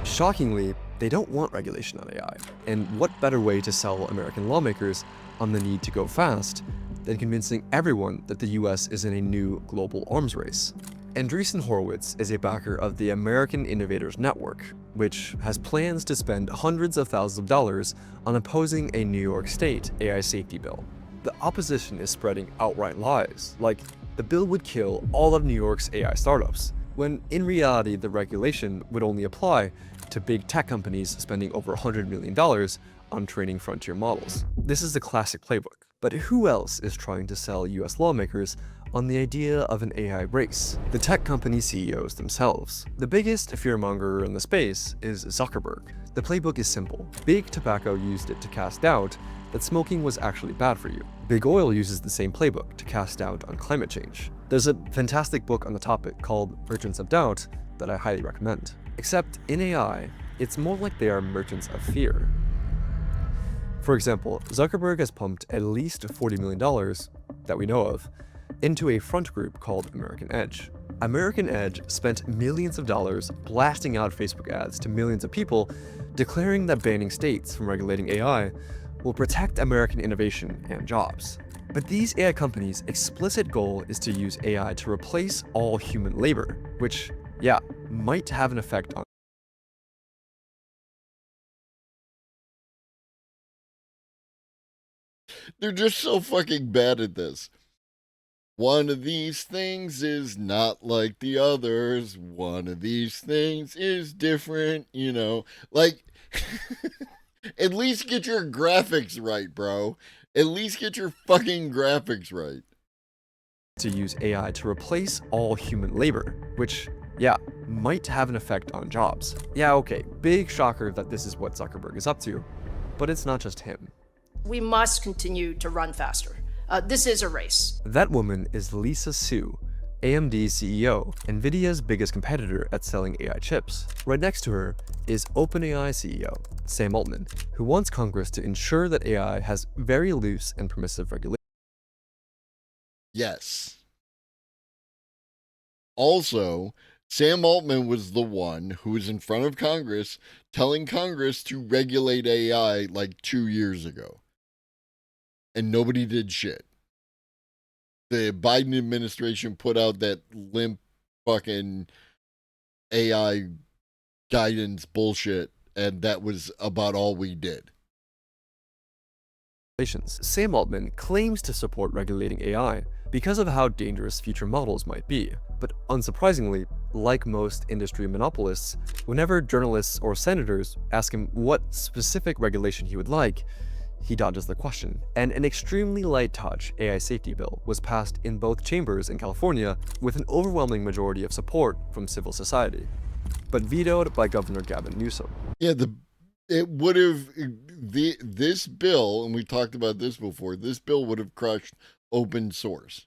Speaker 20: Shockingly, they don't want regulation on AI, and what better way to sell American lawmakers on the need to go fast than convincing everyone that the US is in a new global arms race? Andreessen Horowitz is a backer of the American Innovators Network, which has plans to spend hundreds of thousands of dollars on opposing a New York State AI safety bill. The opposition is spreading outright lies, like the bill would kill all of New York's AI startups, when in reality the regulation would only apply to big tech companies spending over $100 million on training frontier models. This is the classic playbook. But who else is trying to sell US lawmakers on the idea of an AI race? The tech company CEOs themselves. The biggest fearmonger in the space is Zuckerberg. The playbook is simple. Big Tobacco used it to cast doubt that smoking was actually bad for you. Big Oil uses the same playbook to cast doubt on climate change. There's a fantastic book on the topic called Merchants of Doubt that I highly recommend. Except in AI, it's more like they are merchants of fear. For example, Zuckerberg has pumped at least $40 million, that we know of, into a front group called American Edge. American Edge spent millions of dollars blasting out Facebook ads to millions of people, declaring that banning states from regulating AI will protect American innovation and jobs. But these AI companies' explicit goal is to use AI to replace all human labor, which, yeah, might have an effect on.
Speaker 4: They're just so fucking bad at this. One of these things is not like the others. One of these things is different, you know. Like, at least get your graphics right, bro. At least get your fucking graphics right.
Speaker 20: To use AI to replace all human labor, which, yeah, might have an effect on jobs. Yeah, okay, big shocker that this is what Zuckerberg is up to. But it's not just him.
Speaker 3: We must continue to run faster. This is a race.
Speaker 20: That woman is Lisa Su, AMD's CEO, NVIDIA's biggest competitor at selling AI chips. Right next to her is OpenAI CEO, Sam Altman, who wants Congress to ensure that AI has very loose and permissive regulation.
Speaker 4: Yes. Also, Sam Altman was the one who was in front of Congress telling Congress to regulate AI like 2 years ago. And nobody did shit. The Biden administration put out that limp fucking AI guidance bullshit, and that was about all we did.
Speaker 20: Sam Altman claims to support regulating AI because of how dangerous future models might be. But unsurprisingly, like most industry monopolists, whenever journalists or senators ask him what specific regulation he would like, he dodges the question. And an extremely light touch AI safety bill was passed in both chambers in California with an overwhelming majority of support from civil society, but vetoed by Governor Gavin Newsom.
Speaker 4: Yeah, it would have, this bill, and we talked about this before, this bill would have crushed open source,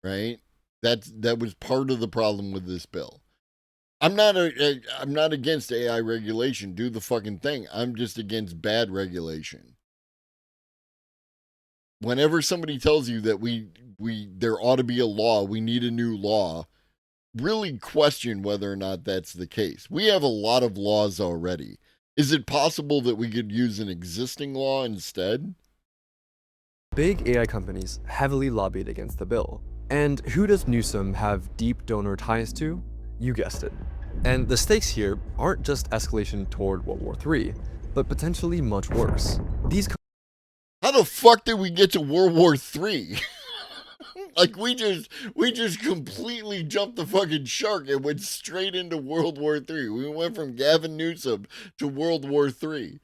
Speaker 4: right? That was part of the problem with this bill. I'm not against AI regulation. Do the fucking thing. I'm just against bad regulation. Whenever somebody tells you that there ought to be a law, we need a new law, really question whether or not that's the case. We have a lot of laws already. Is it possible that we could use an existing law instead?
Speaker 20: Big AI companies heavily lobbied against the bill. And who does Newsom have deep donor ties to? You guessed it. And the stakes here aren't just escalation toward World War III, but potentially much worse.
Speaker 4: How the fuck did we get to World War III? Like, we just completely jumped the fucking shark and went straight into World War III. We went from Gavin Newsom to World War III.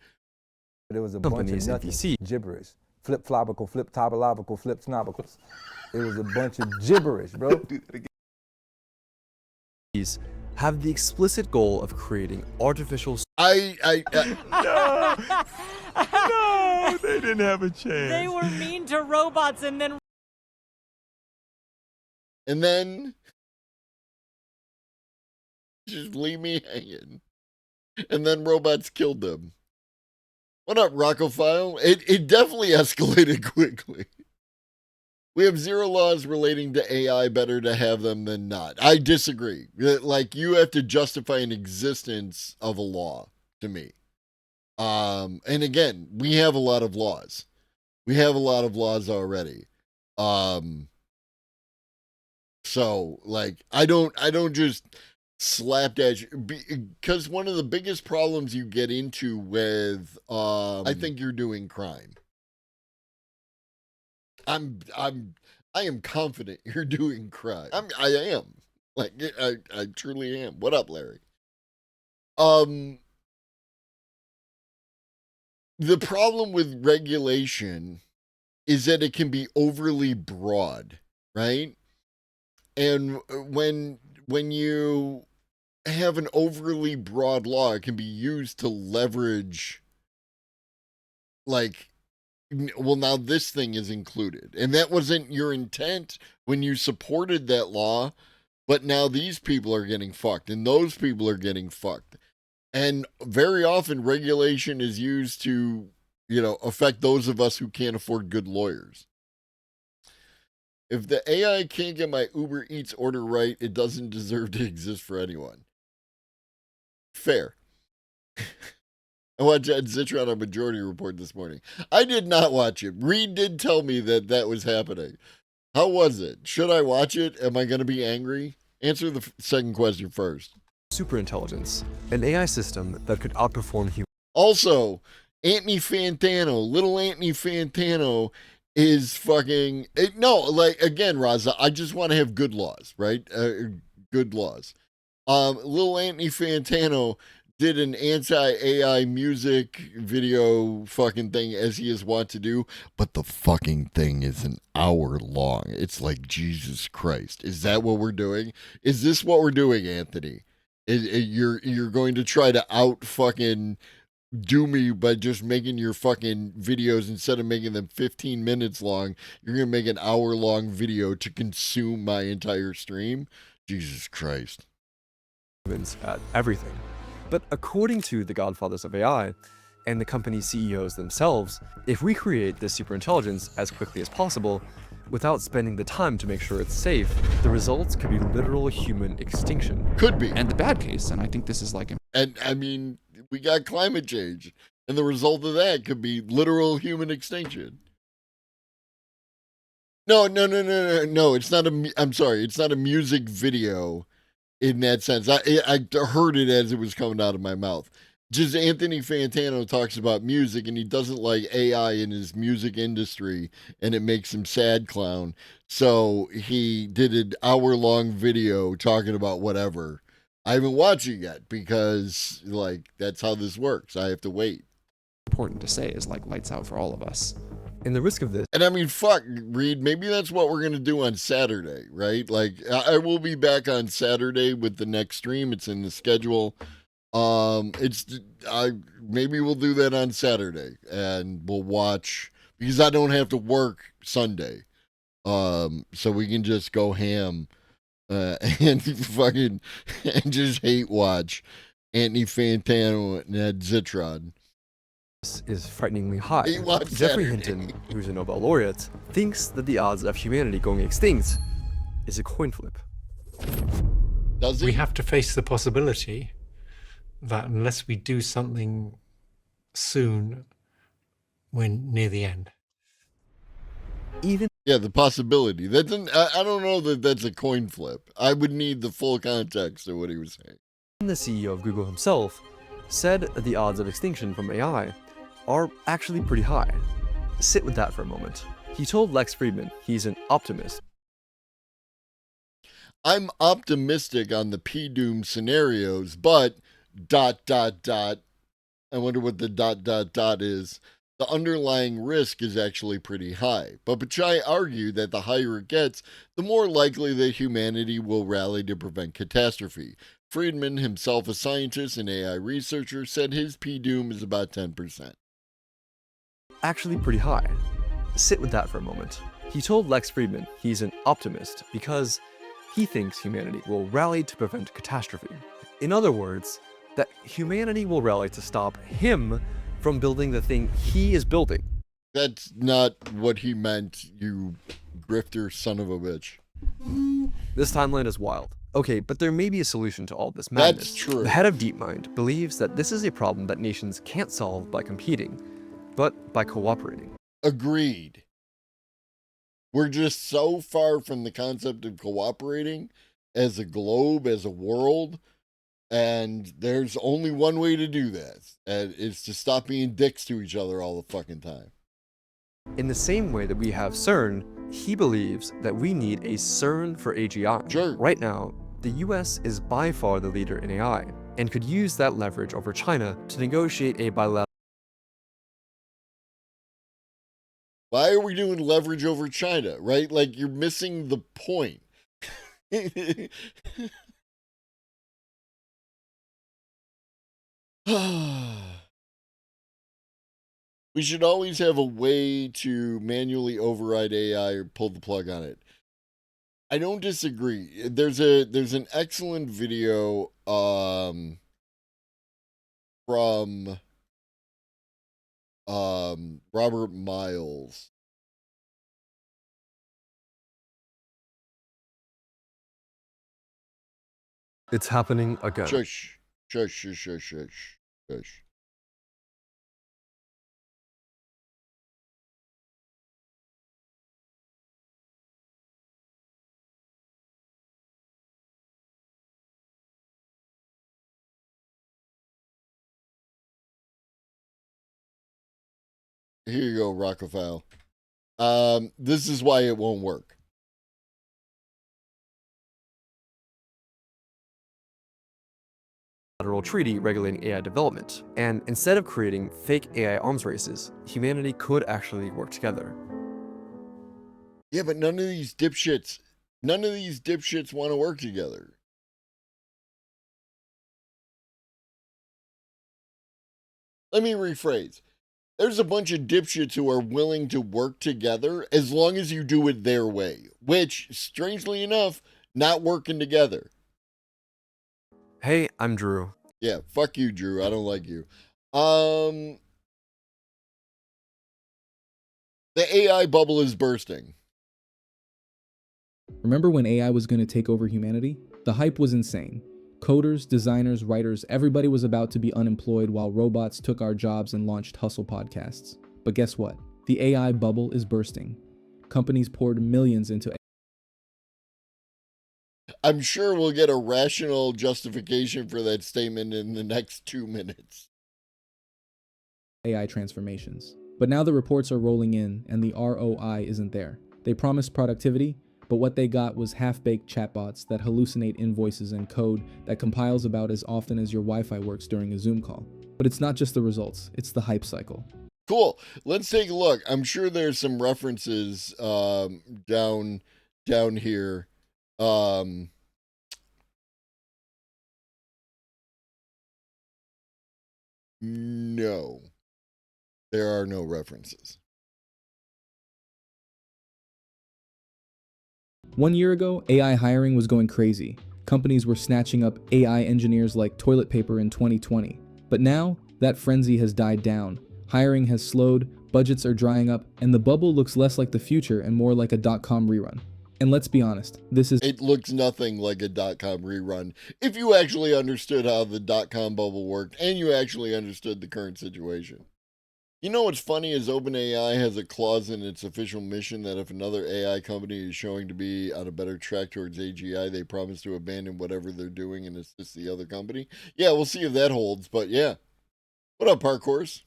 Speaker 18: There was a bunch of nothing, gibberish. Flip-flobical, flip-tobological, flip-snobicals. It was a bunch of gibberish, bro.
Speaker 20: These have the explicit goal of creating artificial...
Speaker 23: No, they didn't have a chance.
Speaker 5: They were mean to robots and then
Speaker 4: just leave me hanging. And then robots killed them. What up, Rockophile? It definitely escalated quickly. We have zero laws relating to AI, better to have them than not. I disagree. Like, you have to justify an existence of a law to me. And again, we have a lot of laws. We have a lot of laws already. So, like, I don't just slapdash, because one of the biggest problems you get into with, I think you're doing crime. I am confident you're doing crime. I am. Like, I truly am. What up, Larry? The problem with regulation is that it can be overly broad, right? And when you have an overly broad law, it can be used to leverage, like, well, now this thing is included. And that wasn't your intent when you supported that law, but now these people are getting fucked, and those people are getting fucked. And very often regulation is used to, affect those of us who can't afford good lawyers. If the AI can't get my Uber Eats order right, it doesn't deserve to exist for anyone. Fair. I watched Ed Zitron on Majority Report this morning. I did not watch it. Reed did tell me that that was happening. How was it? Should I watch it? Am I going to be angry? Answer the second question first.
Speaker 20: Superintelligence, an AI system that could outperform humans.
Speaker 4: Also, Anthony Fantano, little Anthony Fantano is fucking... No, like, again, Raza, I just want to have good laws, right? Good laws. Little Anthony Fantano did an anti-AI music video fucking thing as he is wont to do, but the fucking thing is an hour long. It's like, Jesus Christ. Is that what we're doing? Is this what we're doing, Anthony? You're going to try to out fucking do me by just making your fucking videos, instead of making them 15 minutes long, you're going to make an hour long video to consume my entire stream? Jesus Christ.
Speaker 20: At everything. But according to the godfathers of AI and the company CEOs themselves, if we create this superintelligence as quickly as possible, without spending the time to make sure it's safe, the results could be literal human extinction.
Speaker 4: Could be.
Speaker 6: And the bad case, and I think this is like...
Speaker 4: And, I mean, we got climate change, and the result of that could be literal human extinction. No, it's not I'm sorry, it's not a music video in that sense. I heard it as it was coming out of my mouth. Just Anthony Fantano talks about music, and he doesn't like AI in his music industry, and it makes him sad clown. So he did an hour-long video talking about whatever. I haven't watched it yet because, like, that's how this works. I have to wait.
Speaker 6: Important to say is, like, lights out for all of us.
Speaker 20: And the risk of this...
Speaker 4: And I mean, fuck, Reed, maybe that's what we're going to do on Saturday, right? Like, I will be back on Saturday with the next stream. It's in the schedule. Maybe we'll do that on Saturday, and we'll watch, because I don't have to work Sunday. So we can just go ham, and fucking, and just hate watch Anthony Fantano and Ed Zitron.
Speaker 20: Is frighteningly high.
Speaker 4: Jeffrey
Speaker 20: Geoffrey Hinton, who's a Nobel laureate, thinks that the odds of humanity going extinct is a coin flip.
Speaker 4: Does he?
Speaker 14: We have to face the possibility that unless we do something soon, we're near the end.
Speaker 4: Yeah, the possibility. That doesn't, I don't know that that's a coin flip. I would need the full context of what he was saying.
Speaker 20: The CEO of Google himself said that the odds of extinction from AI are actually pretty high. Sit with that for a moment. He told Lex Fridman he's an optimist.
Speaker 4: I'm optimistic on the P-Doom scenarios, but ... I wonder what the ... is. The underlying risk is actually pretty high. But Pichai argued that the higher it gets, the more likely that humanity will rally to prevent catastrophe. Friedman, himself a scientist and AI researcher, said his P-Doom is about 10%.
Speaker 20: Actually pretty high. Sit with that for a moment. He told Lex Fridman he's an optimist because he thinks humanity will rally to prevent catastrophe. In other words, that humanity will rally to stop him from building the thing he is building.
Speaker 4: That's not what he meant, you grifter son of a bitch.
Speaker 20: This timeline is wild. Okay, but there may be a solution to all this madness.
Speaker 4: That's true.
Speaker 20: The head of DeepMind believes that this is a problem that nations can't solve by competing, but by cooperating.
Speaker 4: Agreed. We're just so far from the concept of cooperating as a globe, as a world, and there's only one way to do that, and it's to stop being dicks to each other all the fucking time.
Speaker 20: In the same way that we have CERN, he believes that we need a CERN for AGI.
Speaker 4: Sure.
Speaker 20: Right now, the US is by far the leader in AI, and could use that leverage over China to negotiate a bilateral.
Speaker 4: Why are we doing leverage over China, right? Like, you're missing the point. We should always have a way to manually override AI or pull the plug on it. I don't disagree. There's an excellent video from Robert Miles.
Speaker 20: It's happening again.
Speaker 4: Shush. Here you go, Rockefeller. This is why it won't work.
Speaker 20: Bilateral treaty regulating AI development, and instead of creating fake AI arms races, humanity could actually work together.
Speaker 4: Yeah, but none of these dipshits want to work together. Let me rephrase. There's a bunch of dipshits who are willing to work together as long as you do it their way, which, strangely enough, not working together.
Speaker 20: Hey, I'm Drew.
Speaker 4: Yeah, fuck you, Drew. I don't like you. The AI bubble is bursting.
Speaker 7: Remember when AI was going to take over humanity? The hype was insane. Coders, designers, writers, everybody was about to be unemployed while robots took our jobs and launched hustle podcasts. But guess what? The AI bubble is bursting. Companies poured millions into
Speaker 4: I'm sure we'll get a rational justification for that statement in the next 2 minutes.
Speaker 7: AI transformations. But now the reports are rolling in and the ROI isn't there. They promised productivity, but what they got was half-baked chatbots that hallucinate invoices and code that compiles about as often as your Wi-Fi works during a Zoom call. But it's not just the results, it's the hype cycle.
Speaker 4: Cool. Let's take a look. I'm sure there's some references down here. No. There are no references.
Speaker 7: 1 year ago, AI hiring was going crazy. Companies were snatching up AI engineers like toilet paper in 2020. But now, that frenzy has died down. Hiring has slowed, budgets are drying up, and the bubble looks less like the future and more like a dot-com rerun. And let's be honest, it
Speaker 4: looks nothing like a dot-com rerun. If you actually understood how the dot-com bubble worked and you actually understood the current situation. You know what's funny is OpenAI has a clause in its official mission that if another AI company is showing to be on a better track towards AGI, they promise to abandon whatever they're doing and assist the other company. Yeah, we'll see if that holds, but yeah. What up, Parkours?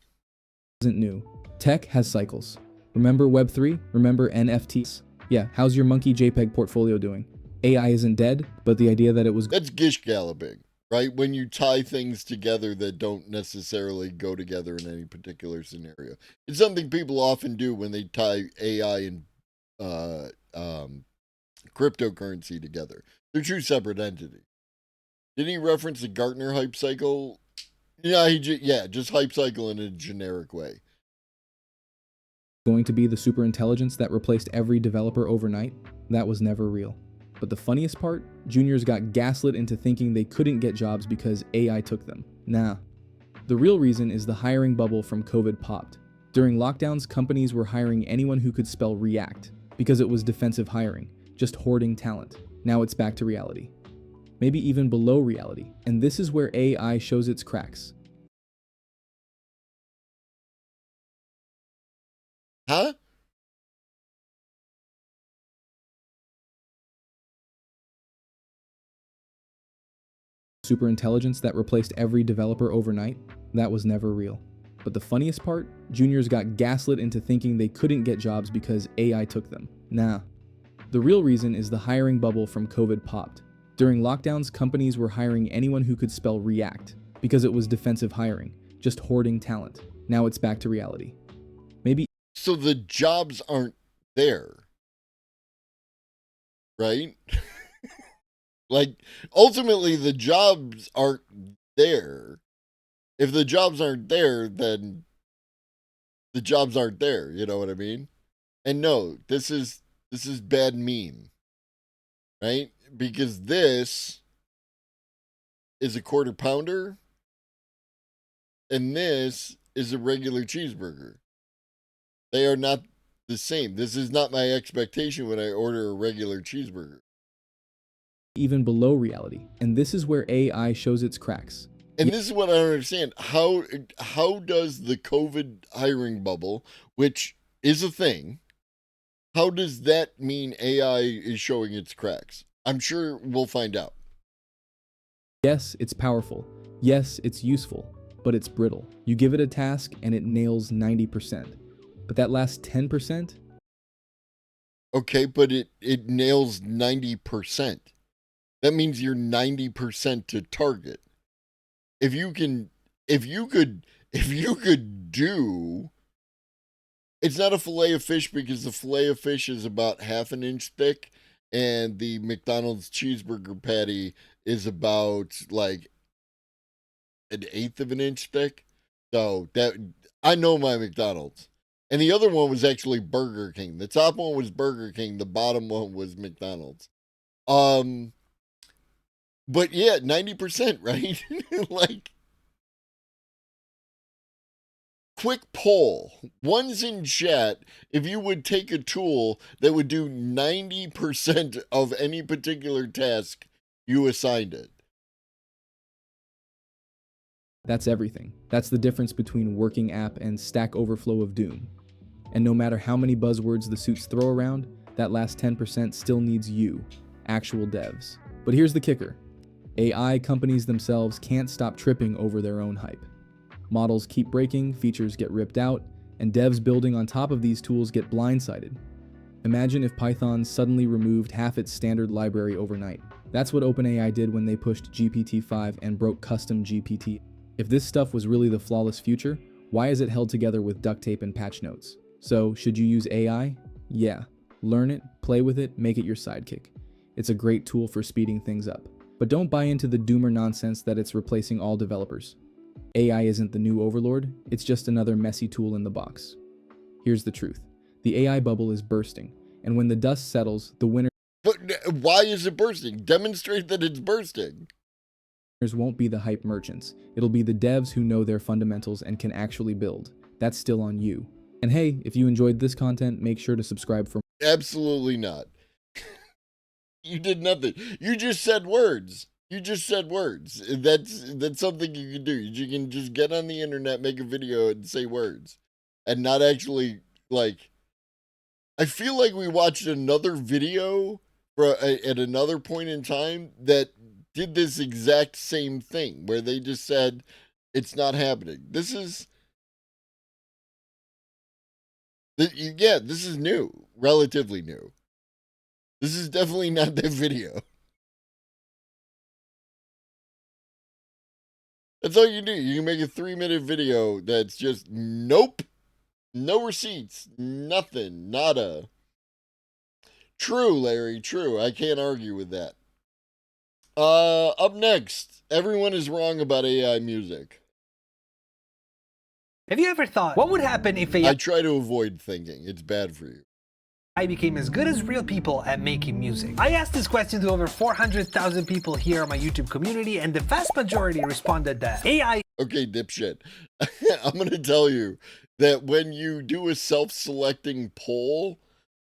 Speaker 7: Isn't new. Tech has cycles. Remember Web3? Remember NFTs? Yeah, how's your monkey JPEG portfolio doing? AI isn't dead, but the idea that it was...
Speaker 4: That's gish galloping, right? When you tie things together that don't necessarily go together in any particular scenario. It's something people often do when they tie AI and cryptocurrency together. They're two separate entities. Did he reference the Gartner hype cycle? Yeah, just hype cycle in a generic way.
Speaker 7: Going to be the superintelligence that replaced every developer overnight? That was never real. But the funniest part? Juniors got gaslit into thinking they couldn't get jobs because AI took them. Nah. The real reason is the hiring bubble from COVID popped. During lockdowns, companies were hiring anyone who could spell React because it was defensive hiring, just hoarding talent. Now it's back to reality. Maybe even below reality. And this is where AI shows its cracks.
Speaker 4: Huh?
Speaker 7: Superintelligence that replaced every developer overnight? That was never real. But the funniest part? Juniors got gaslit into thinking they couldn't get jobs because AI took them. Nah. The real reason is the hiring bubble from COVID popped. During lockdowns, companies were hiring anyone who could spell React because it was defensive hiring, just hoarding talent. Now it's back to reality. Maybe...
Speaker 4: So the jobs aren't there, right? Like, ultimately, the jobs aren't there. If the jobs aren't there, then the jobs aren't there. You know what I mean? And no, this is bad meme, right? Because this is a quarter pounder, and this is a regular cheeseburger. They are not the same. This is not my expectation when I order a regular cheeseburger.
Speaker 7: Even below reality. And this is where AI shows its cracks.
Speaker 4: And this is what I don't understand. How does the COVID hiring bubble, which is a thing, how does that mean AI is showing its cracks? I'm sure we'll find out.
Speaker 7: Yes, it's powerful. Yes, it's useful, but it's brittle. You give it a task and it nails 90%. But that last 10%?
Speaker 4: Okay, but it nails 90%. That means you're 90% to target. If you could do, it's not a fillet of fish because the fillet of fish is about half an inch thick and the McDonald's cheeseburger patty is about like an eighth of an inch thick. So that, I know my McDonald's. And the other one was actually Burger King. The top one was Burger King. The bottom one was McDonald's. But yeah, 90%, right? Like, quick poll. One's in chat. If you would take a tool that would do 90% of any particular task, you assigned it.
Speaker 7: That's everything. That's the difference between working app and Stack Overflow of doom. And no matter how many buzzwords the suits throw around, that last 10% still needs you, actual devs. But here's the kicker. AI companies themselves can't stop tripping over their own hype. Models keep breaking, features get ripped out, and devs building on top of these tools get blindsided. Imagine if Python suddenly removed half its standard library overnight. That's what OpenAI did when they pushed GPT-5 and broke custom GPT. If this stuff was really the flawless future, why is it held together with duct tape and patch notes? So, should you use AI? Yeah. Learn it, play with it, make it your sidekick. It's a great tool for speeding things up. But don't buy into the doomer nonsense that it's replacing all developers. AI isn't the new overlord, it's just another messy tool in the box. Here's the truth. The AI bubble is bursting, and when the dust settles, the winners
Speaker 4: But why is it bursting? Demonstrate that it's bursting.
Speaker 7: won't be the hype merchants. It'll be the devs who know their fundamentals and can actually build. That's still on you. And hey, if you enjoyed this content, make sure to subscribe for more.
Speaker 4: Absolutely not. You did nothing. You just said words. You just said words. That's something you can do. You can just get on the internet, make a video, and say words. And not actually, like... I feel like we watched another video at another point in time that did this exact same thing, where they just said, it's not happening. This is... Yeah, this is new. Relatively new. This is definitely not that video. That's all you do. You can make a 3-minute video that's just nope. No receipts. Nothing. Nada. True, Larry. True. I can't argue with that. Up next. Everyone is wrong about AI music.
Speaker 8: Have you ever thought, what would happen if AI
Speaker 4: I try to avoid thinking. It's bad for you.
Speaker 8: became as good as real people at making music? I asked this question to over 400,000 people here on my YouTube community, and the vast majority responded that AI...
Speaker 4: Okay, dipshit. I'm going to tell you that when you do a self-selecting poll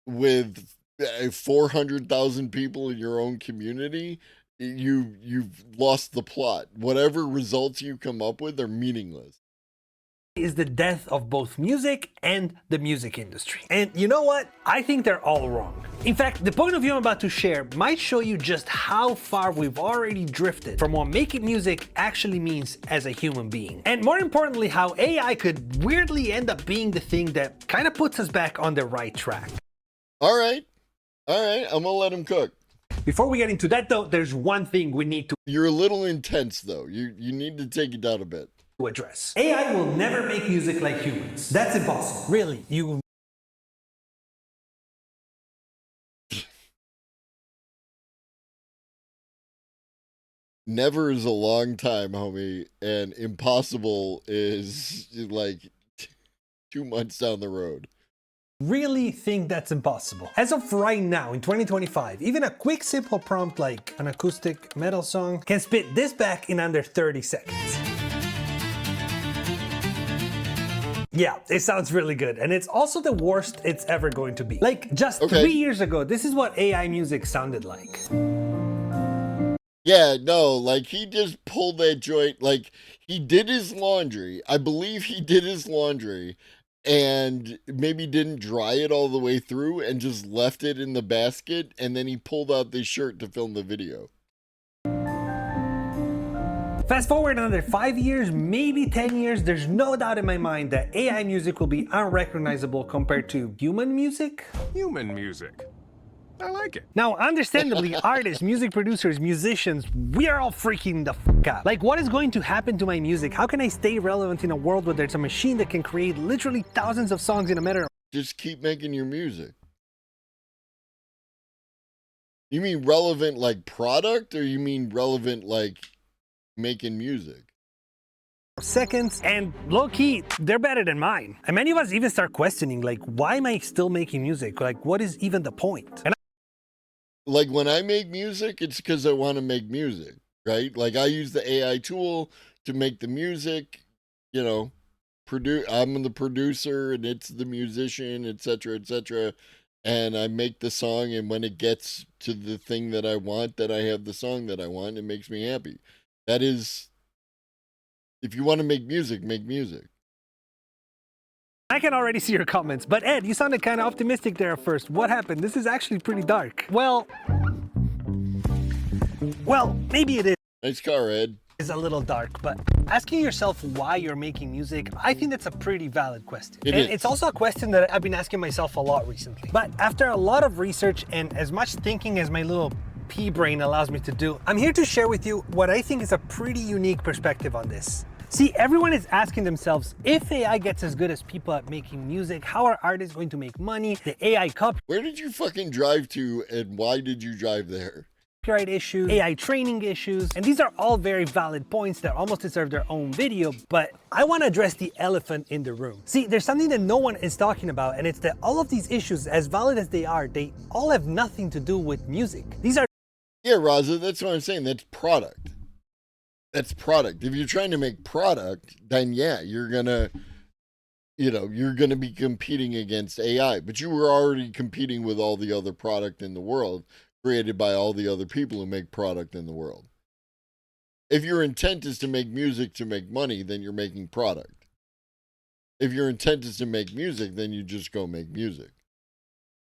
Speaker 4: with 400,000 people in your own community, you've lost the plot. Whatever results you come up with are meaningless.
Speaker 8: is the death of both music and the music industry. And you know what? I think they're all wrong. In fact, the point of view I'm about to share might show you just how far we've already drifted from what making music actually means as a human being. And more importantly, how AI could weirdly end up being the thing that kind of puts us back on the right track.
Speaker 4: All right, I'm gonna let him cook.
Speaker 8: Before we get into that though, there's one thing we need to...
Speaker 4: You're a little intense though. You need to take it down a bit.
Speaker 8: address. AI will never make music like humans. That's impossible. Really, you...
Speaker 4: Never is a long time, homie, and impossible is like 2 months down the road.
Speaker 8: Really think that's impossible. As of right now, in 2025, even a quick simple prompt like an acoustic metal song can spit this back in under 30 seconds. Yeah, it sounds really good, and it's also the worst it's ever going to be. Like, just 3 years ago, this is what AI music sounded like.
Speaker 4: Yeah, no, like, he just pulled that joint, like, he did his laundry. I believe he did his laundry, and maybe didn't dry it all the way through, and just left it in the basket, and then he pulled out this shirt to film the video.
Speaker 8: Fast forward another 5 years, maybe 10 years, there's no doubt in my mind that AI music will be unrecognizable compared to human music.
Speaker 23: Human music. I like it.
Speaker 8: Now, understandably, artists, music producers, musicians, we are all freaking the fuck out. Like, what is going to happen to my music? How can I stay relevant in a world where there's a machine that can create literally thousands of songs in a matter of...
Speaker 4: Just keep making your music. You mean relevant like product, or you mean relevant like making music?
Speaker 8: seconds, and low-key, they're better than mine. And many of us even start questioning, like, why am I still making music? Like, what is even the point? And
Speaker 4: like when I make music, it's because I want to make music, right? Like I use the AI tool to make the music, you know, I'm the producer and it's the musician, etc., etc. And I make the song, and when it gets to the thing that I want, that I have the song that I want, it makes me happy. That is, if you want to make music, make music.
Speaker 8: I can already see your comments, but Ed, you sounded kind of optimistic there at first. What happened? This is actually pretty dark. Well, maybe it is.
Speaker 4: Nice car, Ed.
Speaker 8: Is a little dark, but asking yourself why you're making music, I think that's a pretty valid question. It's also a question that I've been asking myself a lot recently. But after a lot of research and as much thinking as my little pea brain allows me to do, I'm here to share with you what I think is a pretty unique perspective on this. See, everyone is asking themselves, if AI gets as good as people at making music, how are artists going to make money? The AI
Speaker 4: Where did you fucking drive to, and why did you drive there?
Speaker 8: Copyright issues, AI training issues, and these are all very valid points that almost deserve their own video, but I want to address the elephant in the room. See, there's something that no one is talking about, and it's that all of these issues, as valid as they all have nothing to do with music. These are...
Speaker 4: Yeah, Raza, that's what I'm saying. That's product. That's product. If you're trying to make product, then yeah, you're gonna be competing against AI, but you were already competing with all the other product in the world created by all the other people who make product in the world. If your intent is to make music to make money, then you're making product. If your intent is to make music, then you just go make music.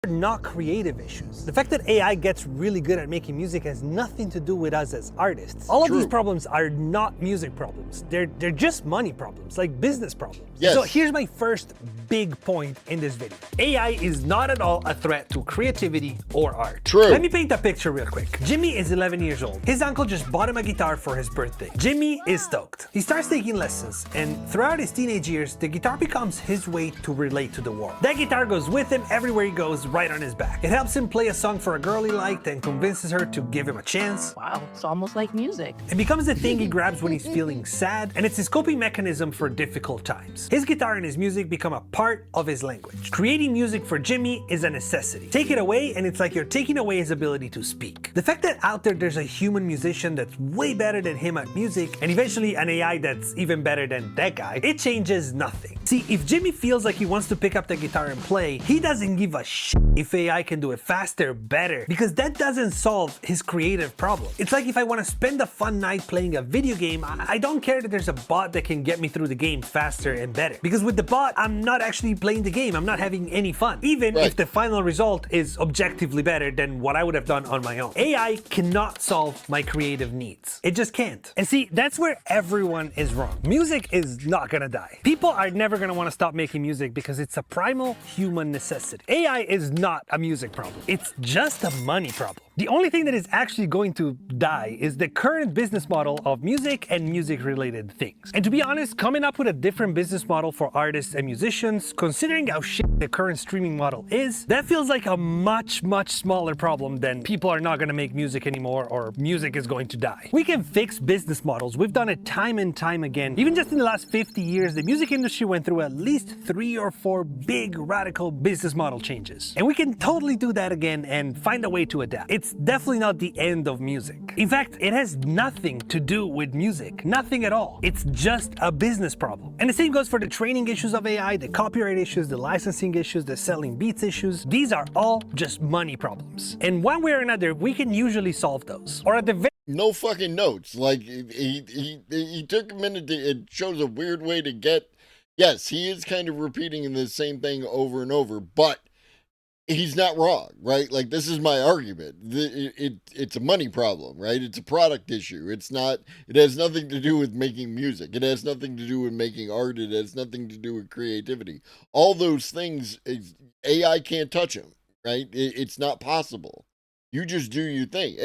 Speaker 8: Not creative issues. The fact that AI gets really good at making music has nothing to do with us as artists. All of these problems are not music problems. They're just money problems, like business problems.
Speaker 4: Yes.
Speaker 8: So here's my first big point in this video. AI is not at all a threat to creativity or art.
Speaker 4: True.
Speaker 8: Let me paint a picture real quick. Jimmy is 11 years old. His uncle just bought him a guitar for his birthday. Jimmy is stoked. He starts taking lessons, and throughout his teenage years, the guitar becomes his way to relate to the world. That guitar goes with him everywhere he goes, right on his back. It helps him play a song for a girl he liked and convinces her to give him a chance.
Speaker 10: Wow, it's almost like music.
Speaker 8: It becomes the thing he grabs when he's feeling sad, and it's his coping mechanism for difficult times. His guitar and his music become a part of his language. Creating music for Jimmy is a necessity. Take it away, and it's like you're taking away his ability to speak. The fact that out there's a human musician that's way better than him at music, and eventually an AI that's even better than that guy, it changes nothing. See, if Jimmy feels like he wants to pick up the guitar and play, he doesn't give a shit if AI can do it faster, better, because that doesn't solve his creative problem. It's like if I want to spend a fun night playing a video game, I don't care that there's a bot that can get me through the game faster and better, because with the bot, I'm not actually playing the game. I'm not having any fun, even if the final result is objectively better than what I would have done on my own. AI cannot solve my creative needs. It just can't. And see, that's where everyone is wrong. Music is not gonna die. People are never gonna want to stop making music because it's a primal human necessity. AI is not a music problem. It's just a money problem. The only thing that is actually going to die is the current business model of music and music-related things. And to be honest, coming up with a different business model for artists and musicians, considering how shit the current streaming model is, that feels like a much, much smaller problem than people are not going to make music anymore or music is going to die. We can fix business models. We've done it time and time again. Even just in the last 50 years, the music industry went through at least 3 or 4 big radical business model changes. And we can totally do that again and find a way to adapt. It's definitely not the end of music. In fact, it has nothing to do with music. Nothing at all. It's just a business problem. And the same goes for the training issues of AI, the copyright issues, the licensing issues, the selling beats issues. These are all just money problems. And one way or another, we can usually solve those. Or at the very
Speaker 4: no fucking notes. Like he took a minute to, it shows a weird way to get, yes, he is kind of repeating the same thing over and over, but he's not wrong, right? Like, this is my argument. It's a money problem, right? It's a product issue. It has nothing to do with making music. It has nothing to do with making art. It has nothing to do with creativity. All those things, AI can't touch them, right? It's not possible. You just do your thing.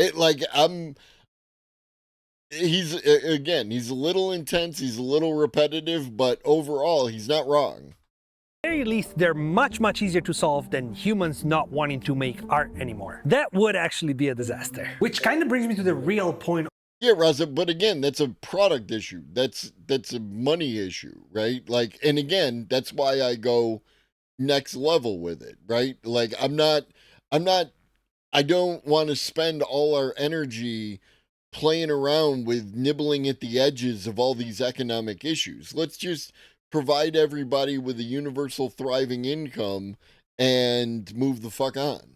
Speaker 4: He's a little intense. He's a little repetitive, but overall, he's not wrong.
Speaker 8: Very least, they're much, much easier to solve than humans not wanting to make art anymore. That would actually be a disaster. Which kind of brings me to the real point.
Speaker 4: Yeah, Raza, but again, that's a product issue. That's a money issue, right? Like, and again, that's why I go next level with it, right? Like, I don't want to spend all our energy playing around with nibbling at the edges of all these economic issues. Let's just provide everybody with a universal thriving income and move the fuck on.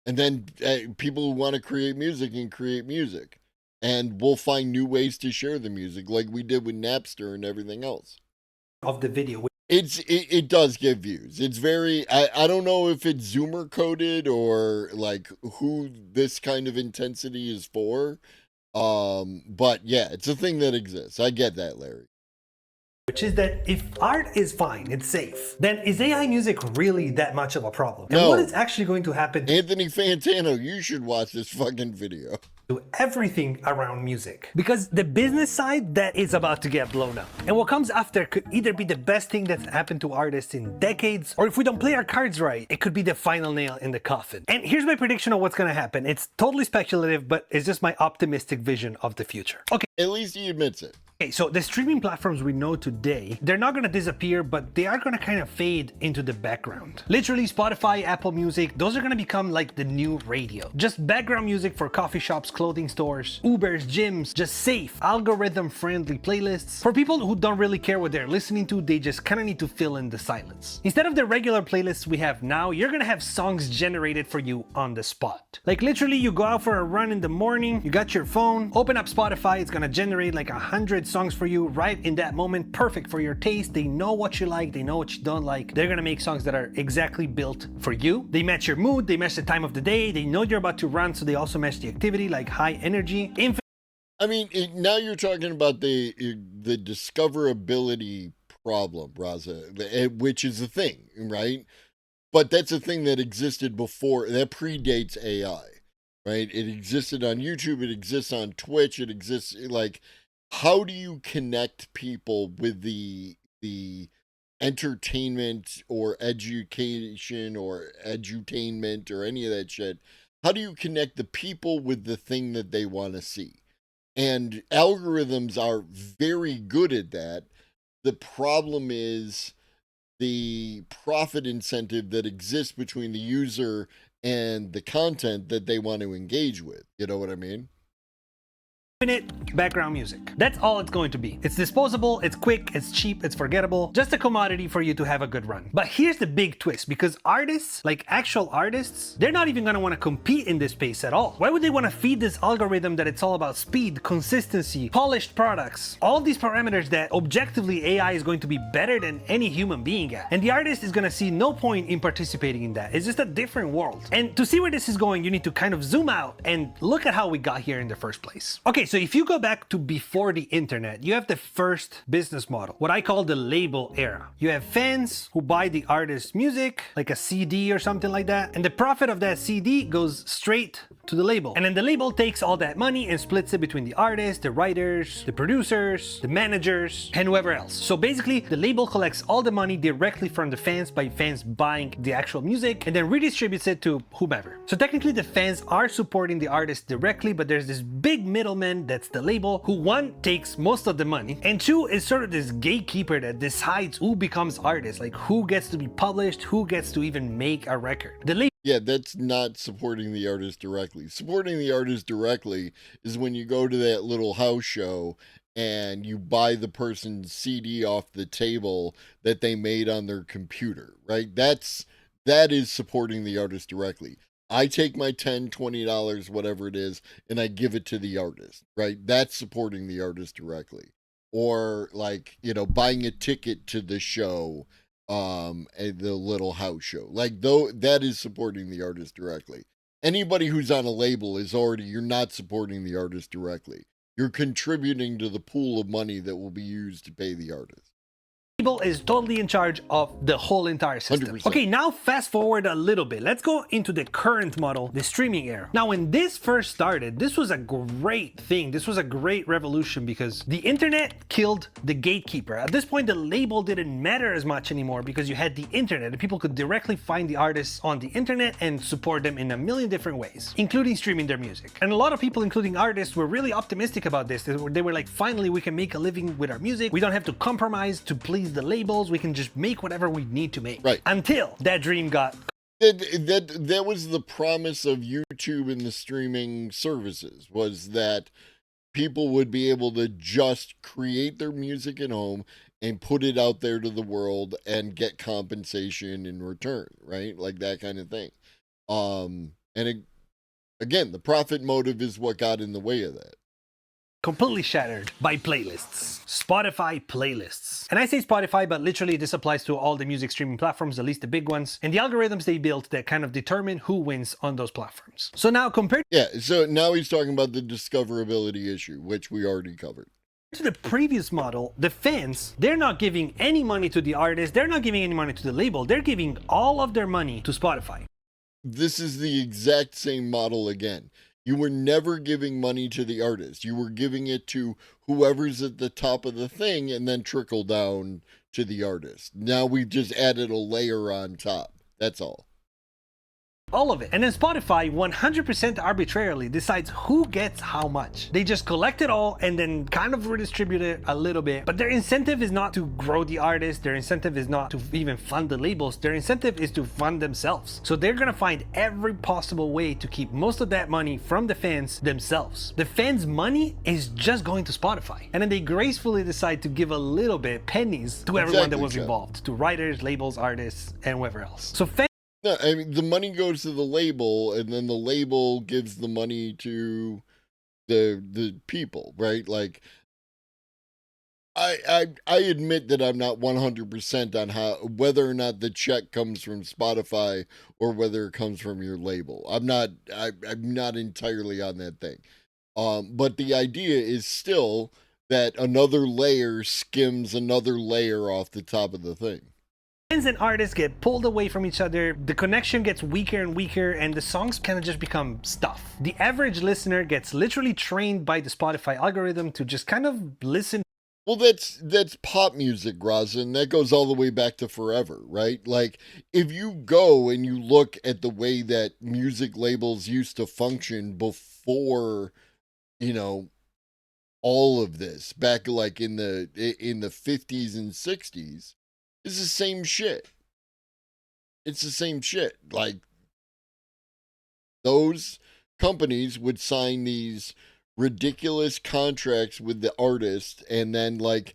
Speaker 4: And then people who want to create music can create music. And we'll find new ways to share the music like we did with Napster and everything else.
Speaker 8: Of the video.
Speaker 4: It does get views. It's very, I don't know if it's Zoomer coded or like who this kind of intensity is for. But yeah, it's a thing that exists. I get that, Larry.
Speaker 8: Which is that if art is fine, it's safe, then is AI music really that much of a problem? And
Speaker 4: No.
Speaker 8: what is actually going to happen
Speaker 4: Anthony Fantano, you should watch this fucking video.
Speaker 8: to everything around music? Because the business side, that is about to get blown up. And what comes after could either be the best thing that's happened to artists in decades, or if we don't play our cards right, it could be the final nail in the coffin. And here's my prediction of what's gonna happen. It's totally speculative, but it's just my optimistic vision of the future. Okay.
Speaker 4: At least he admits it.
Speaker 8: Okay, so the streaming platforms we know today, they're not gonna disappear, but they are gonna kind of fade into the background. Literally, Spotify, Apple Music, those are gonna become like the new radio. Just background music for coffee shops, clothing stores, Ubers, gyms, just safe, algorithm-friendly playlists. For people who don't really care what they're listening to, they just kind of need to fill in the silence. Instead of the regular playlists we have now, you're gonna have songs generated for you on the spot. Like literally, you go out for a run in the morning, you got your phone, open up Spotify, it's gonna generate like 100 songs for you right in that moment, perfect for your taste. They know what you like, they know what you don't like. They're gonna make songs that are exactly built for you. They match your mood, they match the time of the day, they know you're about to run, so they also match the activity, like high energy.
Speaker 4: I mean, now you're talking about the discoverability problem, Raza, which is a thing, right? But that's a thing that existed before, that predates AI, right? It existed on YouTube, it exists on Twitch, it exists, like, how do you connect people with the entertainment or education or edutainment or any of that shit? How do you connect the people with the thing that they want to see? And algorithms are very good at that. The problem is the profit incentive that exists between the user and the content that they want to engage with. You know what I mean?
Speaker 8: Infinite background music. That's all it's going to be. It's disposable, it's quick, it's cheap, it's forgettable, just a commodity for you to have a good run. But here's the big twist, because artists, like actual artists, they're not even gonna wanna compete in this space at all. Why would they wanna feed this algorithm that it's all about speed, consistency, polished products, all these parameters that objectively AI is going to be better than any human being at? And the artist is gonna see no point in participating in that. It's just a different world. And to see where this is going, you need to kind of zoom out and look at how we got here in the first place. Okay, so if you go back to before the internet, you have the first business model, what I call the label era. You have fans who buy the artist's music, like a CD or something like that, and the profit of that CD goes straight to the label. And then the label takes all that money and splits it between the artists, the writers, the producers, the managers, and whoever else. So basically, the label collects all the money directly from the fans by fans buying the actual music and then redistributes it to whomever. So technically, the fans are supporting the artist directly, but there's this big middleman that's the label, who one takes most of the money, and two is sort of this gatekeeper that decides who becomes artist, like who gets to be published, who gets to even make a record. The label.
Speaker 4: Yeah, that's not supporting the artist directly. Supporting the artist directly is when you go to that little house show and you buy the person's CD off the table that they made on their computer, right? That is supporting the artist directly. I take my $10, $20, whatever it is, and I give it to the artist, right? That's supporting the artist directly. Or like, you know, buying a ticket to the show the Little House show. Like, though, that is supporting the artist directly. Anybody who's on a label is already, you're not supporting the artist directly. You're contributing to the pool of money that will be used to pay the artist.
Speaker 8: Label is totally in charge of the whole entire system.
Speaker 4: 100%.
Speaker 8: Okay, now fast forward a little bit. Let's go into the current model, the streaming era. Now, when this first started, this was a great thing. This was a great revolution because the internet killed the gatekeeper. At this point, the label didn't matter as much anymore because you had the internet and people could directly find the artists on the internet and support them in a million different ways, including streaming their music. And a lot of people, including artists, were really optimistic about this. They were like, finally, we can make a living with our music. We don't have to compromise to please the labels. We can just make whatever we need to make.
Speaker 4: Right.
Speaker 8: Until that dream got...
Speaker 4: That was the promise of YouTube and the streaming services, was that people would be able to just create their music at home and put it out there to the world and get compensation in return, right? Like that kind of thing. Again, the profit motive is what got in the way of that.
Speaker 8: Completely shattered by playlists. Spotify playlists. And I say Spotify, but literally this applies to all the music streaming platforms, at least the big ones, and the algorithms they built that kind of determine who wins on those platforms. So now compared
Speaker 4: so now he's talking about the discoverability issue, which we already covered.
Speaker 8: To the previous model, the fans, they're not giving any money to the artist, they're not giving any money to the label, they're giving all of their money to Spotify.
Speaker 4: This is the exact same model again. You were never giving money to the artist. You were giving it to whoever's at the top of the thing and then trickle down to the artist. Now we've just added a layer on top. That's all.
Speaker 8: All of it. And then Spotify 100% arbitrarily decides who gets how much. They just collect it all and then kind of redistribute it a little bit. But their incentive is not to grow the artist. Their incentive is not to even fund the labels. Their incentive is to fund themselves. So they're gonna find every possible way to keep most of that money from the fans themselves. The fans' money is just going to Spotify. And then they gracefully decide to give a little bit, pennies, to everyone that was involved. To writers, labels, artists, and whoever else. So
Speaker 4: no, I mean, the money goes to the label, and then the label gives the money to the people, right? Like, I admit that I'm not 100% on whether or not the check comes from Spotify or whether it comes from your label. I'm not entirely on that thing. But the idea is still that another layer skims another layer off the top of the thing.
Speaker 8: Fans and artists get pulled away from each other, the connection gets weaker and weaker, and the songs kind of just become stuff. The average listener gets literally trained by the Spotify algorithm to just kind of listen.
Speaker 4: Well, that's pop music, Rosin. That goes all the way back to forever, right? Like, if you go and you look at the way that music labels used to function before, you know, all of this, back like in the 50s and 60s, it's the same shit. It's the same shit. Like, those companies would sign these ridiculous contracts with the artist and then, like,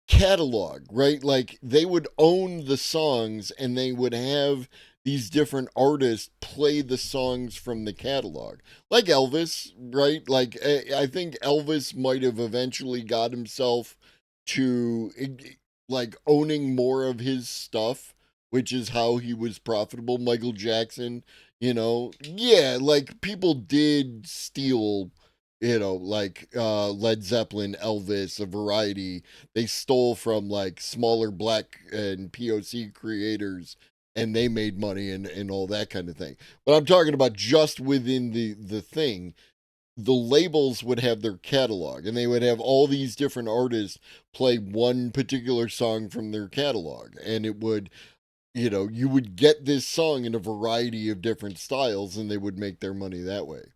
Speaker 4: catalog, right? Like, they would own the songs and they would have these different artists play the songs from the catalog. Like Elvis, right? Like, I think Elvis might have eventually got himself to, like, owning more of his stuff, which is how he was profitable. Michael Jackson, you know, yeah, like, people did steal, you know, like Led Zeppelin, Elvis, a variety. They stole from, like, smaller black and POC creators, and they made money and all that kind of thing. But I'm talking about just within the thing. The labels would have their catalog, and they would have all these different artists play one particular song from their catalog. And it would, you know, you would get this song in a variety of different styles, and they would make their money that way.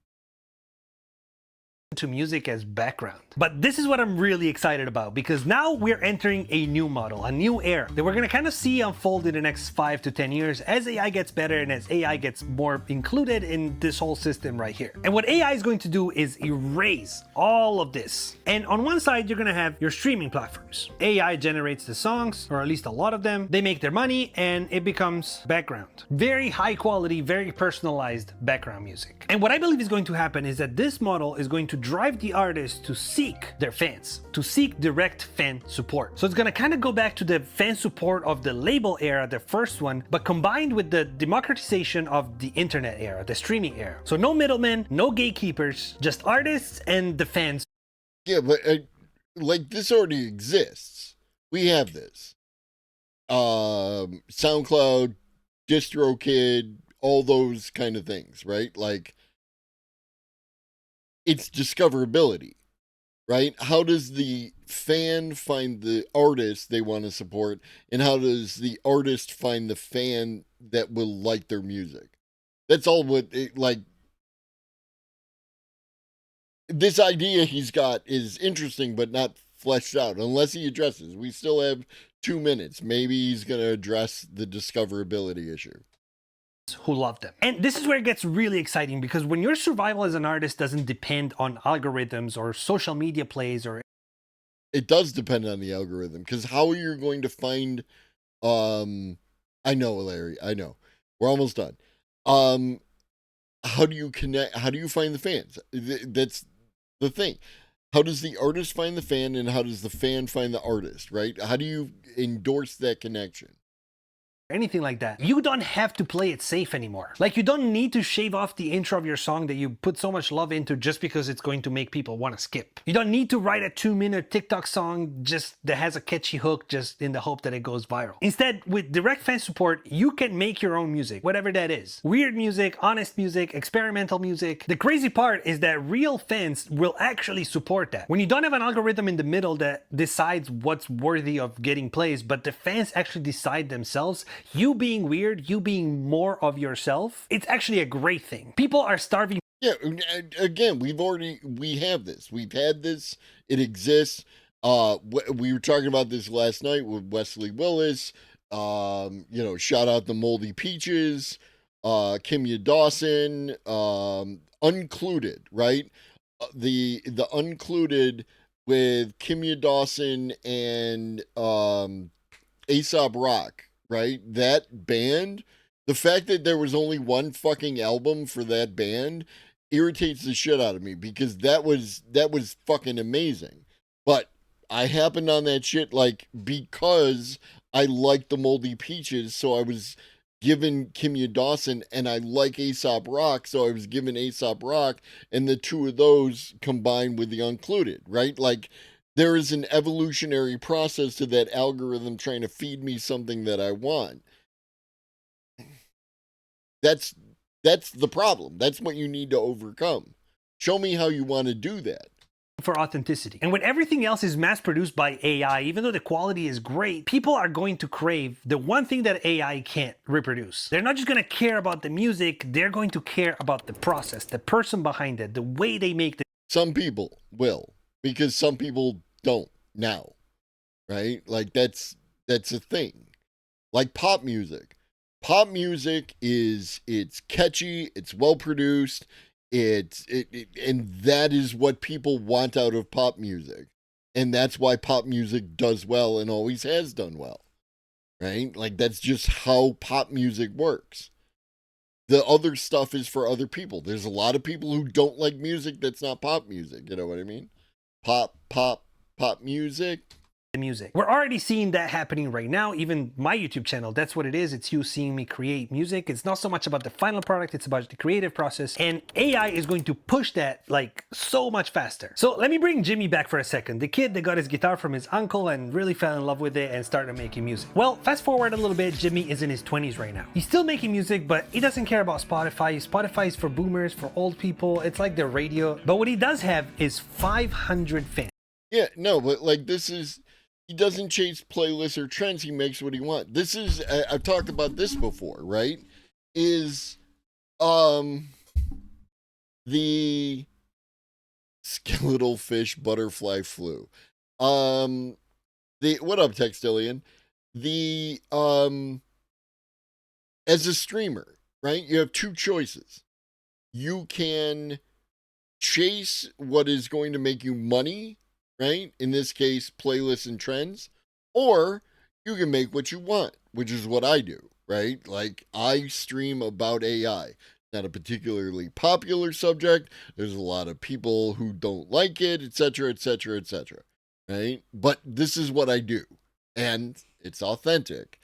Speaker 8: To music as background. But this is what I'm really excited about, because now we're entering a new model, a new era that we're going to kind of see unfold in the next 5 to 10 years as AI gets better and as AI gets more included in this whole system right here. And what AI is going to do is erase all of this. And on one side, you're going to have your streaming platforms. AI generates the songs, or at least a lot of them. They make their money and it becomes background. Very high quality, very personalized background music. And what I believe is going to happen is that this model is going to drive the artists to seek their fans, to seek direct fan support. So it's gonna kind of go back to the fan support of the label era, the first one, but combined with the democratization of the internet era, the streaming era. So no middlemen, no gatekeepers, just artists and the fans.
Speaker 4: Yeah, but like this already exists. We have this. SoundCloud, DistroKid, all those kind of things, right? Like, it's discoverability, right? How does the fan find the artist they want to support, and how does the artist find the fan that will like their music? That's all what like this idea he's got is interesting, but not fleshed out unless he addresses. We still have 2 minutes. Maybe he's going to address the discoverability issue.
Speaker 8: Who love them. And this is where it gets really exciting, because when your survival as an artist doesn't depend on algorithms or social media plays, or
Speaker 4: it does depend on the algorithm, because how are you going to find I know, Larry, I know. We're almost done. How do you connect? How do you find the fans? That's the thing. How does the artist find the fan, and how does the fan find the artist, right? How do you endorse that connection?
Speaker 8: anything like that. You don't have to play it safe anymore. Like, you don't need to shave off the intro of your song that you put so much love into just because it's going to make people want to skip. You don't need to write a 2-minute TikTok song just that has a catchy hook just in the hope that it goes viral. Instead, with direct fan support, you can make your own music, whatever that is. Weird music, honest music, experimental music. The crazy part is that real fans will actually support that. When you don't have an algorithm in the middle that decides what's worthy of getting plays, but the fans actually decide themselves, you being weird, you being more of yourself, it's actually a great thing. People are starving.
Speaker 4: Yeah, again, we have this. We've had this. It exists. We were talking about this last night with Wesley Willis. Shout out the Moldy Peaches, Kimya Dawson, Uncluded, right? The Uncluded with Kimya Dawson and Aesop Rock, right? That band, the fact that there was only one fucking album for that band irritates the shit out of me, because that was fucking amazing. But I happened on that shit because I liked the Moldy Peaches, so I was given Kimya Dawson, and I like Aesop Rock, so I was given Aesop Rock, and the two of those combined with the Uncluded, right? Like, there is an evolutionary process to that algorithm trying to feed me something that I want. That's the problem. That's what you need to overcome. Show me how you want to do that.
Speaker 8: For authenticity. And when everything else is mass produced by AI, even though the quality is great, people are going to crave the one thing that AI can't reproduce. They're not just going to care about the music, they're going to care about the process, the person behind it, the way they make the...
Speaker 4: Some people will, because some people don't now, right? Like, that's a thing. Like pop music. Pop music it's catchy, it's well produced, and that is what people want out of pop music. And that's why pop music does well and always has done well. Right? Like, that's just how pop music works. The other stuff is for other people. There's a lot of people who don't like music that's not pop music. You know what I mean? Pop music.
Speaker 8: Music. We're already seeing that happening right now. Even my YouTube channel, that's what it is. It's you seeing me create music. It's not so much about the final product, it's about the creative process. And AI is going to push that like so much faster. So let me bring Jimmy back for a second. The kid that got his guitar from his uncle and really fell in love with it and started making music. Well, fast forward a little bit, Jimmy is in his 20s right now. He's still making music, but he doesn't care about Spotify. Spotify is for boomers, for old people. It's like the radio. But what he does have is 500 fans.
Speaker 4: Yeah, no, but like he doesn't chase playlists or trends. He makes what he wants. This is, I've talked about this before, right? Is the skeletal fish butterfly flu. What up, Textillion? As a streamer, right? You have two choices. You can chase what is going to make you money, right? In this case, playlists and trends, or you can make what you want, which is what I do, right? Like, I stream about AI. not a particularly popular subject. There's a lot of people who don't like it, etc., etc., etc. Right? But this is what I do, and it's authentic.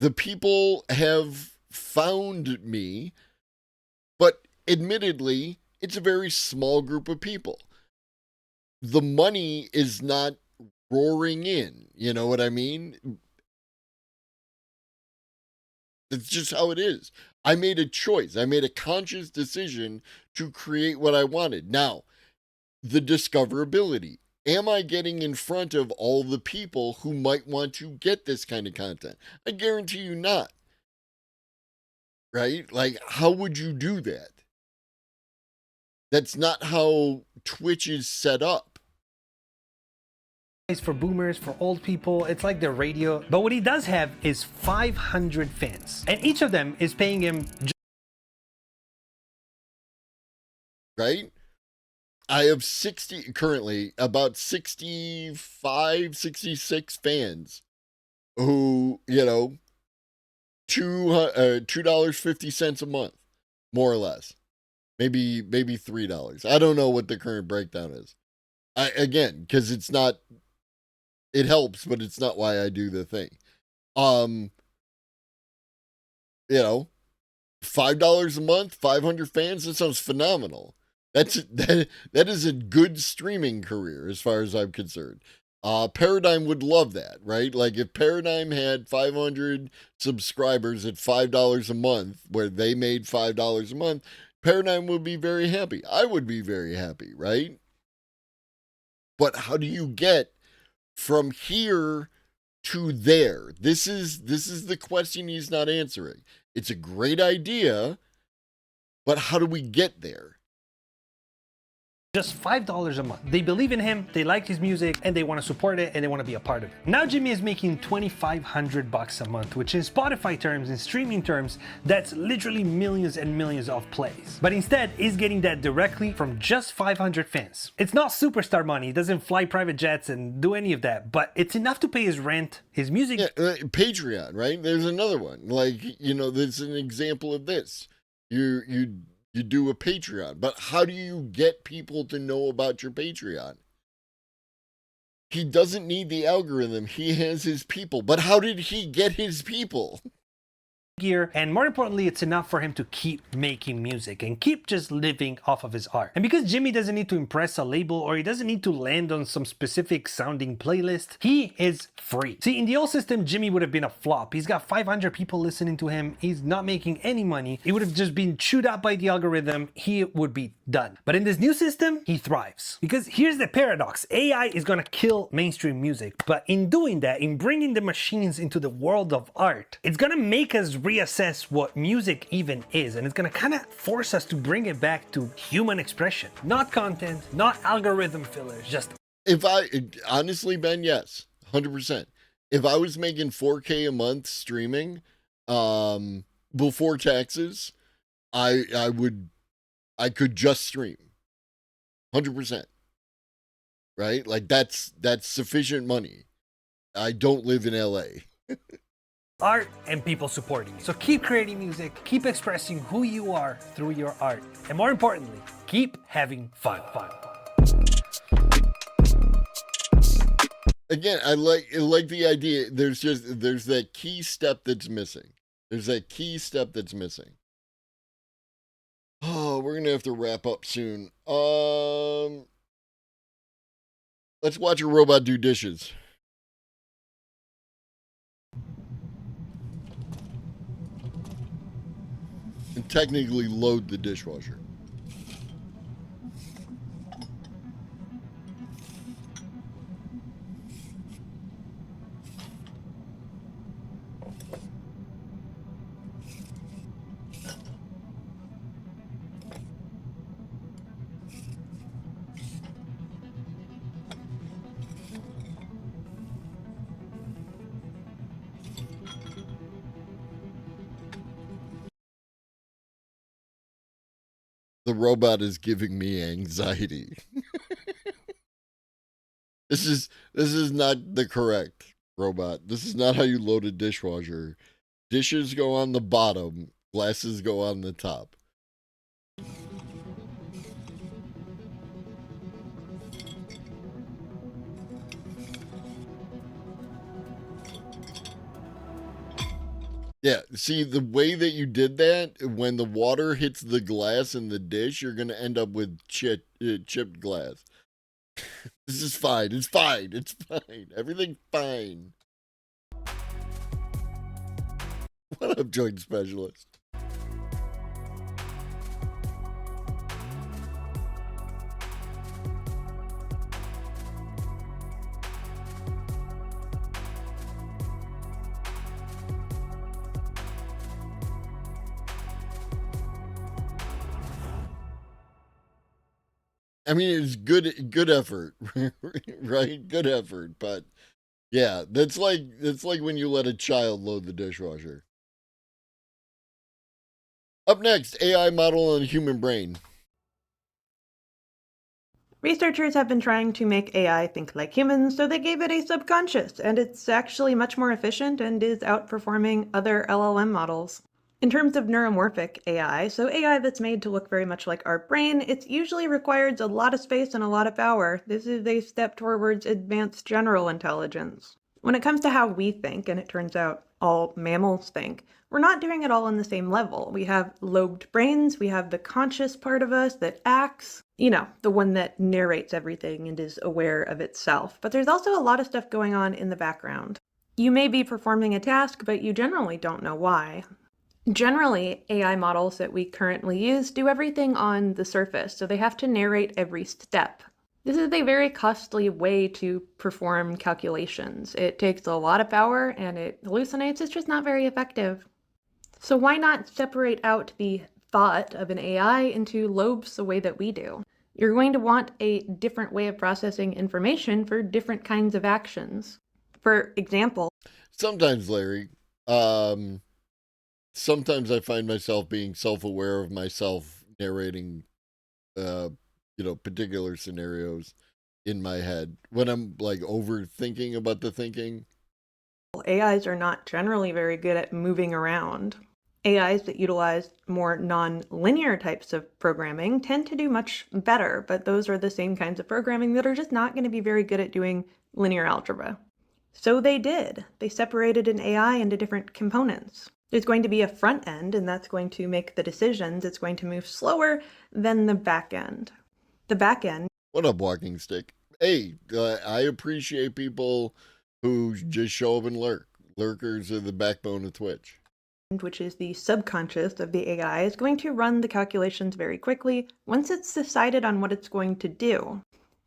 Speaker 4: The people have found me, but admittedly, it's a very small group of people. The money is not roaring in. You know what I mean? It's just how it is. I made a choice. I made a conscious decision to create what I wanted. Now, the discoverability. Am I getting in front of all the people who might want to get this kind of content? I guarantee you not. Right? Like, how would you do that? That's not how Twitch is set up.
Speaker 8: For boomers, for old people, it's like the radio. But what he does have is 500 fans, and each of them is paying him.
Speaker 4: Right? I have currently about 65, 66 fans who, you know, $2.50 a month, more or less. Maybe $3. I don't know what the current breakdown is. Again, because it's not, it helps, but it's not why I do the thing. You know, $5 a month, 500 fans, that sounds phenomenal. That is a good streaming career as far as I'm concerned. Paradigm would love that, right? Like if Paradigm had 500 subscribers at $5 a month, where they made $5 a month, Paradigm would be very happy. I would be very happy, right? But how do you get from here to there? This is the question he's not answering. It's a great idea, but how do we get there?
Speaker 8: Just $5 a month. They believe in him, they like his music, and they want to support it, and they want to be a part of it. Now Jimmy is making $2,500 a month, which in Spotify terms, in streaming terms, that's literally millions and millions of plays. But instead, he's getting that directly from just 500 fans. It's not superstar money, he doesn't fly private jets and do any of that, but it's enough to pay his rent, his music.
Speaker 4: Yeah, Patreon, right? There's another one. Like, you know, there's an example of this. You do a Patreon, but how do you get people to know about your Patreon? He doesn't need the algorithm. He has his people. But how did he get his people?
Speaker 8: Gear, and more importantly, it's enough for him to keep making music and keep just living off of his art. And because Jimmy doesn't need to impress a label, or he doesn't need to land on some specific sounding playlist, he is free. See, in the old system, Jimmy would have been a flop. He's got 500 people listening to him. He's not making any money. He would have just been chewed up by the algorithm. He would be done. But in this new system, he thrives. Because here's the paradox. AI is gonna kill mainstream music, but in doing that, in bringing the machines into the world of art, it's gonna make us reassess what music even is, and it's gonna kind of force us to bring it back to human expression, not content, not algorithm fillers, just.
Speaker 4: If I, honestly, Ben, yes, 100%. If I was making 4K a month streaming, before taxes, I could just stream, 100%. Right? Like that's sufficient money. I don't live in LA.
Speaker 8: Art and people supporting you. So keep creating music, keep expressing who you are through your art, and more importantly, keep having fun.
Speaker 4: Again, I like the idea. There's that key step that's missing. Oh, we're gonna have to wrap up soon. Let's watch a robot do dishes. And technically load the dishwasher. The robot is giving me anxiety. This is not the correct robot. This is not how you load a dishwasher. Dishes go on the bottom Glasses go on the top. Yeah, see, the way that you did that, when the water hits the glass in the dish, you're going to end up with chipped glass. This is fine. It's fine. It's fine. Everything's fine. What up, Joint Specialist? I mean, it's good effort, right? Good effort, but yeah, that's like when you let a child load the dishwasher. Up next, AI model on human brain.
Speaker 9: Researchers have been trying to make AI think like humans, so they gave it a subconscious, and it's actually much more efficient and is outperforming other LLM models. In terms of neuromorphic AI, so AI that's made to look very much like our brain, it usually requires a lot of space and a lot of power. This is a step towards advanced general intelligence. When it comes to how we think, and it turns out all mammals think, we're not doing it all on the same level. We have lobed brains, we have the conscious part of us that acts, the one that narrates everything and is aware of itself. But there's also a lot of stuff going on in the background. You may be performing a task, but you generally don't know why. Generally, AI models that we currently use do everything on the surface, so they have to narrate every step. This is a very costly way to perform calculations. It takes a lot of power and it hallucinates. It's just not very effective. So why not separate out the thought of an AI into lobes the way that we do? You're going to want a different way of processing information for different kinds of actions. For example,
Speaker 4: sometimes, Larry, sometimes I find myself being self-aware of myself narrating, particular scenarios in my head when I'm like overthinking about the thinking.
Speaker 9: AIs are not generally very good at moving around. AIs that utilize more non-linear types of programming tend to do much better, but those are the same kinds of programming that are just not going to be very good at doing linear algebra. So they did. They separated an AI into different components. There's going to be a front end, and that's going to make the decisions. It's going to move slower than the back end. The back end.
Speaker 4: What up, Walking Stick? Hey, I appreciate people who just show up and lurk. Lurkers are the backbone of Twitch.
Speaker 9: Which is the subconscious of the AI, is going to run the calculations very quickly once it's decided on what it's going to do.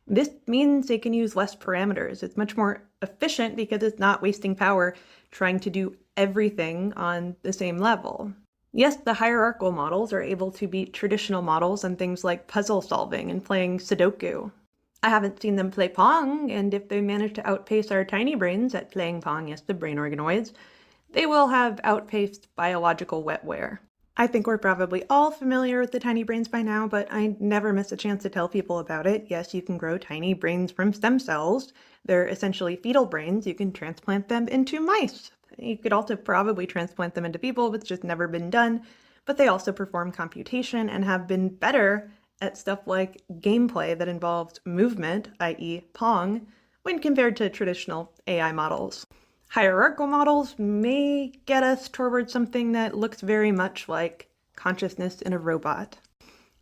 Speaker 9: This means it can use less parameters. It's much more efficient because it's not wasting power trying to do everything on the same level. Yes, the hierarchical models are able to beat traditional models on things like puzzle solving and playing Sudoku. I haven't seen them play Pong, and if they manage to outpace our tiny brains at playing Pong, yes, the brain organoids, they will have outpaced biological wetware. I think we're probably all familiar with the tiny brains by now, but I never miss a chance to tell people about it. Yes, you can grow tiny brains from stem cells. They're essentially fetal brains. You can transplant them into mice. You could also probably transplant them into people, but it's just never been done. But they also perform computation and have been better at stuff like gameplay that involves movement, i.e. Pong, when compared to traditional AI models. Hierarchical models may get us towards something that looks very much like consciousness in a robot.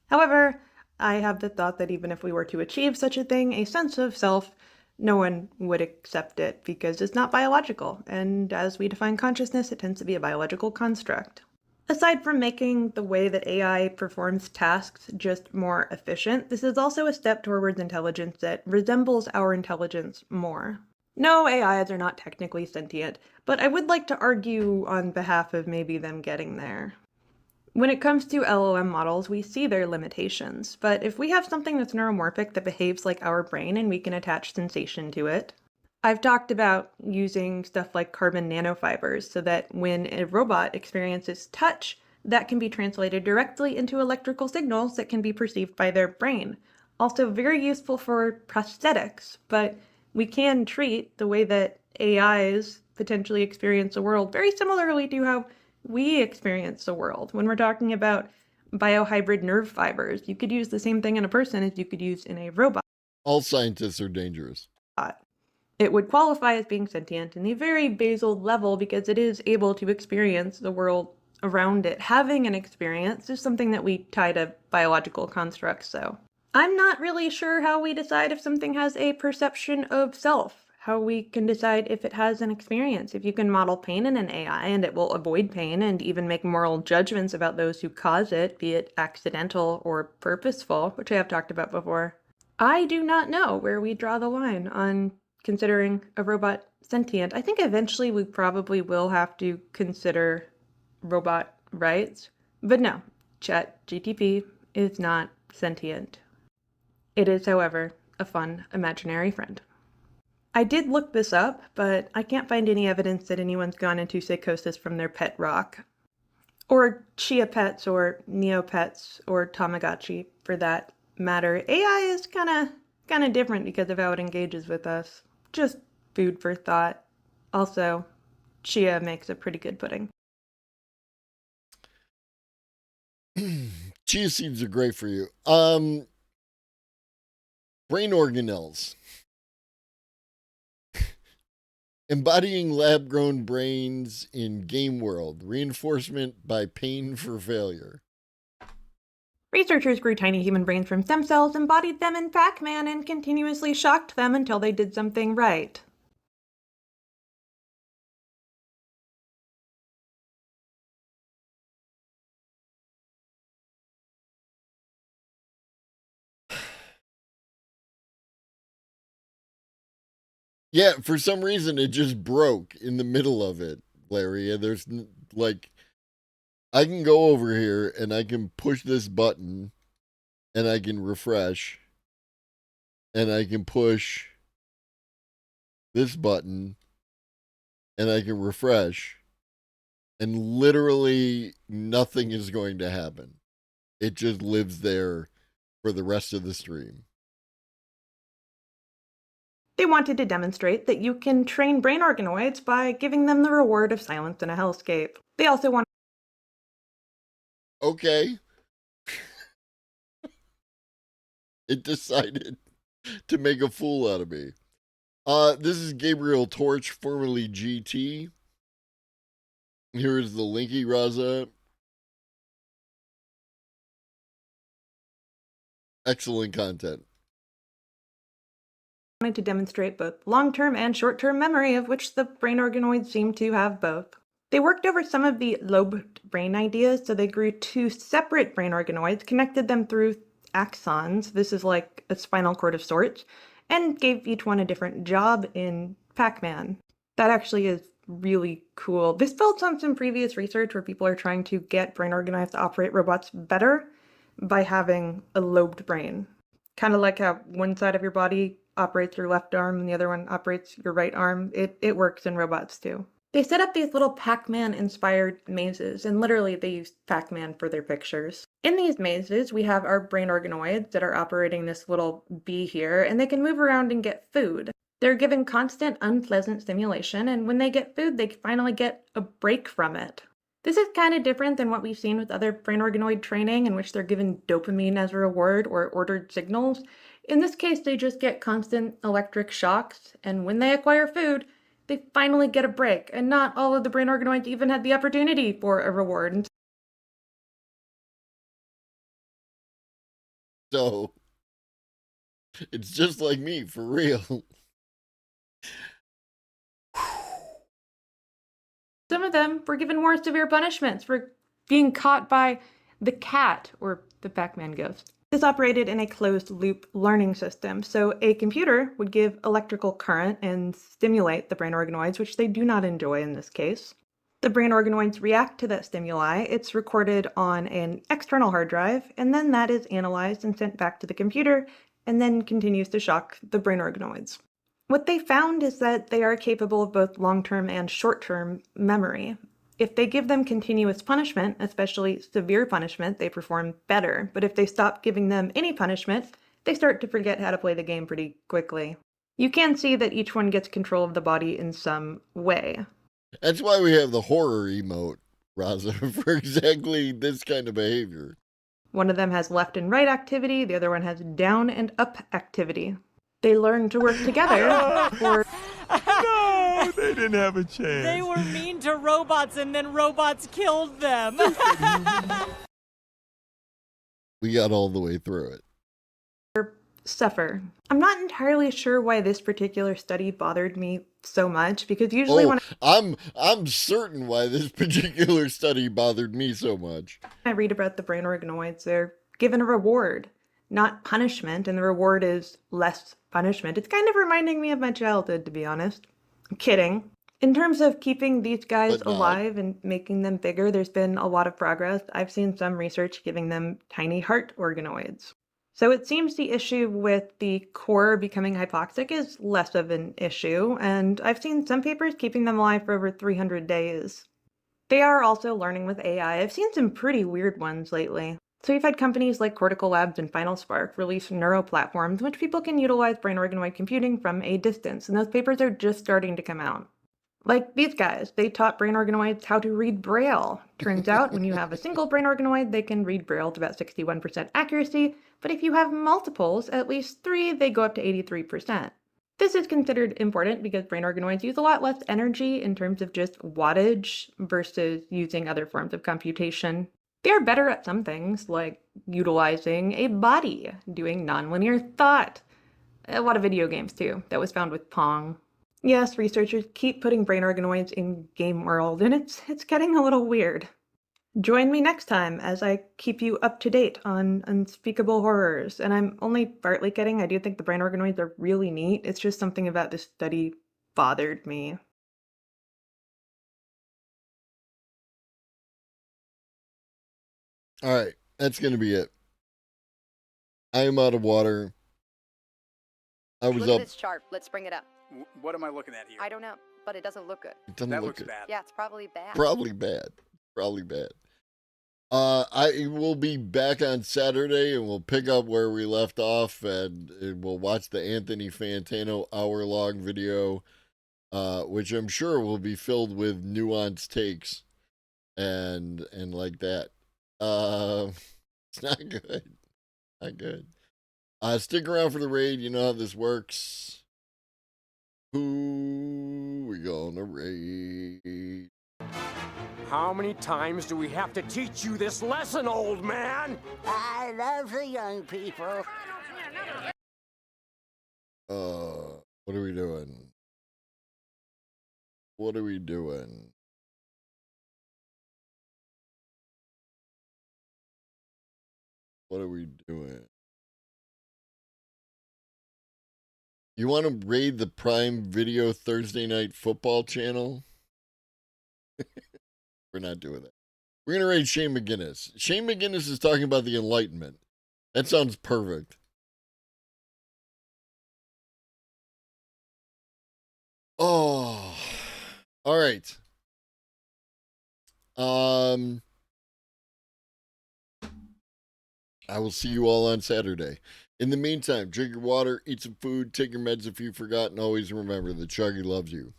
Speaker 9: However, I have the thought that even if we were to achieve such a thing, a sense of self, no one would accept it because it's not biological, and as we define consciousness, it tends to be a biological construct. Aside from making the way that AI performs tasks just more efficient, this is also a step towards intelligence that resembles our intelligence more. No, AIs are not technically sentient, but I would like to argue on behalf of maybe them getting there. When it comes to LLM models, we see their limitations, but if we have something that's neuromorphic that behaves like our brain and we can attach sensation to it, I've talked about using stuff like carbon nanofibers so that when a robot experiences touch, that can be translated directly into electrical signals that can be perceived by their brain. Also very useful for prosthetics, but we can treat the way that AIs potentially experience the world very similarly to how we experience the world. When we're talking about biohybrid nerve fibers, you could use the same thing in a person as you could use in a robot.
Speaker 4: All scientists are dangerous.
Speaker 9: It would qualify as being sentient in the very basal level because it is able to experience the world around it. Having an experience is something that we tie to biological constructs, so. I'm not really sure how we decide if something has a perception of self, how we can decide if it has an experience. If you can model pain in an AI and it will avoid pain and even make moral judgments about those who cause it, be it accidental or purposeful, which I have talked about before. I do not know where we draw the line on considering a robot sentient. I think eventually we probably will have to consider robot rights, but no, ChatGPT is not sentient. It is, however, a fun imaginary friend. I did look this up, but I can't find any evidence that anyone's gone into psychosis from their pet rock. Or Chia Pets, or Neopets, or Tamagotchi, for that matter. AI is kinda different because of how it engages with us. Just food for thought. Also, Chia makes a pretty good pudding.
Speaker 4: Chia seeds are great for you. Brain organelles. Embodying lab-grown brains in game world. Reinforcement by pain for failure.
Speaker 9: Researchers grew tiny human brains from stem cells, embodied them in Pac-Man, and continuously shocked them until they did something right.
Speaker 4: Yeah, for some reason it just broke in the middle of it, Larry. And there's like, I can go over here and I can push this button and I can refresh and I can push this button and I can refresh and literally nothing is going to happen. It just lives there for the rest of the stream.
Speaker 9: They wanted to demonstrate that you can train brain organoids by giving them the reward of silence in a hellscape. They also want.
Speaker 4: Okay. It decided to make a fool out of me. This is Gabriel Torch, formerly GT. Here is the linky, Raza. Excellent content.
Speaker 9: Wanted to demonstrate both long-term and short-term memory, of which the brain organoids seem to have both. They worked over some of the lobed brain ideas, so they grew two separate brain organoids, connected them through axons, this is like a spinal cord of sorts, and gave each one a different job in Pac-Man. That actually is really cool. This builds on some previous research where people are trying to get brain organoids to operate robots better by having a lobed brain. Kind of like how one side of your body operates your left arm and the other one operates your right arm. It works in robots too. They set up these little Pac-Man inspired mazes, and literally they used Pac-Man for their pictures. In these mazes, we have our brain organoids that are operating this little bee here, and they can move around and get food. They're given constant unpleasant stimulation, and when they get food, they finally get a break from it. This is kind of different than what we've seen with other brain organoid training, in which they're given dopamine as a reward or ordered signals. In this case, they just get constant electric shocks, and when they acquire food, they finally get a break, and not all of the brain organoids even had the opportunity for a reward.
Speaker 4: So, it's just like me, for real.
Speaker 9: Some of them were given more severe punishments for being caught by the cat, or the Pac-Man ghost. This operated in a closed-loop learning system, so a computer would give electrical current and stimulate the brain organoids, which they do not enjoy in this case. The brain organoids react to that stimuli, it's recorded on an external hard drive, and then that is analyzed and sent back to the computer, and then continues to shock the brain organoids. What they found is that they are capable of both long-term and short-term memory. If they give them continuous punishment, especially severe punishment, they perform better. But if they stop giving them any punishment, they start to forget how to play the game pretty quickly. You can see that each one gets control of the body in some way.
Speaker 4: That's why we have the horror emote Raza, for exactly this kind of behavior.
Speaker 9: One of them has left and right activity, the other one has down and up activity. They learn to work together for...
Speaker 23: No, they didn't have a chance.
Speaker 5: They were mean to robots and then robots killed them.
Speaker 4: We got all the way through it.
Speaker 9: Suffer. I'm not entirely sure why this particular study bothered me so much, because usually when
Speaker 4: I'm certain why this particular study bothered me so much.
Speaker 9: I read about the brain organoids, they're given a reward, not punishment, and the reward is less punishment. It's kind of reminding me of my childhood, to be honest. I'm kidding. In terms of keeping these guys alive and making them bigger, there's been a lot of progress. I've seen some research giving them tiny heart organoids. So it seems the issue with the core becoming hypoxic is less of an issue, and I've seen some papers keeping them alive for over 300 days. They are also learning with AI. I've seen some pretty weird ones lately. So you've had companies like Cortical Labs and Final Spark release neuro platforms in which people can utilize brain organoid computing from a distance, and those papers are just starting to come out. Like these guys, they taught brain organoids how to read Braille. Turns out when you have a single brain organoid, they can read Braille to about 61% accuracy, but if you have multiples, at least 3, they go up to 83%. This is considered important because brain organoids use a lot less energy in terms of just wattage versus using other forms of computation. They are better at some things, like utilizing a body, doing nonlinear thought. A lot of video games too. That was found with Pong. Yes, researchers keep putting brain organoids in game world, and it's getting a little weird. Join me next time as I keep you up to date on unspeakable horrors. And I'm only partly kidding. I do think the brain organoids are really neat. It's just something about this study bothered me.
Speaker 4: All right, that's going to be it. I am out of water. I was
Speaker 11: Look
Speaker 4: up.
Speaker 11: at this chart. Let's bring it up.
Speaker 12: What am I looking at here?
Speaker 11: I don't know, but it doesn't look good.
Speaker 4: It doesn't
Speaker 12: That
Speaker 4: look
Speaker 12: looks
Speaker 4: good.
Speaker 12: bad.
Speaker 11: Yeah, it's probably bad.
Speaker 4: Probably bad. Probably bad. I will be back on Saturday and we'll pick up where we left off and we'll watch the Anthony Fantano hour-long video, which I'm sure will be filled with nuanced takes and like that. It's not good. Not good. Stick around for the raid. You know how this works. Who we gonna raid?
Speaker 23: How many times do we have to teach you this lesson, old man?
Speaker 13: I love the young people.
Speaker 4: What are we doing? What are we doing? What are we doing? You want to raid the Prime Video Thursday Night Football channel? We're not doing that. We're going to raid Shane McGinnis. Shane McGinnis is talking about the Enlightenment. That sounds perfect. Oh. All right. I will see you all on Saturday. In the meantime, drink your water, eat some food, take your meds if you forgot, and always remember that Chuggy loves you.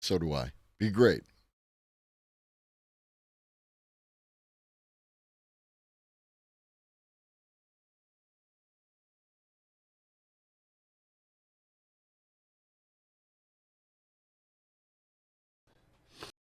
Speaker 4: So do I. Be great.